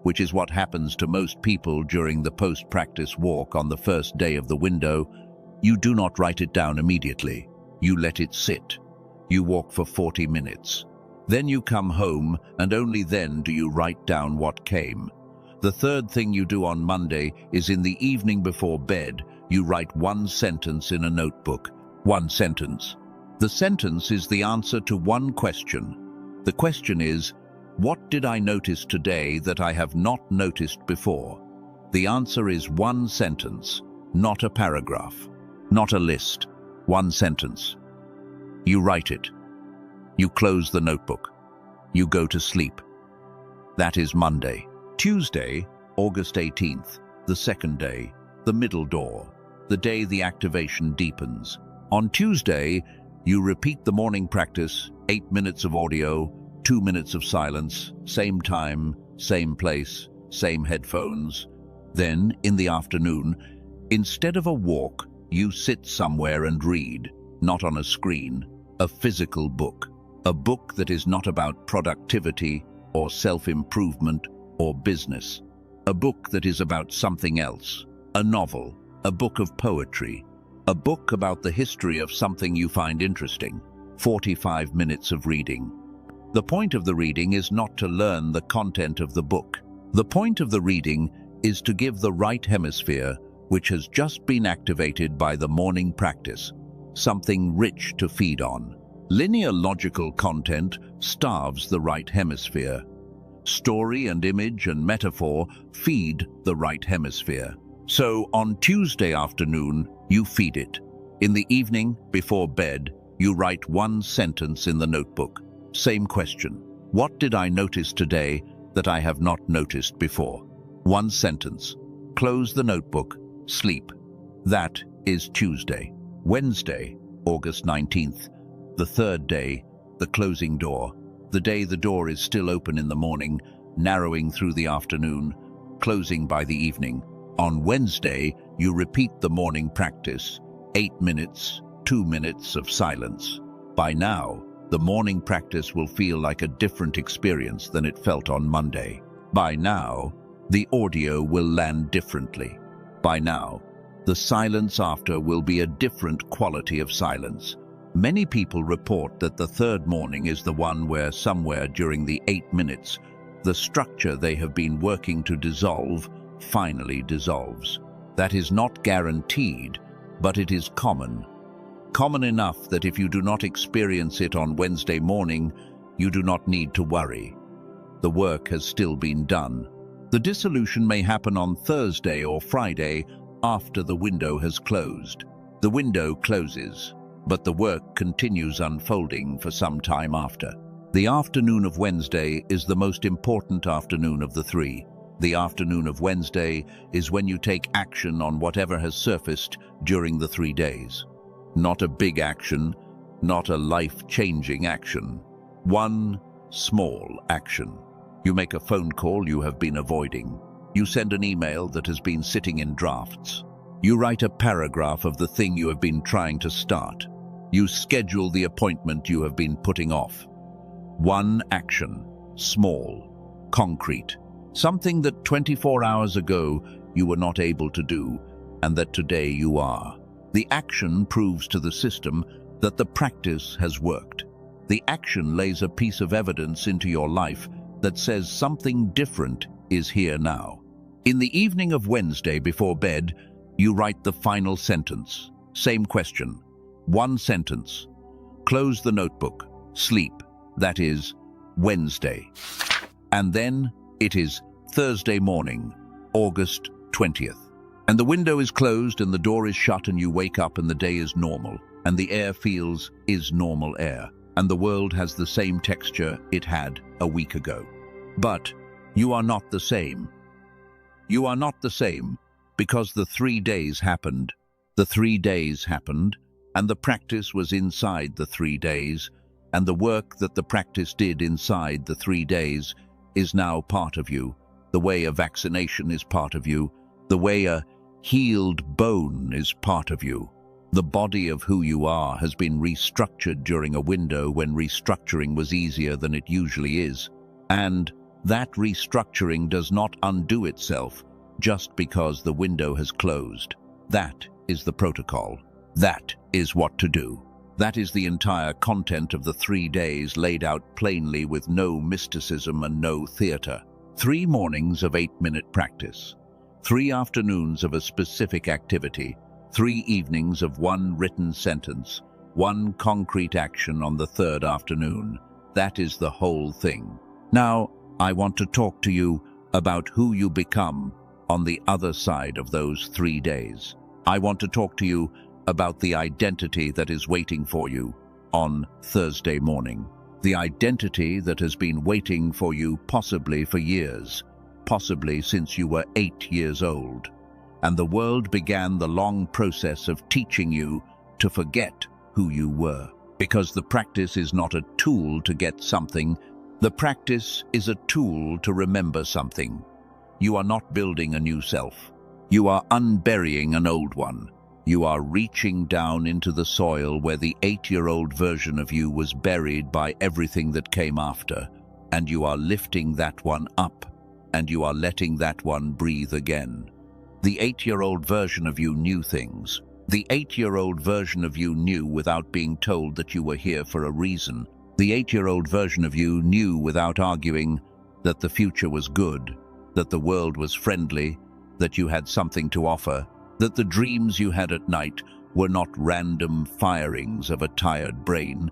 which is what happens to most people during the post-practice walk on the first day of the window, you do not write it down immediately. You let it sit. You walk for 40 minutes. Then you come home, and only then do you write down what came. The third thing you do on Monday is in the evening before bed, you write 1 sentence in a notebook. 1 sentence. The sentence is the answer to 1 question. The question is, what did I notice today that I have not noticed before? The answer is 1 sentence, not a paragraph, not a list. 1 sentence. You write it. You close the notebook. You go to sleep. That is Monday. Tuesday, August 18th, the second day, the middle door, the day the activation deepens. On Tuesday, you repeat the morning practice, 8 minutes of audio, 2 minutes of silence, same time, same place, same headphones. Then, in the afternoon, instead of a walk, you sit somewhere and read, not on a screen, a physical book. A book that is not about productivity or self-improvement or business. A book that is about something else. A novel, a book of poetry, a book about the history of something you find interesting. 45 minutes of reading. The point of the reading is not to learn the content of the book. The point of the reading is to give the right hemisphere, which has just been activated by the morning practice, something rich to feed on. Linear logical content starves the right hemisphere. Story and image and metaphor feed the right hemisphere. So on Tuesday afternoon, you feed it. In the evening, before bed, you write 1 sentence in the notebook. Same question. What did I notice today that I have not noticed before? 1 sentence. Close the notebook. Sleep. That is Tuesday. Wednesday, August 19th. The third day, the closing door. The day the door is still open in the morning, narrowing through the afternoon, closing by the evening. On Wednesday, you repeat the morning practice, 8 minutes, 2 minutes of silence. By now, the morning practice will feel like a different experience than it felt on Monday. By now, The audio will land differently. By now, the silence after will be a different quality of silence. Many people report that the third morning is the one where somewhere during the 8 minutes, the structure they have been working to dissolve finally dissolves. That is not guaranteed, but it is common. Common enough that if you do not experience it on Wednesday morning, you do not need to worry. The work has still been done. The dissolution may happen on Thursday or Friday after the window has closed. The window closes, but the work continues unfolding for some time after. The afternoon of Wednesday is the most important afternoon of the three. The afternoon of Wednesday is when you take action on whatever has surfaced during the 3 days. Not a big action, not a life-changing action. One small action. You make a phone call you have been avoiding. You send an email that has been sitting in drafts. You write a paragraph of the thing you have been trying to start. You schedule the appointment you have been putting off. One action, small, concrete, something that 24 hours ago you were not able to do, and that today you are. The action proves to the system that the practice has worked. The action lays a piece of evidence into your life that says something different is here now. In the evening of Wednesday before bed, you write the final sentence. Same question. One sentence. Close the notebook. Sleep. That is Wednesday. And then it is Thursday morning, August 20th. And the window is closed and the door is shut and you wake up and the day is normal. And the air feels is normal air. And the world has the same texture it had a week ago. But you are not the same. You are not the same because the 3 days happened. The 3 days happened, and the practice was inside the 3 days, and the work that the practice did inside the 3 days is now part of you. The way a vaccination is part of you. The way a healed bone is part of you. The body of who you are has been restructured during a window when restructuring was easier than it usually is. And that restructuring does not undo itself just because the window has closed. That is the protocol. That is what to do. That is the entire content of the 3 days laid out plainly with no mysticism and no theater. 3 mornings of 8-minute practice. 3 afternoons of a specific activity. 3 evenings of 1 written sentence. 1 concrete action on the 3rd afternoon. That is the whole thing. Now, I want to talk to you about who you become on the other side of those 3 days. I want to talk to you about the identity that is waiting for you on Thursday morning. The identity that has been waiting for you possibly for years, possibly since you were 8 years old. And the world began the long process of teaching you to forget who you were. Because the practice is not a tool to get something, the practice is a tool to remember something. You are not building a new self. You are unburying an old one. You are reaching down into the soil where the 8-year-old version of you was buried by everything that came after, and you are lifting that one up, and you are letting that one breathe again. The 8-year-old version of you knew things. The 8-year-old version of you knew without being told that you were here for a reason. The 8-year-old version of you knew without arguing that the future was good, that the world was friendly, that you had something to offer, that the dreams you had at night were not random firings of a tired brain,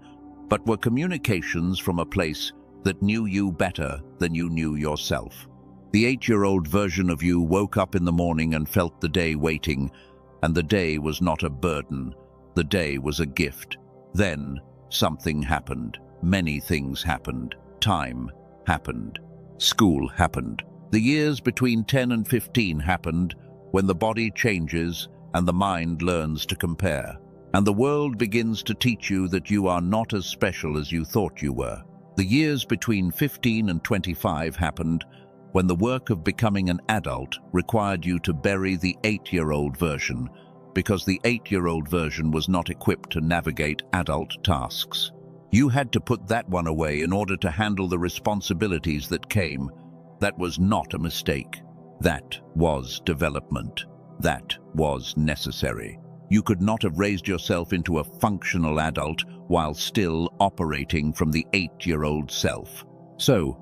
but were communications from a place that knew you better than you knew yourself. The 8-year-old version of you woke up in the morning and felt the day waiting, and the day was not a burden. The day was a gift. Then something happened. Many things happened. Time happened. School happened. The years between 10 and 15 happened when the body changes and the mind learns to compare. And the world begins to teach you that you are not as special as you thought you were. The years between 15 and 25 happened when the work of becoming an adult required you to bury the 8-year-old version, because the 8-year-old version was not equipped to navigate adult tasks. You had to put that one away in order to handle the responsibilities that came. That was not a mistake. That was development. That was necessary. You could not have raised yourself into a functional adult while still operating from the 8-year-old self. So,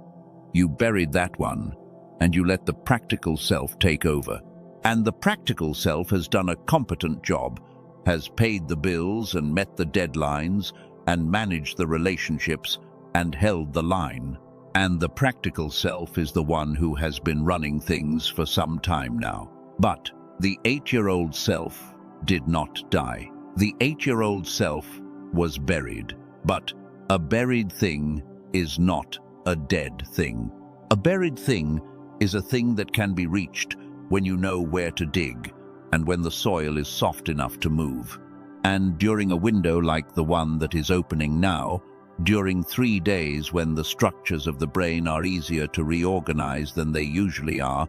you buried that one, and you let the practical self take over. And the practical self has done a competent job, has paid the bills and met the deadlines, and managed the relationships, and held the line. And the practical self is the one who has been running things for some time now. But the 8-year-old self did not die. The 8-year-old self was buried. But a buried thing is not a dead thing. A buried thing is a thing that can be reached when you know where to dig and when the soil is soft enough to move. And during a window like the one that is opening now, during 3 days when the structures of the brain are easier to reorganize than they usually are,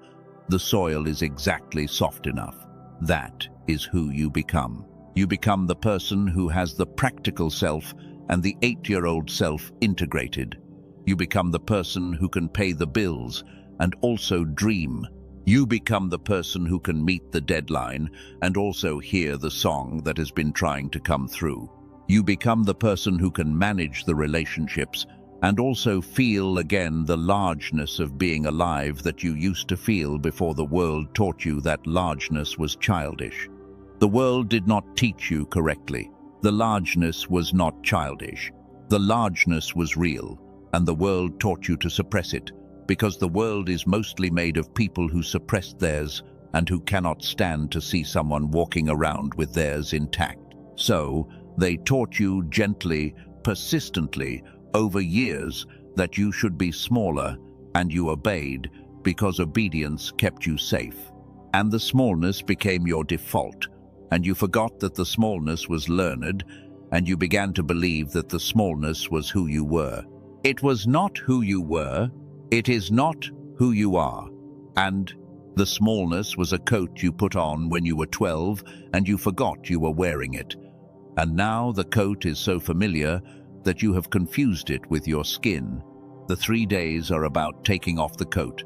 the soil is exactly soft enough. That is who you become. You become the person who has the practical self and the 8-year-old self integrated. You become the person who can pay the bills and also dream. You become the person who can meet the deadline and also hear the song that has been trying to come through. You become the person who can manage the relationships and also feel again the largeness of being alive that you used to feel before the world taught you that largeness was childish. The world did not teach you correctly. The largeness was not childish. The largeness was real, and the world taught you to suppress it, because the world is mostly made of people who suppressed theirs and who cannot stand to see someone walking around with theirs intact. So, they taught you gently, persistently, over years, that you should be smaller, and you obeyed, because obedience kept you safe. And the smallness became your default, and you forgot that the smallness was learned, and you began to believe that the smallness was who you were. It was not who you were, it is not who you are. And the smallness was a coat you put on when you were 12, and you forgot you were wearing it. And now the coat is so familiar that you have confused it with your skin. The 3 days are about taking off the coat.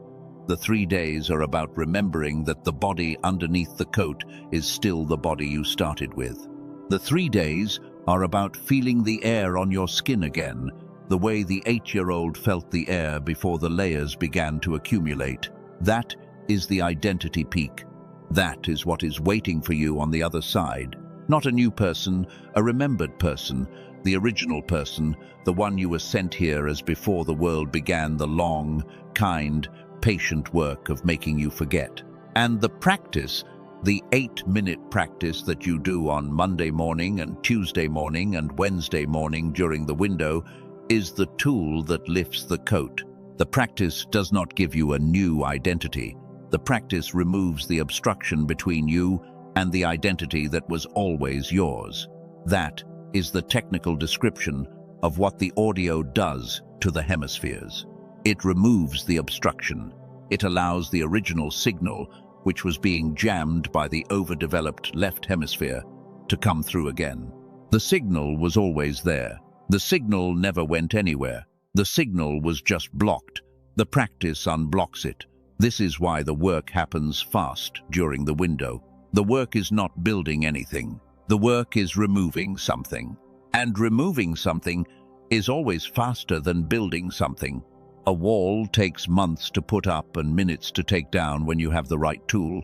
The 3 days are about remembering that the body underneath the coat is still the body you started with. The 3 days are about feeling the air on your skin again, the way the 8-year-old felt the air before the layers began to accumulate. That is the identity peak. That is what is waiting for you on the other side. Not a new person, a remembered person, the original person, the one you were sent here as before the world began the long, kind, patient work of making you forget. And the practice, the 8-minute practice that you do on Monday morning and Tuesday morning and Wednesday morning during the window, is the tool that lifts the coat. The practice does not give you a new identity. The practice removes the obstruction between you and the identity that was always yours. That is the technical description of what the audio does to the hemispheres. It removes the obstruction. It allows the original signal, which was being jammed by the overdeveloped left hemisphere, to come through again. The signal was always there. The signal never went anywhere. The signal was just blocked. The practice unblocks it. This is why the work happens fast during the window. The work is not building anything. The work is removing something. And removing something is always faster than building something. A wall takes months to put up and minutes to take down when you have the right tool.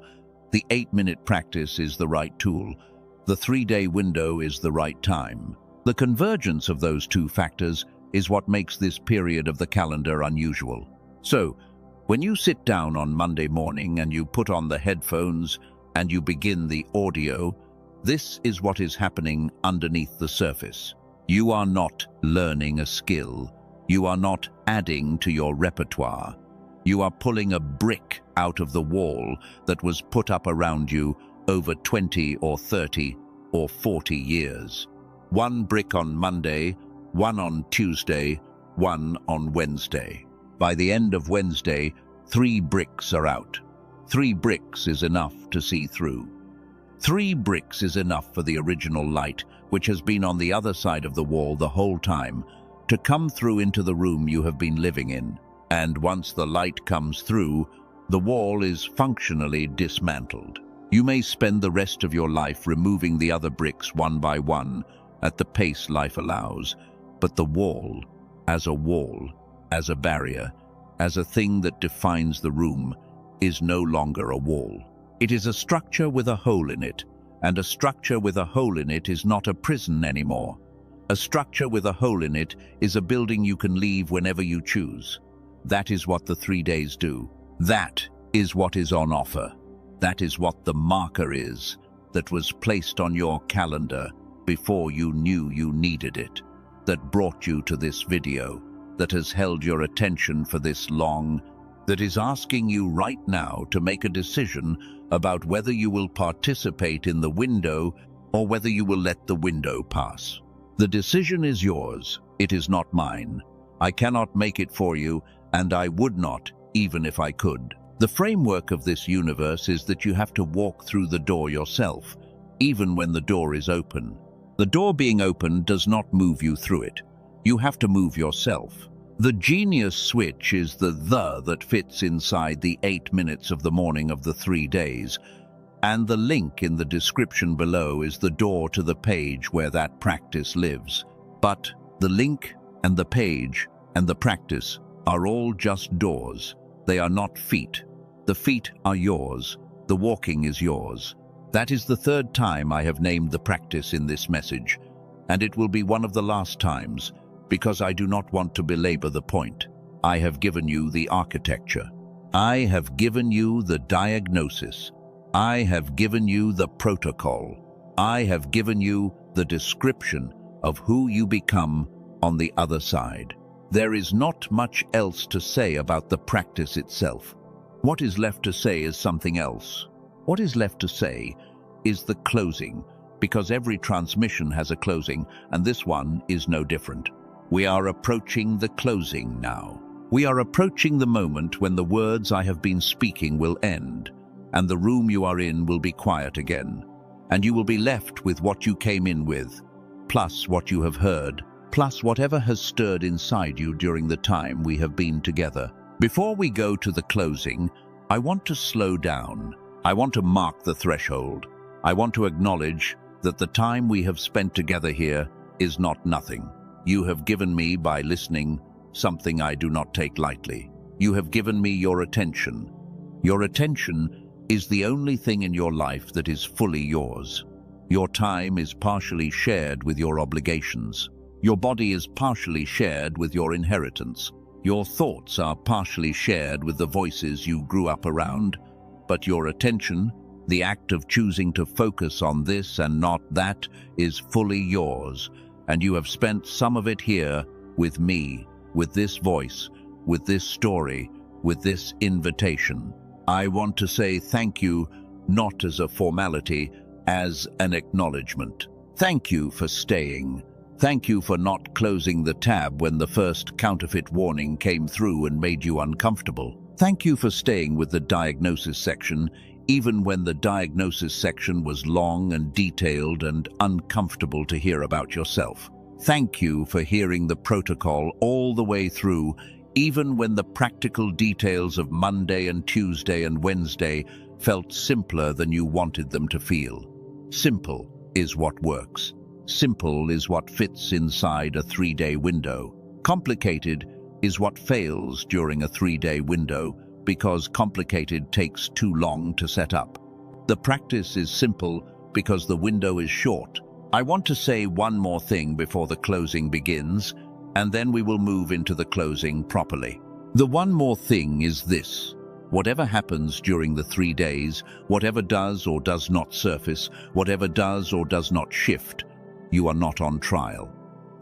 The 8-minute practice is the right tool. The 3-day window is the right time. The convergence of those two factors is what makes this period of the calendar unusual. So, when you sit down on Monday morning and you put on the headphones and you begin the audio, this is what is happening underneath the surface. You are not learning a skill. You are not adding to your repertoire. You are pulling a brick out of the wall that was put up around you over 20 or 30 or 40 years. One brick on Monday, one on Tuesday, one on Wednesday. By the end of Wednesday, 3 bricks are out. 3 bricks is enough to see through. 3 bricks is enough for the original light, which has been on the other side of the wall the whole time, to come through into the room you have been living in. And once the light comes through, The wall is functionally dismantled. You may spend the rest of your life removing the other bricks one by one at the pace life allows, but the wall, as a barrier, as a thing that defines the room, is no longer a wall. It is a structure with a hole in it, and a structure with a hole in it is not a prison anymore. A structure with a hole in it is a building you can leave whenever you choose. That is what the 3 days do. That is what is on offer. That is what the marker is that was placed on your calendar before you knew you needed it, that brought you to this video, that has held your attention for this long, that is asking you right now to make a decision about whether you will participate in the window or whether you will let the window pass. The decision is yours. It is not mine. I cannot make it for you, and I would not, even if I could. The framework of this universe is that you have to walk through the door yourself, even when the door is open. The door being open does not move you through it. You have to move yourself. The genius switch is the that fits inside the 8 minutes of the morning of the 3 days, and the link in the description below is the door to the page where that practice lives. But the link and the page and the practice are all just doors. They are not feet. The feet are yours. The walking is yours. That is the 3rd time I have named the practice in this message, and it will be one of the last times, because I do not want to belabor the point. I have given you the architecture. I have given you the diagnosis. I have given you the protocol. I have given you the description of who you become on the other side. There is not much else to say about the practice itself. What is left to say is something else. What is left to say is the closing, because every transmission has a closing, and this one is no different. We are approaching the closing now. We are approaching the moment when the words I have been speaking will end, and the room you are in will be quiet again, and you will be left with what you came in with, plus what you have heard, plus whatever has stirred inside you during the time we have been together. Before we go to the closing, I want to slow down. I want to mark the threshold. I want to acknowledge that the time we have spent together here is not nothing. You have given me, by listening, something I do not take lightly. You have given me your attention. Your attention is the only thing in your life that is fully yours. Your time is partially shared with your obligations. Your body is partially shared with your inheritance. Your thoughts are partially shared with the voices you grew up around. But your attention, the act of choosing to focus on this and not that, is fully yours. And you have spent some of it here with me, with this voice, with this story, with this invitation. I want to say thank you, not as a formality, as an acknowledgement. Thank you for staying. Thank you for not closing the tab when the first counterfeit warning came through and made you uncomfortable. Thank you for staying with the diagnosis section, even when the diagnosis section was long and detailed and uncomfortable to hear about yourself. Thank you for hearing the protocol all the way through, even when the practical details of Monday and Tuesday and Wednesday felt simpler than you wanted them to feel. Simple is what works. Simple is what fits inside a 3-day window. Complicated is what fails during a 3-day window because complicated takes too long to set up. The practice is simple because the window is short. I want to say one more thing before the closing begins, and then we will move into the closing properly. The one more thing is this. Whatever happens during the 3 days, whatever does or does not surface, whatever does or does not shift, you are not on trial.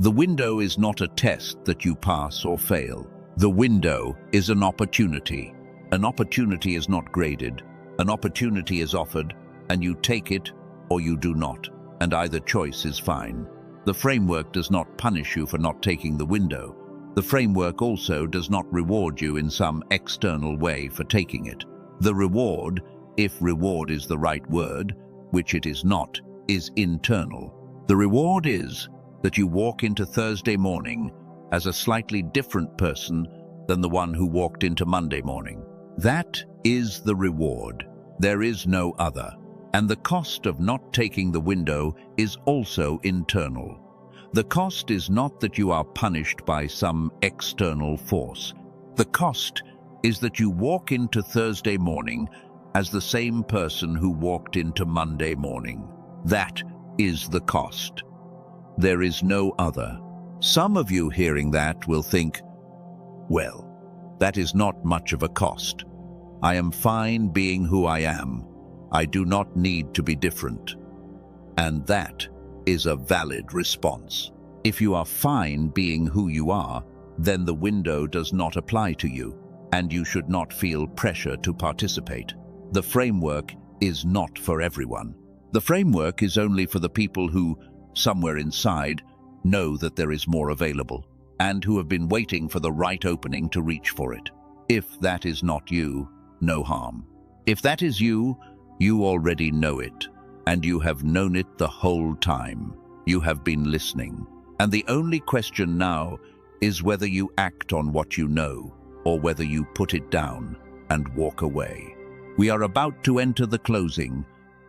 The window is not a test that you pass or fail. The window is an opportunity. An opportunity is not graded. An opportunity is offered, and you take it or you do not, and either choice is fine. The framework does not punish you for not taking the window. The framework also does not reward you in some external way for taking it. The reward, if reward is the right word, which it is not, is internal. The reward is that you walk into Thursday morning as a slightly different person than the one who walked into Monday morning. That is the reward. There is no other. And the cost of not taking the window is also internal. The cost is not that you are punished by some external force. The cost is that you walk into Thursday morning as the same person who walked into Monday morning. That is the cost. There is no other. Some of you hearing that will think, well, that is not much of a cost. I am fine being who I am. I do not need to be different. And that is a valid response. If you are fine being who you are, then the window does not apply to you, and you should not feel pressure to participate. The framework is not for everyone. The framework is only for the people who, somewhere inside, know that there is more available, and who have been waiting for the right opening to reach for it. If that is not you, no harm. If that is you, you already know it, and you have known it the whole time. You have been listening. And the only question now is whether you act on what you know, or whether you put it down and walk away. We are about to enter the closing.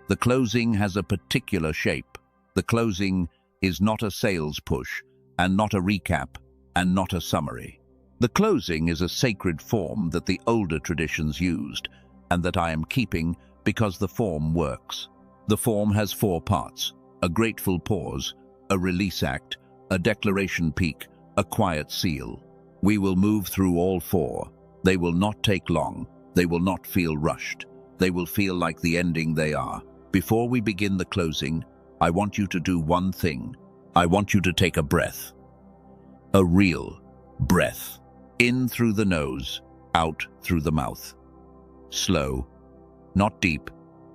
The closing has a particular shape. The closing is not a sales push, and not a recap, and not a summary. The closing is a sacred form that the older traditions used, and that I am keeping because the form works. The form has 4 parts: a grateful pause, a release act, a declaration peak, a quiet seal. We will move through all 4. They will not take long. They will not feel rushed. They will feel like the ending they are. Before we begin the closing, I want you to do one thing. I want you to take a breath. A real breath. In through the nose, out through the mouth. Slow, not deep,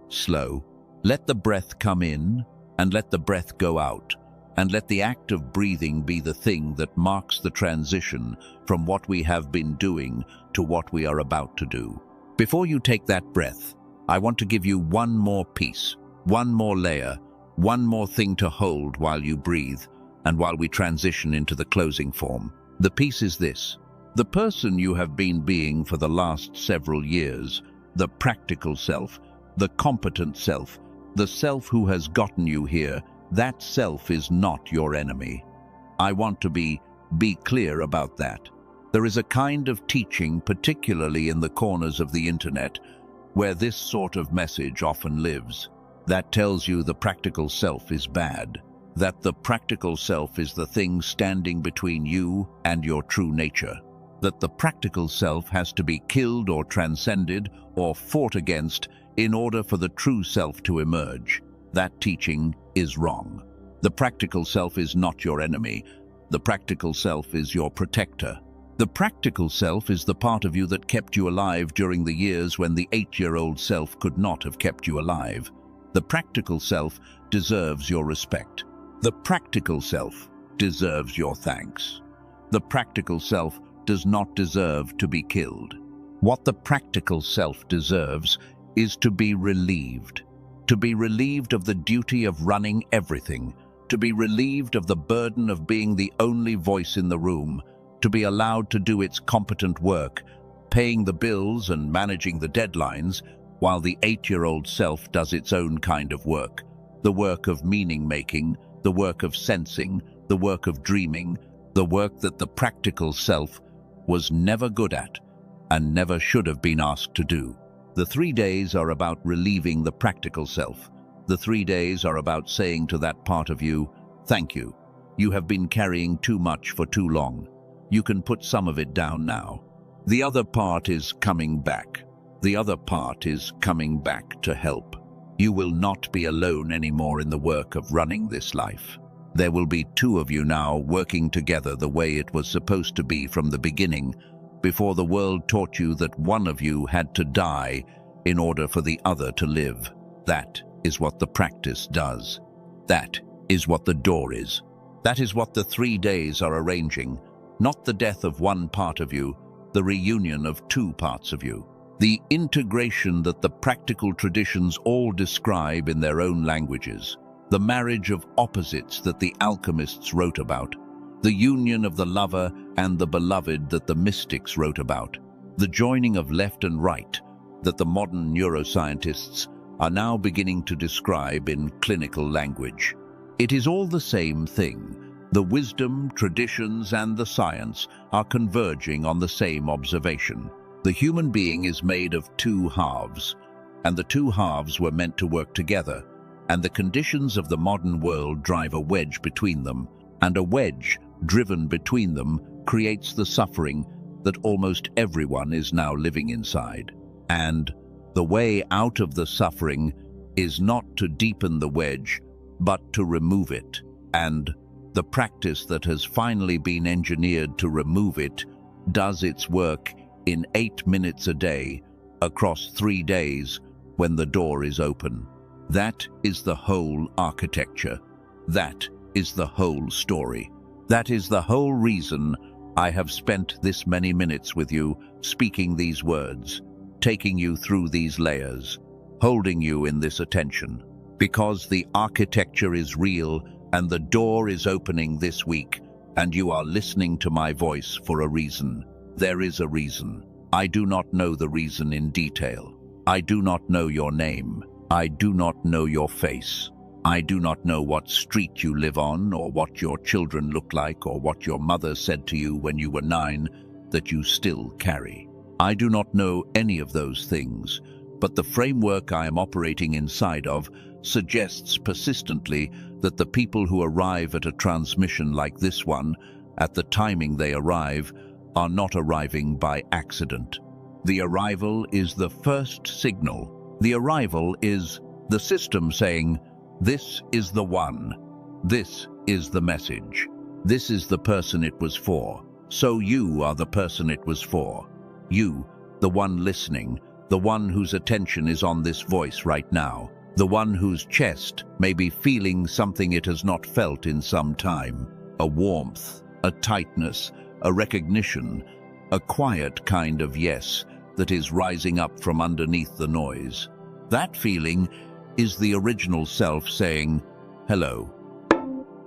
slow. Let the breath come in, and let the breath go out. And let the act of breathing be the thing that marks the transition from what we have been doing to what we are about to do. Before you take that breath, I want to give you one more piece, one more layer, one more thing to hold while you breathe and while we transition into the closing form. The piece is this: the person you have been being for the last several years, the practical self, the competent self, the self who has gotten you here, that self is not your enemy. I want to be clear about that. There is a kind of teaching, particularly in the corners of the internet, where this sort of message often lives, that tells you the practical self is bad, that the practical self is the thing standing between you and your true nature, that the practical self has to be killed or transcended or fought against in order for the true self to emerge. That teaching is wrong. The practical self is not your enemy. The practical self is your protector. The practical self is the part of you that kept you alive during the years when the 8-year-old self could not have kept you alive. The practical self deserves your respect. The practical self deserves your thanks. The practical self does not deserve to be killed. What the practical self deserves is to be relieved. To be relieved of the duty of running everything, to be relieved of the burden of being the only voice in the room, to be allowed to do its competent work, paying the bills and managing the deadlines, while the 8-year-old self does its own kind of work, the work of meaning-making, the work of sensing, the work of dreaming, the work that the practical self was never good at and never should have been asked to do. The 3 days are about relieving the practical self. The 3 days are about saying to that part of you, thank you. You have been carrying too much for too long. You can put some of it down now. The other part is coming back. The other part is coming back to help. You will not be alone anymore in the work of running this life. There will be 2 of you now working together the way it was supposed to be from the beginning, before the world taught you that one of you had to die in order for the other to live. That is what the practice does. That is what the door is. That is what the 3 days are arranging. Not the death of one part of you, the reunion of 2 parts of you. The integration that the practical traditions all describe in their own languages. The marriage of opposites that the alchemists wrote about. The union of the lover and the beloved that the mystics wrote about. the joining of left and right that the modern neuroscientists are now beginning to describe in clinical language. It is all the same thing. The wisdom, traditions, and the science are converging on the same observation. The human being is made of two halves, and the two halves were meant to work together, and the conditions of the modern world drive a wedge between them, and a wedge driven between them creates the suffering that almost everyone is now living inside. And the way out of the suffering is not to deepen the wedge, but to remove it. And the practice that has finally been engineered to remove it does its work in 8 minutes a day, across 3 days, when the door is open. That is the whole architecture. That is the whole story. That is the whole reason I have spent this many minutes with you, speaking these words, taking you through these layers, holding you in this attention. Because the architecture is real and the door is opening this week, and you are listening to my voice for a reason. There is a reason. I do not know the reason in detail. I do not know your name. I do not know your face. I do not know what street you live on, or what your children look like, or what your mother said to you when you were 9 that you still carry. I do not know any of those things, but the framework I am operating inside of suggests persistently that the people who arrive at a transmission like this one, at the timing they arrive, are not arriving by accident. The arrival is the first signal. The arrival is the system saying, "This is the one. This is the message. This is the person it was for. So you are the person it was for. You, the one listening, the one whose attention is on this voice right now, the one whose chest may be feeling something it has not felt in some time, a warmth, a tightness, a recognition, a quiet kind of yes that is rising up from underneath the noise. That feeling is the original self saying, hello.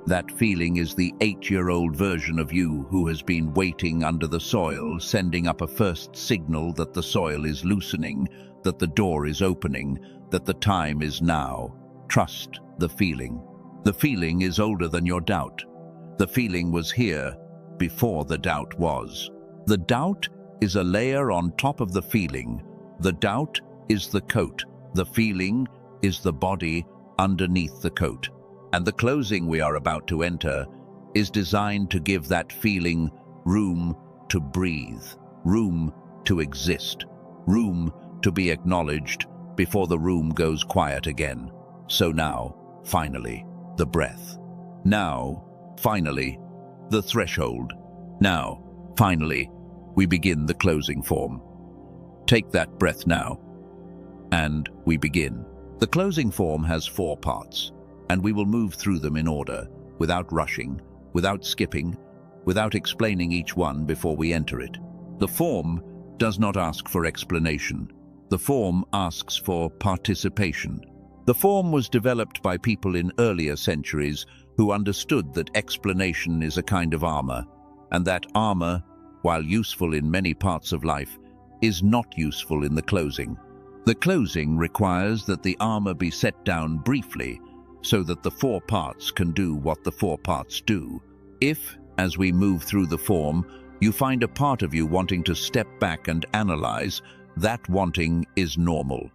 That feeling is the 8-year-old version of you who has been waiting under the soil, sending up a first signal that the soil is loosening, that the door is opening, that the time is now. Trust the feeling. The feeling is older than your doubt. The feeling was here before the doubt was. The doubt is a layer on top of the feeling. The doubt is the coat. The feeling is the body underneath the coat. And the closing we are about to enter is designed to give that feeling room to breathe, room to exist, room to be acknowledged before the room goes quiet again. So now, finally, the breath. Now, finally, the threshold. Now, finally, we begin the closing form. Take that breath now, and we begin. The closing form has 4 parts, and we will move through them in order, without rushing, without skipping, without explaining each one before we enter it. The form does not ask for explanation. The form asks for participation. The form was developed by people in earlier centuries who understood that explanation is a kind of armor, and that armor, while useful in many parts of life, is not useful in the closing. The closing requires that the armor be set down briefly so that the 4 parts can do what the 4 parts do. If, as we move through the form, you find a part of you wanting to step back and analyze, that wanting is normal.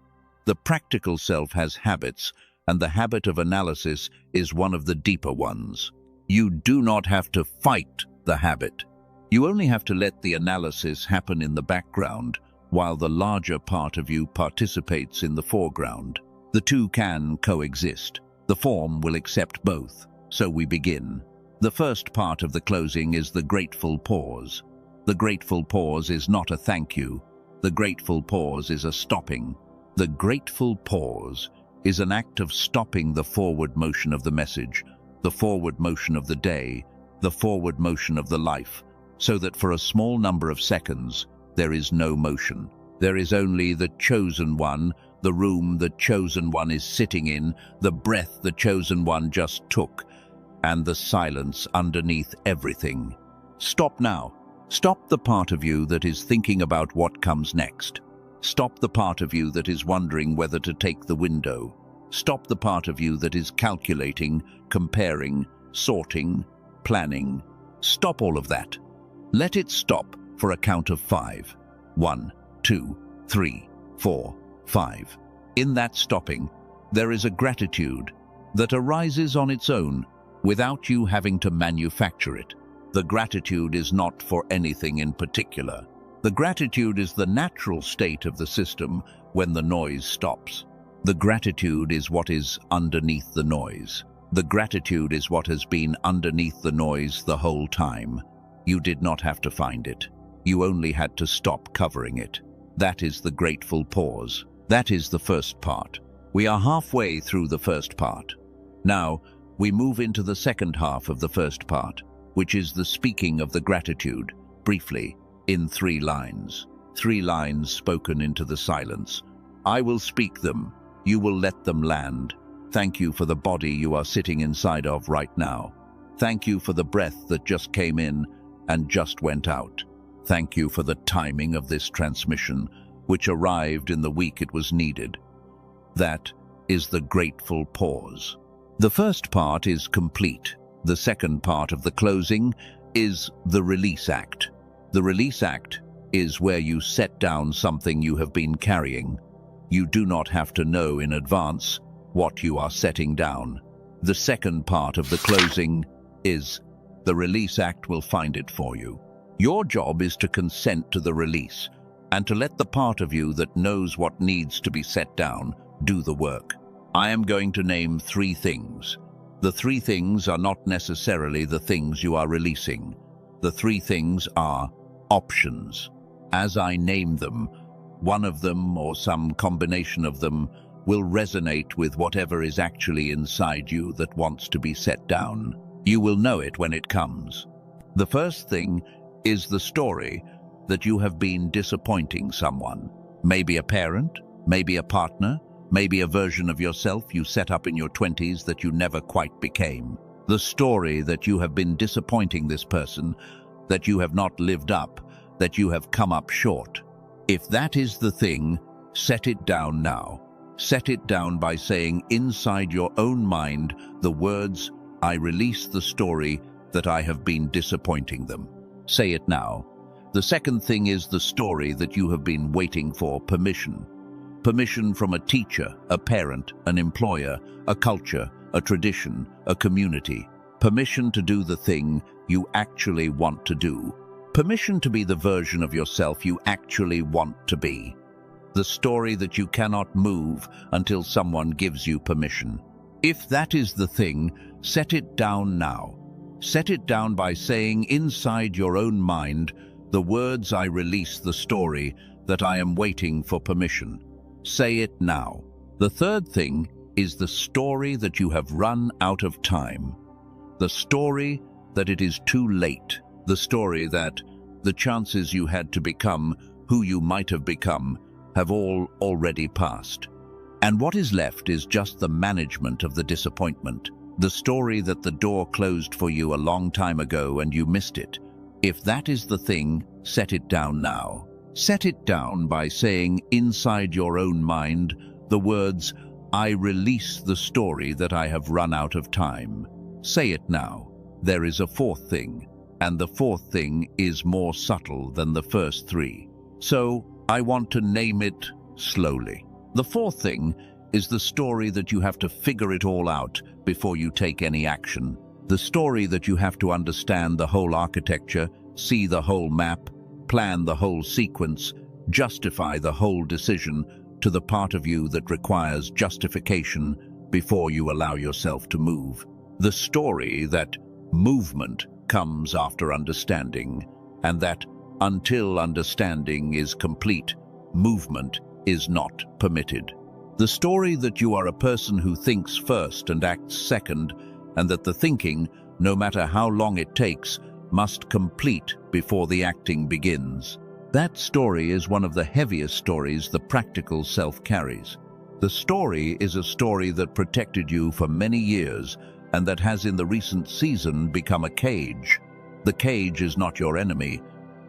The practical self has habits, and the habit of analysis is one of the deeper ones. You do not have to fight the habit. You only have to let the analysis happen in the background, while the larger part of you participates in the foreground. The two can coexist. The form will accept both. So we begin. The first part of the closing is the grateful pause. The grateful pause is not a thank you. The grateful pause is a stopping. The grateful pause is an act of stopping the forward motion of the message, the forward motion of the day, the forward motion of the life, so that for a small number of seconds, there is no motion. There is only the chosen one, the room the chosen one is sitting in, the breath the chosen one just took, and the silence underneath everything. Stop now. Stop the part of you that is thinking about what comes next. Stop the part of you that is wondering whether to take the window. Stop the part of you that is calculating, comparing, sorting, planning. Stop all of that. Let it stop for a count of 5. 1, 2, 3, 4, 5. In that stopping, there is a gratitude that arises on its own without you having to manufacture it. The gratitude is not for anything in particular. The gratitude is the natural state of the system when the noise stops. The gratitude is what is underneath the noise. The gratitude is what has been underneath the noise the whole time. You did not have to find it. You only had to stop covering it. That is the grateful pause. That is the first part. We are halfway through the first part. Now, we move into the second half of the first part, which is the speaking of the gratitude, briefly, in 3 lines. 3 lines spoken into the silence. I will speak them. You will let them land. Thank you for the body you are sitting inside of right now. Thank you for the breath that just came in and just went out. Thank you for the timing of this transmission, which arrived in the week it was needed. That is the grateful pause. The first part is complete. The second part of the closing is the release act. The release act is where you set down something you have been carrying. You do not have to know in advance what you are setting down. The second part of the closing is the release act will find it for you. Your job is to consent to the release and to let the part of you that knows what needs to be set down do the work. I am going to name 3 things. The 3 things are not necessarily the things you are releasing. The 3 things are options. As I name them, one of them or some combination of them will resonate with whatever is actually inside you that wants to be set down. You will know it when it comes. The first thing is the story that you have been disappointing someone. Maybe a parent, maybe a partner, maybe a version of yourself you set up in your 20s that you never quite became. The story that you have been disappointing this person, that you have not lived up, that you have come up short. If that is the thing, set it down now. Set it down by saying inside your own mind the words, I release the story that I have been disappointing them. Say it now. The second thing is the story that you have been waiting for permission. Permission from a teacher, a parent, an employer, a culture, a tradition, a community. Permission to do the thing you actually want to do. Permission to be the version of yourself you actually want to be. The story that you cannot move until someone gives you permission. If that is the thing, set it down now. Set it down by saying inside your own mind the words I release the story that I am waiting for permission. Say it now. The third thing is the story that you have run out of time. The story that it is too late. The story that the chances you had to become who you might have become have all already passed. And what is left is just the management of the disappointment. The story that the door closed for you a long time ago and you missed it. If that is the thing, set it down now. Set it down by saying inside your own mind the words, I release the story that I have run out of time. Say it now. There is a fourth thing, and the fourth thing is more subtle than the first 3. So I want to name it slowly. The fourth thing is the story that you have to figure it all out before you take any action. The story that you have to understand the whole architecture, see the whole map, plan the whole sequence, justify the whole decision to the part of you that requires justification before you allow yourself to move. The story that movement comes after understanding, and that until understanding is complete, movement is not permitted. The story that you are a person who thinks first and acts second, and that the thinking, no matter how long it takes, must complete before the acting begins. That story is one of the heaviest stories the practical self carries. The story is a story that protected you for many years and that has in the recent season become a cage. The cage is not your enemy.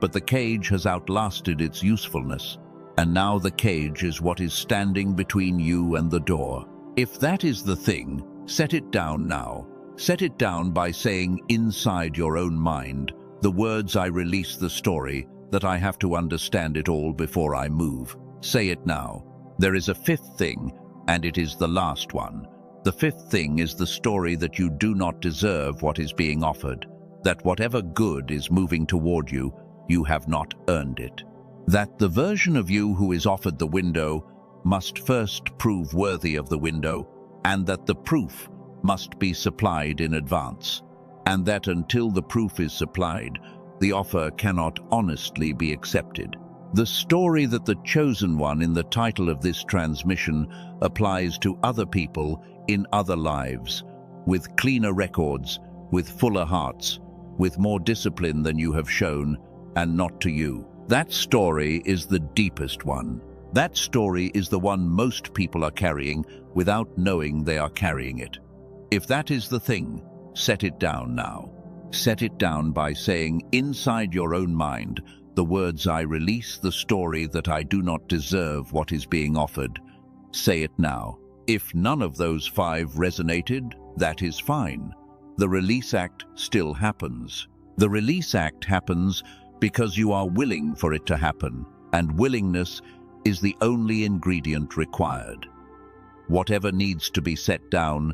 but the cage has outlasted its usefulness, and now the cage is what is standing between you and the door. If that is the thing, set it down now. Set it down by saying inside your own mind the words, "I release the story, that I have to understand it all before I move." Say it now. There is a fifth thing, and it is the last one. The fifth thing is the story that you do not deserve what is being offered, that whatever good is moving toward you, you have not earned it. That the version of you who is offered the window must first prove worthy of the window, and that the proof must be supplied in advance, and that until the proof is supplied, the offer cannot honestly be accepted. The story that the chosen one in the title of this transmission applies to other people in other lives, with cleaner records, with fuller hearts, with more discipline than you have shown, and not to you. That story is the deepest one. That story is the one most people are carrying without knowing they are carrying it. If that is the thing, set it down now. Set it down by saying inside your own mind the words, "I release the story that I do not deserve what is being offered." Say it now. If none of those five resonated, that is fine. The release act still happens. The release act happens because you are willing for it to happen, and willingness is the only ingredient required. Whatever needs to be set down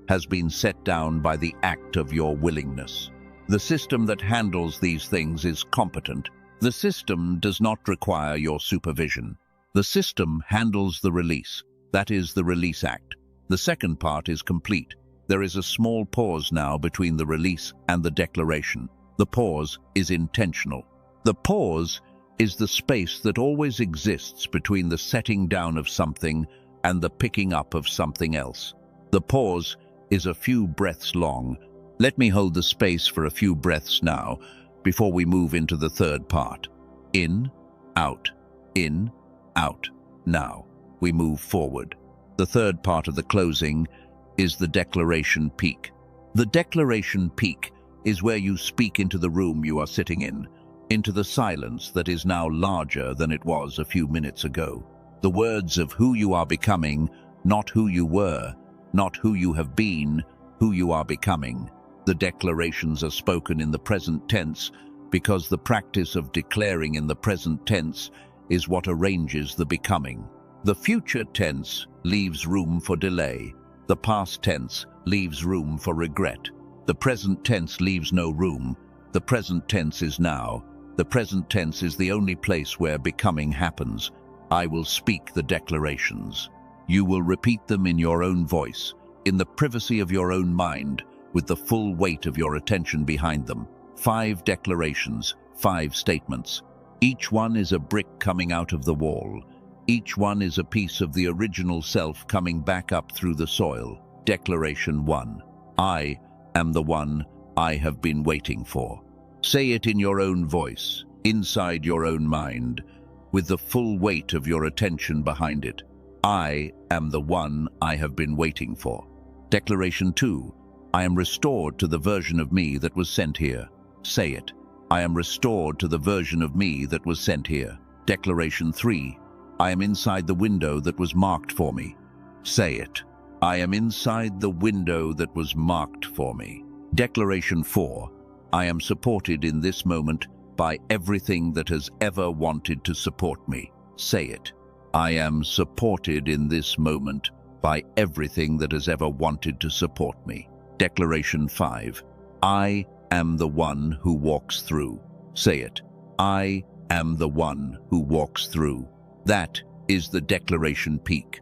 has been set down by the act of your willingness. The system that handles these things is competent. The system does not require your supervision. The system handles the release. That is the release act. The second part is complete. There is a small pause now between the release and the declaration. The pause is intentional. The pause is the space that always exists between the setting down of something and the picking up of something else. The pause is a few breaths long. Let me hold the space for a few breaths now, before we move into the third part. In, out, in, out. Now, we move forward. The third part of the closing is the declaration peak. The declaration peak is where you speak into the room you are sitting in, into the silence that is now larger than it was a few minutes ago. The words of who you are becoming, not who you were, not who you have been, who you are becoming. The declarations are spoken in the present tense because the practice of declaring in the present tense is what arranges the becoming. The future tense leaves room for delay. The past tense leaves room for regret. The present tense leaves no room. The present tense is now. The present tense is the only place where becoming happens. I will speak the declarations. You will repeat them in your own voice, in the privacy of your own mind, with the full weight of your attention behind them. 5 declarations, 5 statements. Each one is a brick coming out of the wall. Each one is a piece of the original self coming back up through the soil. Declaration 1. I am the one I have been waiting for. Say it in your own voice, inside your own mind, with the full weight of your attention behind it. I am the one I have been waiting for. Declaration 2. I am restored to the version of me that was sent here. Say it. I am restored to the version of me that was sent here. Declaration 3. I am inside the window that was marked for me. Say it. I am inside the window that was marked for me. Declaration 4. I am supported in this moment by everything that has ever wanted to support me. Say it. I am supported in this moment by everything that has ever wanted to support me. Declaration 5. I am the one who walks through. Say it. I am the one who walks through. That is the declaration peak.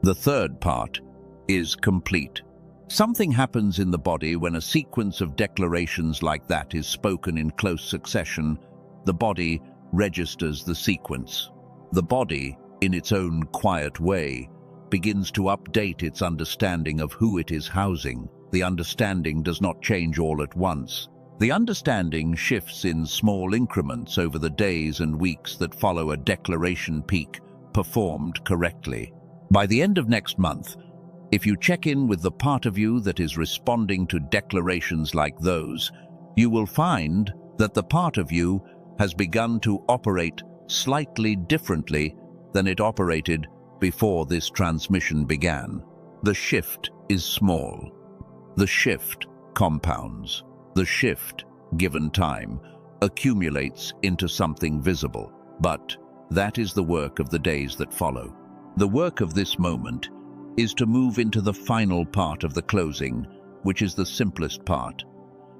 The third part is complete. Something happens in the body when a sequence of declarations like that is spoken in close succession. The body registers the sequence. The body, in its own quiet way, begins to update its understanding of who it is housing. The understanding does not change all at once. The understanding shifts in small increments over the days and weeks that follow a declaration peak performed correctly. By the end of next month, if you check in with the part of you that is responding to declarations like those, you will find that the part of you has begun to operate slightly differently than it operated before this transmission began. The shift is small. The shift compounds. The shift, given time, accumulates into something visible. But that is the work of the days that follow. The work of this moment is to move into the final part of the closing, which is the simplest part,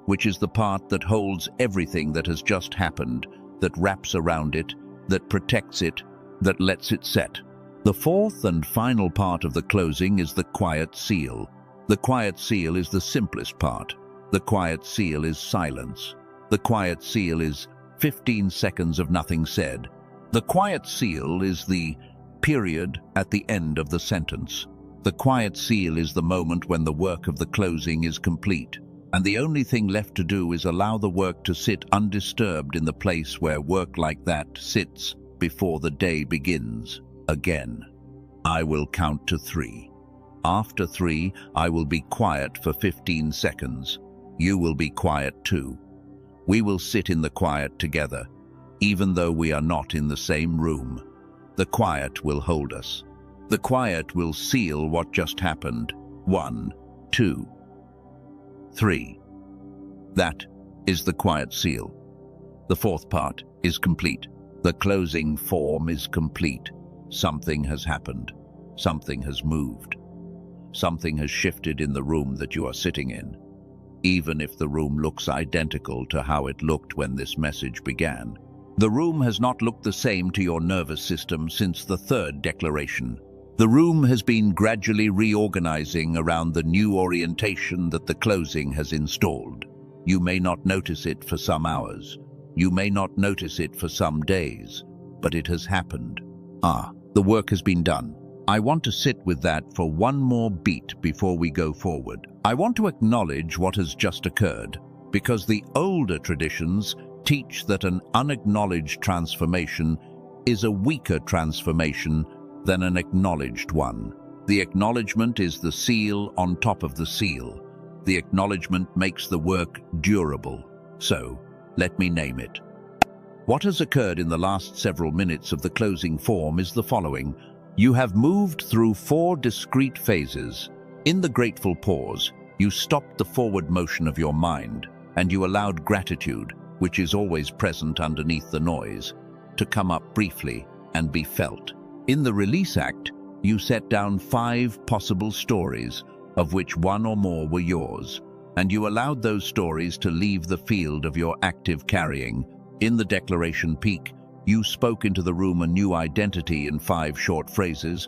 which is the part that holds everything that has just happened, that wraps around it, that protects it, that lets it set. The fourth and final part of the closing is the quiet seal. The quiet seal is the simplest part. The quiet seal is silence. The quiet seal is 15 seconds of nothing said. The quiet seal is the period at the end of the sentence. The quiet seal is the moment when the work of the closing is complete, and the only thing left to do is allow the work to sit undisturbed in the place where work like that sits before the day begins again. I will count to 3. After 3, I will be quiet for 15 seconds. You will be quiet too. We will sit in the quiet together, even though we are not in the same room. The quiet will hold us. The quiet will seal what just happened. 1, 2, 3. That is the quiet seal. The fourth part is complete. The closing form is complete. Something has happened. Something has moved. Something has shifted in the room that you are sitting in, even if the room looks identical to how it looked when this message began. The room has not looked the same to your nervous system since the third declaration. The room has been gradually reorganizing around the new orientation that the closing has installed. You may not notice it for some hours. You may not notice it for some days, but it has happened. The work has been done. I want to sit with that for one more beat before we go forward. I want to acknowledge what has just occurred, because the older traditions teach that an unacknowledged transformation is a weaker transformation than an acknowledged one. The acknowledgement is the seal on top of the seal. The acknowledgement makes the work durable. So, let me name it. What has occurred in the last several minutes of the closing form is the following. You have moved through 4 discrete phases. In the grateful pause, you stopped the forward motion of your mind, and you allowed gratitude, which is always present underneath the noise, to come up briefly and be felt. In the release act, you set down 5 possible stories, of which 1 or more were yours, and you allowed those stories to leave the field of your active carrying. In the declaration peak, you spoke into the room a new identity in 5 short phrases,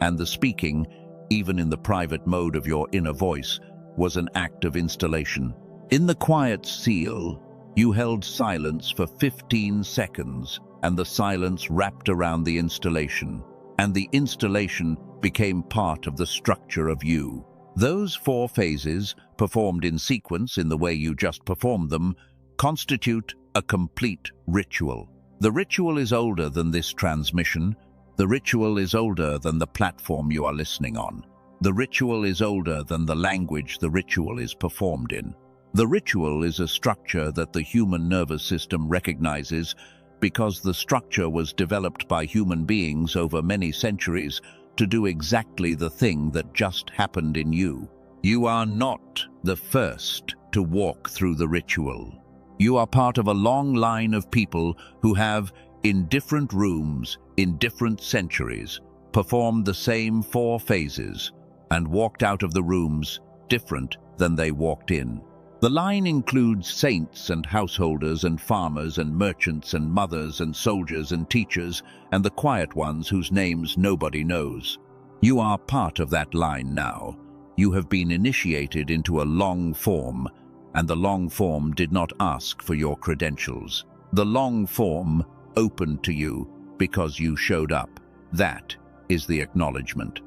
and the speaking, even in the private mode of your inner voice, was an act of installation. In the quiet seal, you held silence for 15 seconds, and the silence wrapped around the installation, and the installation became part of the structure of you. Those 4 phases, performed in sequence in the way you just performed them, constitute a complete ritual. The ritual is older than this transmission. The ritual is older than the platform you are listening on. The ritual is older than the language the ritual is performed in. The ritual is a structure that the human nervous system recognizes because the structure was developed by human beings over many centuries to do exactly the thing that just happened in you. You are not the first to walk through the ritual. You are part of a long line of people who have, in different rooms, in different centuries, performed the same 4 phases and walked out of the rooms different than they walked in. The line includes saints and householders and farmers and merchants and mothers and soldiers and teachers and the quiet ones whose names nobody knows. You are part of that line now. You have been initiated into a long form, and the long form did not ask for your credentials. The long form opened to you because you showed up. That is the acknowledgement.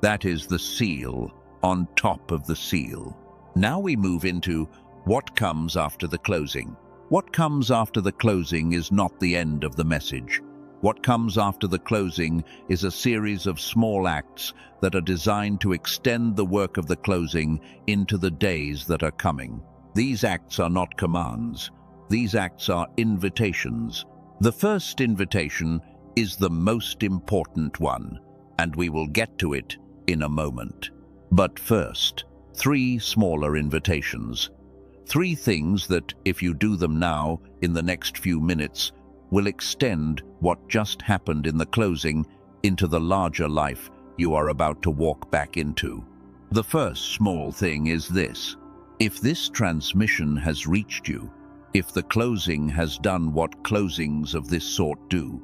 That is the seal on top of the seal. Now we move into what comes after the closing. What comes after the closing is not the end of the message. What comes after the closing is a series of small acts that are designed to extend the work of the closing into the days that are coming. These acts are not commands. These acts are invitations. The first invitation is the most important one, and we will get to it in a moment. But first, 3 smaller invitations. 3 things that, if you do them now, in the next few minutes, will extend what just happened in the closing into the larger life you are about to walk back into. The first small thing is this. If this transmission has reached you, if the closing has done what closings of this sort do,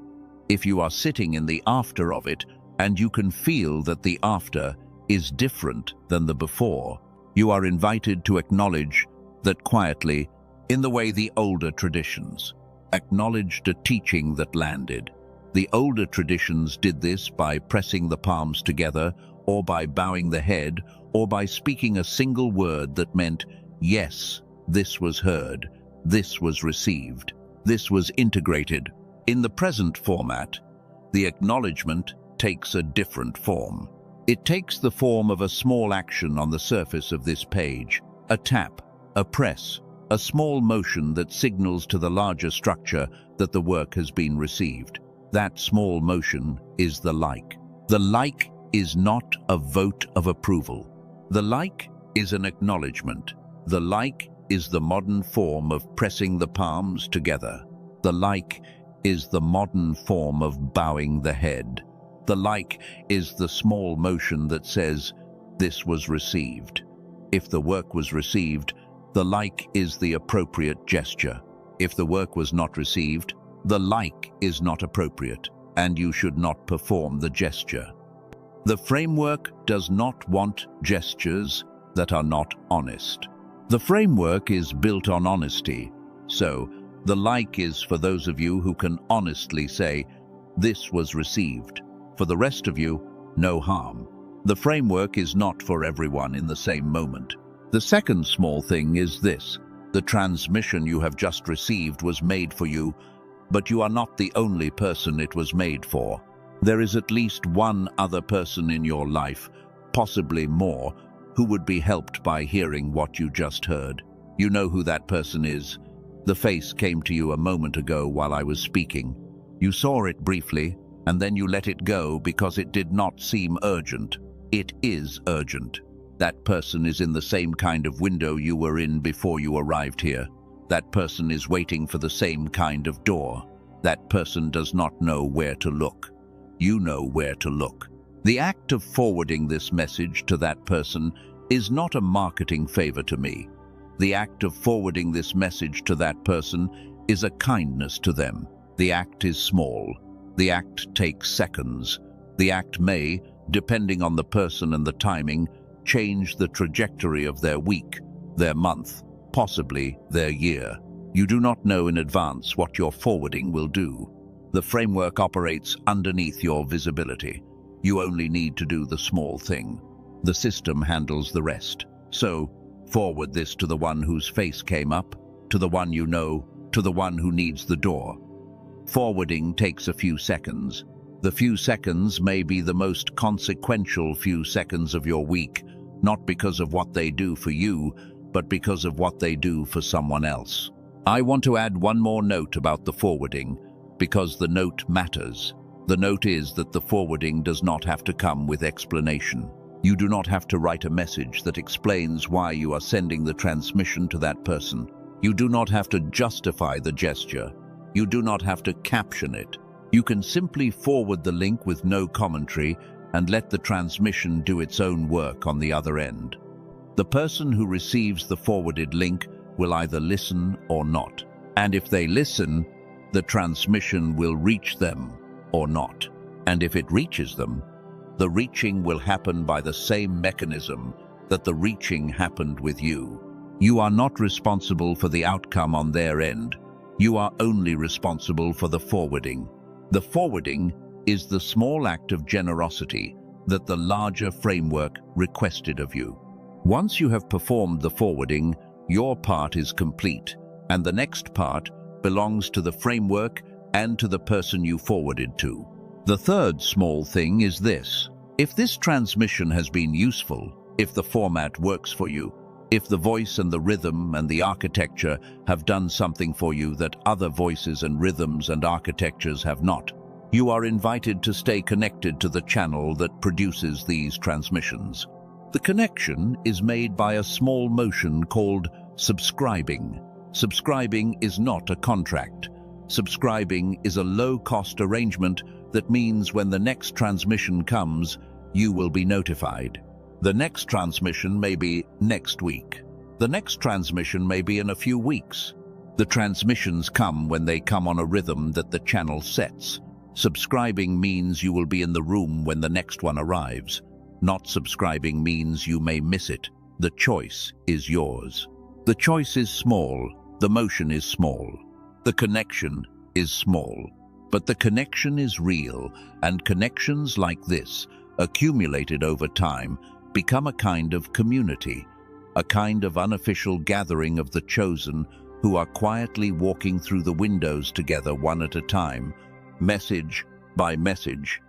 if you are sitting in the after of it and you can feel that the after is different than the before, you are invited to acknowledge that quietly, in the way the older traditions acknowledged a teaching that landed. The older traditions did this by pressing the palms together, or by bowing the head, or by speaking a single word that meant, yes, this was heard, this was received, this was integrated. In the present format, the acknowledgement takes a different form. It takes the form of a small action on the surface of this page, a tap, a press, a small motion that signals to the larger structure that the work has been received. That small motion is the like. The like is not a vote of approval. The like is an acknowledgement. The like is the modern form of pressing the palms together. The like is the modern form of bowing the head. The like is the small motion that says, this was received. If the work was received, the like is the appropriate gesture. If the work was not received, the like is not appropriate, and you should not perform the gesture. The framework does not want gestures that are not honest. The framework is built on honesty, so the like is for those of you who can honestly say, this was received. For the rest of you, no harm. The framework is not for everyone in the same moment. The second small thing is this. The transmission you have just received was made for you, but you are not the only person it was made for. There is at least one other person in your life, possibly more, who would be helped by hearing what you just heard. You know who that person is. The face came to you a moment ago while I was speaking. You saw it briefly, and then you let it go because it did not seem urgent. It is urgent. That person is in the same kind of window you were in before you arrived here. That person is waiting for the same kind of door. That person does not know where to look. You know where to look. The act of forwarding this message to that person is not a marketing favor to me. The act of forwarding this message to that person is a kindness to them. The act is small. The act takes seconds. The act may, depending on the person and the timing, change the trajectory of their week, their month, possibly their year. You do not know in advance what your forwarding will do. The framework operates underneath your visibility. You only need to do the small thing. The system handles the rest. So, forward this to the one whose face came up, to the one you know, to the one who needs the door. Forwarding takes a few seconds. The few seconds may be the most consequential few seconds of your week, not because of what they do for you, but because of what they do for someone else. I want to add one more note about the forwarding, because the note matters. The note is that the forwarding does not have to come with explanation. You do not have to write a message that explains why you are sending the transmission to that person. You do not have to justify the gesture. You do not have to caption it. You can simply forward the link with no commentary and let the transmission do its own work on the other end. The person who receives the forwarded link will either listen or not. And if they listen, the transmission will reach them or not. And if it reaches them, the reaching will happen by the same mechanism that the reaching happened with you. You are not responsible for the outcome on their end. You are only responsible for the forwarding. The forwarding is the small act of generosity that the larger framework requested of you. Once you have performed the forwarding, your part is complete, and the next part belongs to the framework and to the person you forwarded to. The third small thing is this. If this transmission has been useful, if the format works for you, If the voice and the rhythm and the architecture have done something for you that other voices and rhythms and architectures have not, you are invited to stay connected to the channel that produces these transmissions. The connection is made by a small motion called subscribing. Subscribing is not a contract. Subscribing is a low-cost arrangement that means when the next transmission comes, you will be notified. The next transmission may be next week. The next transmission may be in a few weeks. The transmissions come when they come on a rhythm that the channel sets. Subscribing means you will be in the room when the next one arrives. Not subscribing means you may miss it. The choice is yours. The choice is small. The motion is small. The connection is small. But the connection is real, and connections like this, accumulated over time, become a kind of community, a kind of unofficial gathering of the chosen who are quietly walking through the windows together one at a time, message by message,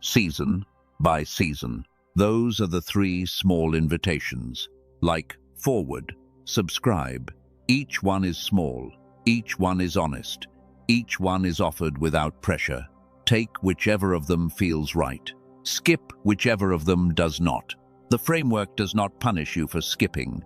season by season. Those are the three small invitations, like forward, subscribe. Each one is small, each one is honest, each one is offered without pressure. Take whichever of them feels right. Skip whichever of them does not. The framework does not punish you for skipping.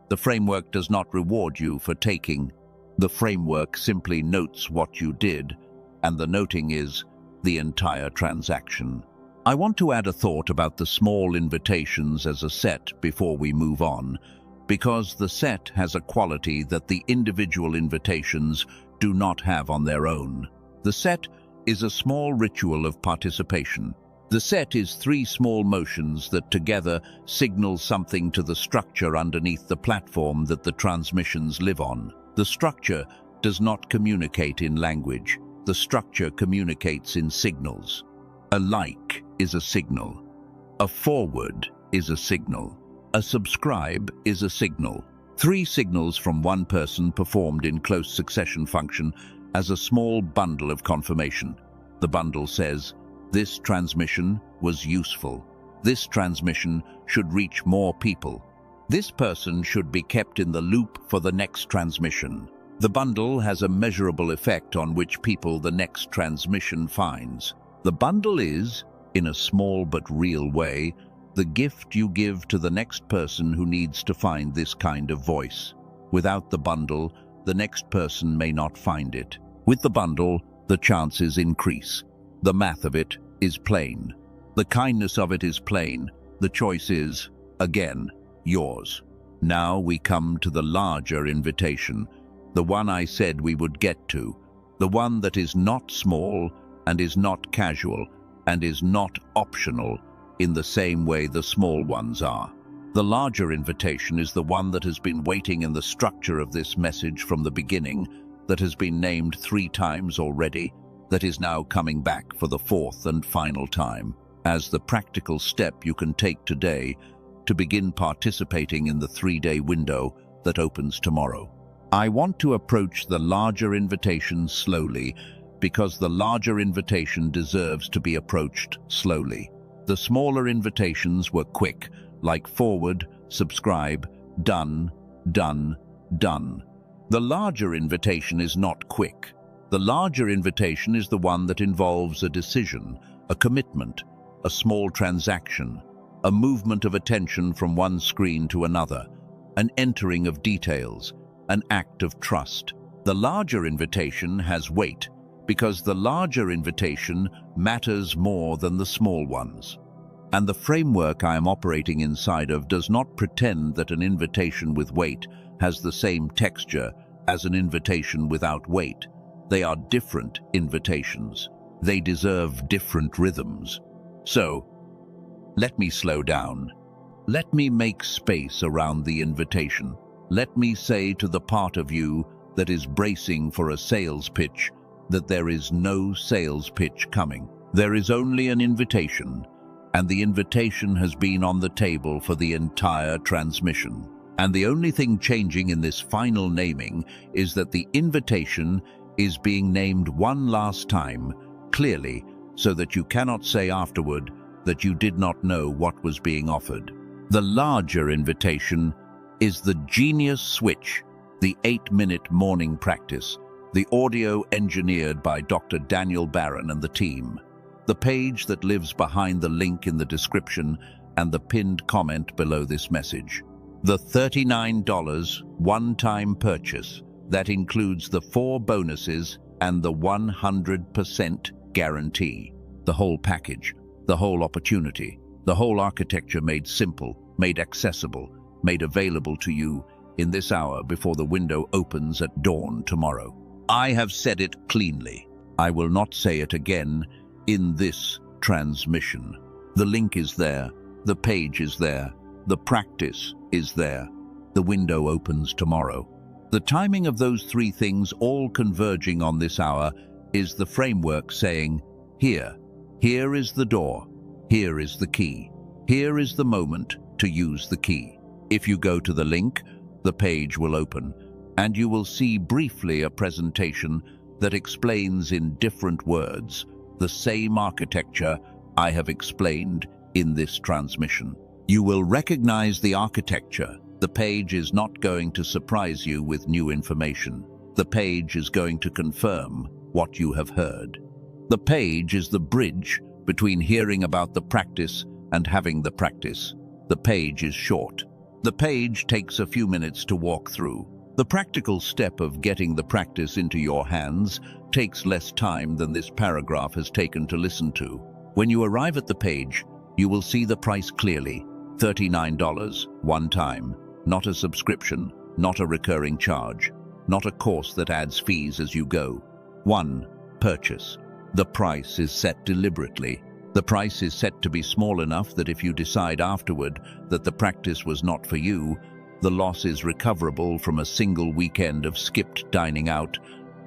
The framework does not reward you for taking. The framework simply notes what you did, and the noting is the entire transaction. I want to add a thought about the small invitations as a set before we move on, because the set has a quality that the individual invitations do not have on their own. The set is a small ritual of participation. The set is three small motions that together signal something to the structure underneath the platform that the transmissions live on. The structure does not communicate in language. The structure communicates in signals. A like is a signal. A forward is a signal. A subscribe is a signal. Three signals from one person performed in close succession function as a small bundle of confirmation. The bundle says, this transmission was useful. This transmission should reach more people. This person should be kept in the loop for the next transmission. The bundle has a measurable effect on which people the next transmission finds. The bundle is, in a small but real way, the gift you give to the next person who needs to find this kind of voice. Without the bundle, the next person may not find it. With the bundle, the chances increase. The math of it is plain. The kindness of it is plain. The choice is, again, yours. Now we come to the larger invitation, the one I said we would get to, the one that is not small and is not casual and is not optional in the same way the small ones are. The larger invitation is the one that has been waiting in the structure of this message from the beginning, that has been named 3 times already, that is now coming back for the 4th and final time, as the practical step you can take today to begin participating in the 3-day window that opens tomorrow. I want to approach the larger invitation slowly, because the larger invitation deserves to be approached slowly. The smaller invitations were quick, like forward, subscribe, done, done, done. The larger invitation is not quick. The larger invitation is the one that involves a decision, a commitment, a small transaction, a movement of attention from one screen to another, an entering of details, an act of trust. The larger invitation has weight, because the larger invitation matters more than the small ones. And the framework I am operating inside of does not pretend that an invitation with weight has the same texture as an invitation without weight. They are different invitations. They deserve different rhythms. So, let me slow down. Let me make space around the invitation. Let me say to the part of you that is bracing for a sales pitch that there is no sales pitch coming. There is only an invitation, and the invitation has been on the table for the entire transmission. And the only thing changing in this final naming is that the invitation is being named one last time, clearly, so that you cannot say afterward that you did not know what was being offered. The larger invitation is the genius switch, the 8-minute morning practice, the audio engineered by Dr. Daniel Barone and the team. The page that lives behind the link in the description and the pinned comment below this message. The $39 one-time purchase that includes the 4 bonuses and the 100% guarantee. The whole package, the whole opportunity, the whole architecture made simple, made accessible, made available to you in this hour before the window opens at dawn tomorrow. I have said it cleanly. I will not say it again in this transmission. The link is there, the page is there, the practice is there. The window opens tomorrow. The timing of those 3 things all converging on this hour is the framework saying, here is the door, here is the key, here is the moment to use the key. If you go to the link, the page will open, and you will see briefly a presentation that explains in different words the same architecture I have explained in this transmission. You will recognize the architecture. The page is not going to surprise you with new information. The page is going to confirm what you have heard. The page is the bridge between hearing about the practice and having the practice. The page is short. The page takes a few minutes to walk through. The practical step of getting the practice into your hands takes less time than this paragraph has taken to listen to. When you arrive at the page, you will see the price clearly. $39, one time, not a subscription, not a recurring charge, not a course that adds fees as you go. 1. Purchase. The price is set deliberately. The price is set to be small enough that if you decide afterward that the practice was not for you, the loss is recoverable from a single weekend of skipped dining out,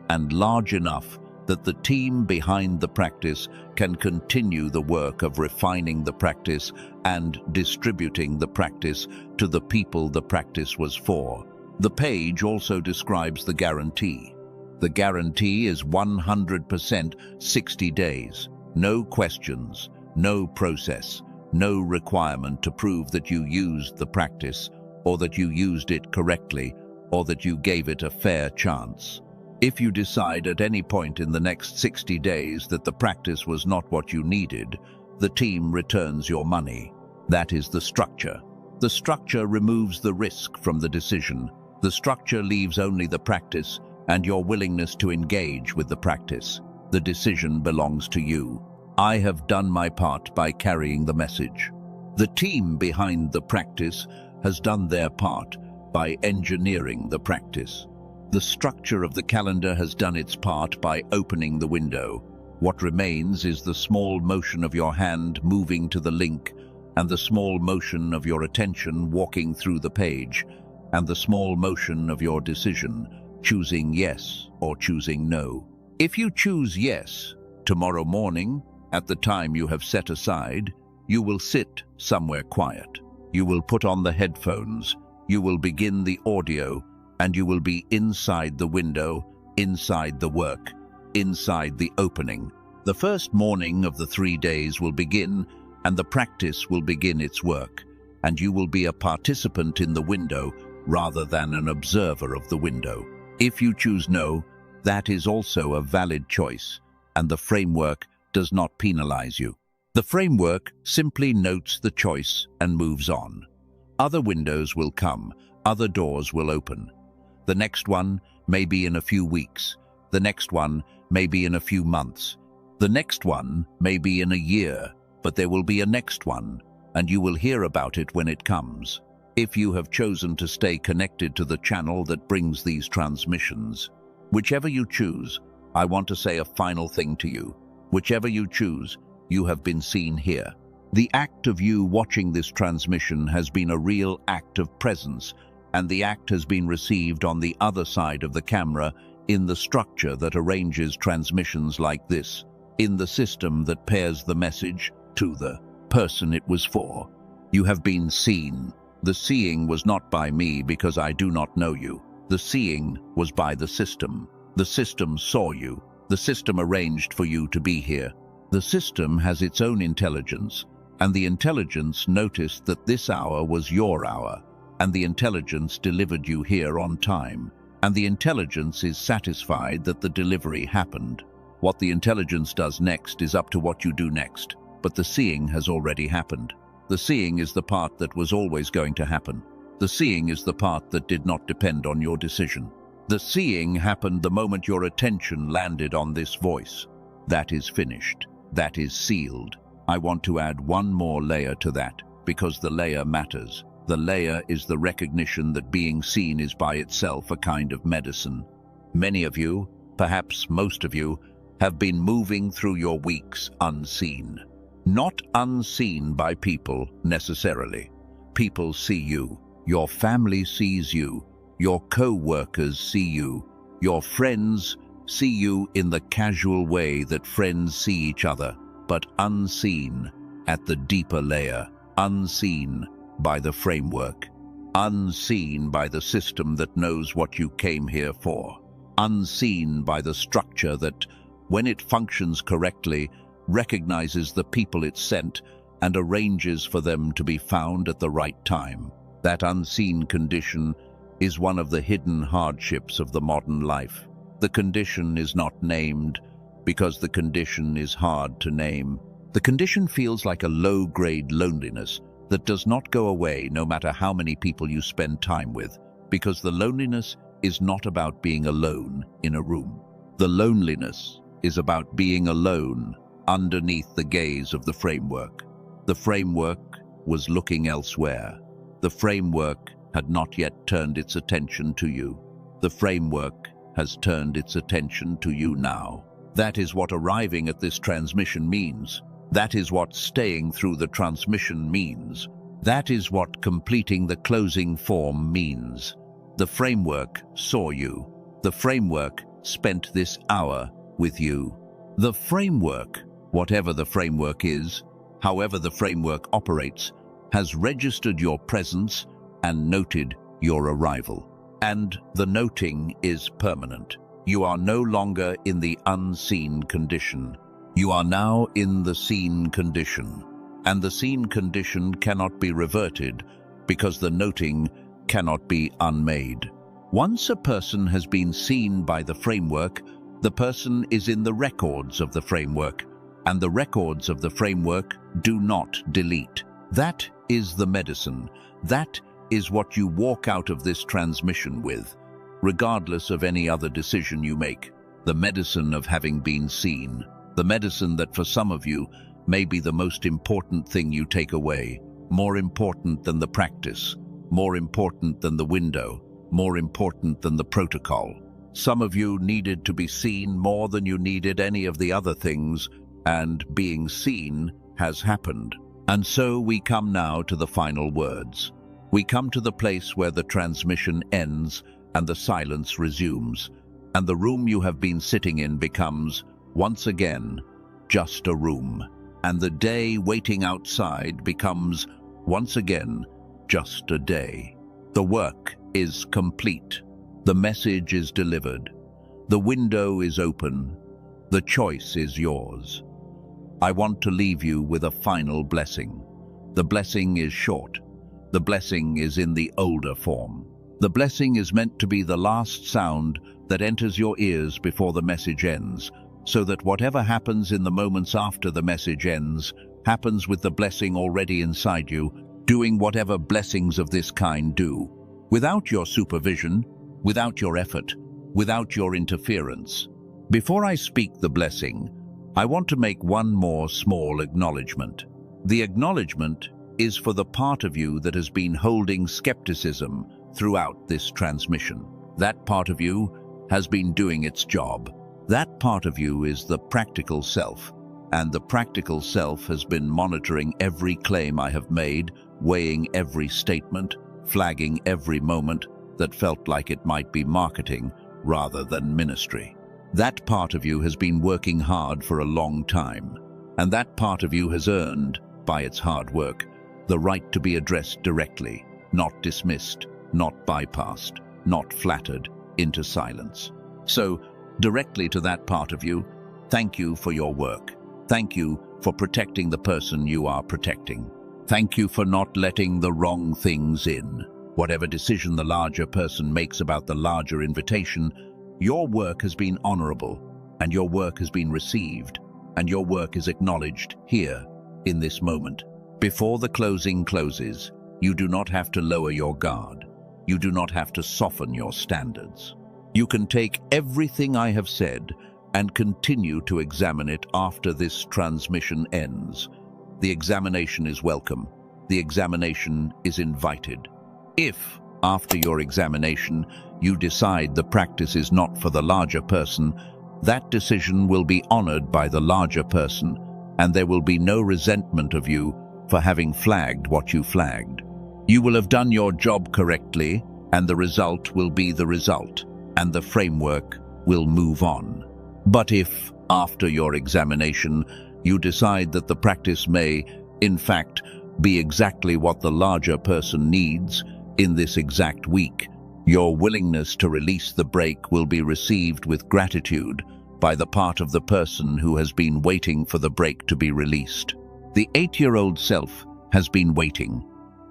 and large enough that the team behind the practice can continue the work of refining the practice and distributing the practice to the people the practice was for. The page also describes the guarantee. The guarantee is 100% 60 days. No questions, no process, no requirement to prove that you used the practice, or that you used it correctly, or that you gave it a fair chance. If you decide at any point in the next 60 days that the practice was not what you needed, the team returns your money. That is the structure. The structure removes the risk from the decision. The structure leaves only the practice and your willingness to engage with the practice. The decision belongs to you. I have done my part by carrying the message. The team behind the practice has done their part by engineering the practice. The structure of the calendar has done its part by opening the window. What remains is the small motion of your hand moving to the link, and the small motion of your attention walking through the page, and the small motion of your decision, choosing yes or choosing no. If you choose yes, tomorrow morning, at the time you have set aside, you will sit somewhere quiet. You will put on the headphones, you will begin the audio, and you will be inside the window, inside the work, inside the opening. The first morning of the 3 days will begin, and the practice will begin its work, and you will be a participant in the window rather than an observer of the window. If you choose no, that is also a valid choice, and the framework does not penalize you. The framework simply notes the choice and moves on. Other windows will come, other doors will open. The next one may be in a few weeks. The next one may be in a few months. The next one may be in a year, but there will be a next one, and you will hear about it when it comes. If you have chosen to stay connected to the channel that brings these transmissions, whichever you choose, I want to say a final thing to you. Whichever you choose, you have been seen here. The act of you watching this transmission has been a real act of presence, and the act has been received on the other side of the camera in the structure that arranges transmissions like this, in the system that pairs the message to the person it was for. You have been seen. The seeing was not by me because I do not know you. The seeing was by the system. The system saw you. The system arranged for you to be here. The system has its own intelligence, and the intelligence noticed that this hour was your hour, and the intelligence delivered you here on time, and the intelligence is satisfied that the delivery happened. What the intelligence does next is up to what you do next, but the seeing has already happened. The seeing is the part that was always going to happen. The seeing is the part that did not depend on your decision. The seeing happened the moment your attention landed on this voice. That is finished. That is sealed. I want to add one more layer to that, because the layer matters. The layer is the recognition that being seen is by itself a kind of medicine. Many of you, perhaps most of you, have been moving through your weeks unseen. Not unseen by people necessarily. People see you. Your family sees you. Your co-workers see you. Your friends see you in the casual way that friends see each other, but unseen at the deeper layer, unseen by the framework, unseen by the system that knows what you came here for, unseen by the structure that, when it functions correctly, recognizes the people it sent and arranges for them to be found at the right time. That unseen condition is one of the hidden hardships of the modern life. The condition is not named because the condition is hard to name. The condition feels like a low-grade loneliness that does not go away no matter how many people you spend time with, because the loneliness is not about being alone in a room. The loneliness is about being alone underneath the gaze of the framework. The framework was looking elsewhere. The framework had not yet turned its attention to you. The framework has turned its attention to you now. That is what arriving at this transmission means. That is what staying through the transmission means. That is what completing the closing form means. The framework saw you. The framework spent this hour with you. The framework, whatever the framework is, however the framework operates, has registered your presence and noted your arrival. And the noting is permanent. You are no longer in the unseen condition. You are now in the seen condition. And the seen condition cannot be reverted because the noting cannot be unmade. Once a person has been seen by the framework, the person is in the records of the framework, and the records of the framework do not delete. That is the medicine. That is what you walk out of this transmission with, regardless of any other decision you make. The medicine of having been seen. The medicine that for some of you may be the most important thing you take away, more important than the practice, more important than the window, more important than the protocol. Some of you needed to be seen more than you needed any of the other things, and being seen has happened. And so we come now to the final words. We come to the place where the transmission ends and the silence resumes, and the room you have been sitting in becomes, once again, just a room, and the day waiting outside becomes, once again, just a day. The work is complete. The message is delivered. The window is open. The choice is yours. I want to leave you with a final blessing. The blessing is short. The blessing is in the older form. The blessing is meant to be the last sound that enters your ears before the message ends, so that whatever happens in the moments after the message ends happens with the blessing already inside you, doing whatever blessings of this kind do, without your supervision, without your effort, without your interference. Before I speak the blessing, I want to make one more small acknowledgement. The acknowledgement is for the part of you that has been holding skepticism throughout this transmission. That part of you has been doing its job. That part of you is the practical self, and the practical self has been monitoring every claim I have made, weighing every statement, flagging every moment that felt like it might be marketing rather than ministry. That part of you has been working hard for a long time, and that part of you has earned, by its hard work, the right to be addressed directly, not dismissed, not bypassed, not flattered into silence. So, directly to that part of you, thank you for your work. Thank you for protecting the person you are protecting. Thank you for not letting the wrong things in. Whatever decision the larger person makes about the larger invitation, your work has been honorable, and your work has been received, and your work is acknowledged here, in this moment. Before the closing closes, you do not have to lower your guard. You do not have to soften your standards. You can take everything I have said and continue to examine it after this transmission ends. The examination is welcome. The examination is invited. If, after your examination, you decide the practice is not for the larger person, that decision will be honored by the larger person, and there will be no resentment of you for having flagged what you flagged. You will have done your job correctly, and the result will be the result, and the framework will move on. But if, after your examination, you decide that the practice may, in fact, be exactly what the larger person needs in this exact week, your willingness to release the break will be received with gratitude by the part of the person who has been waiting for the break to be released. The 8-year-old self has been waiting.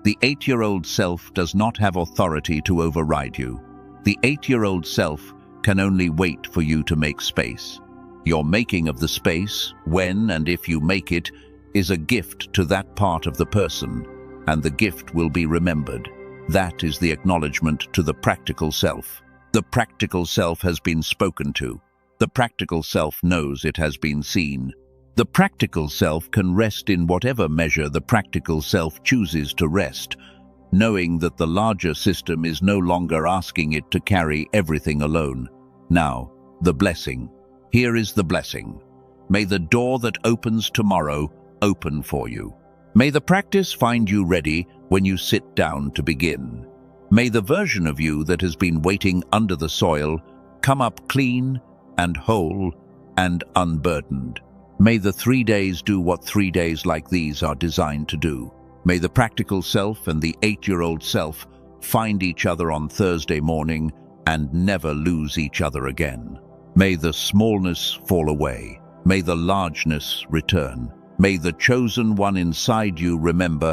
The 8-year-old self does not have authority to override you. The 8-year-old self can only wait for you to make space. Your making of the space, when and if you make it, is a gift to that part of the person, and the gift will be remembered. That is the acknowledgement to the practical self. The practical self has been spoken to. The practical self knows it has been seen. The practical self can rest in whatever measure the practical self chooses to rest, knowing that the larger system is no longer asking it to carry everything alone. Now, the blessing. Here is the blessing. May the door that opens tomorrow open for you. May the practice find you ready when you sit down to begin. May the version of you that has been waiting under the soil come up clean and whole and unburdened. May the 3 days do what 3 days like these are designed to do. May the practical self and the 8-year-old self find each other on Thursday morning and never lose each other again. May the smallness fall away. May the largeness return. May the chosen one inside you remember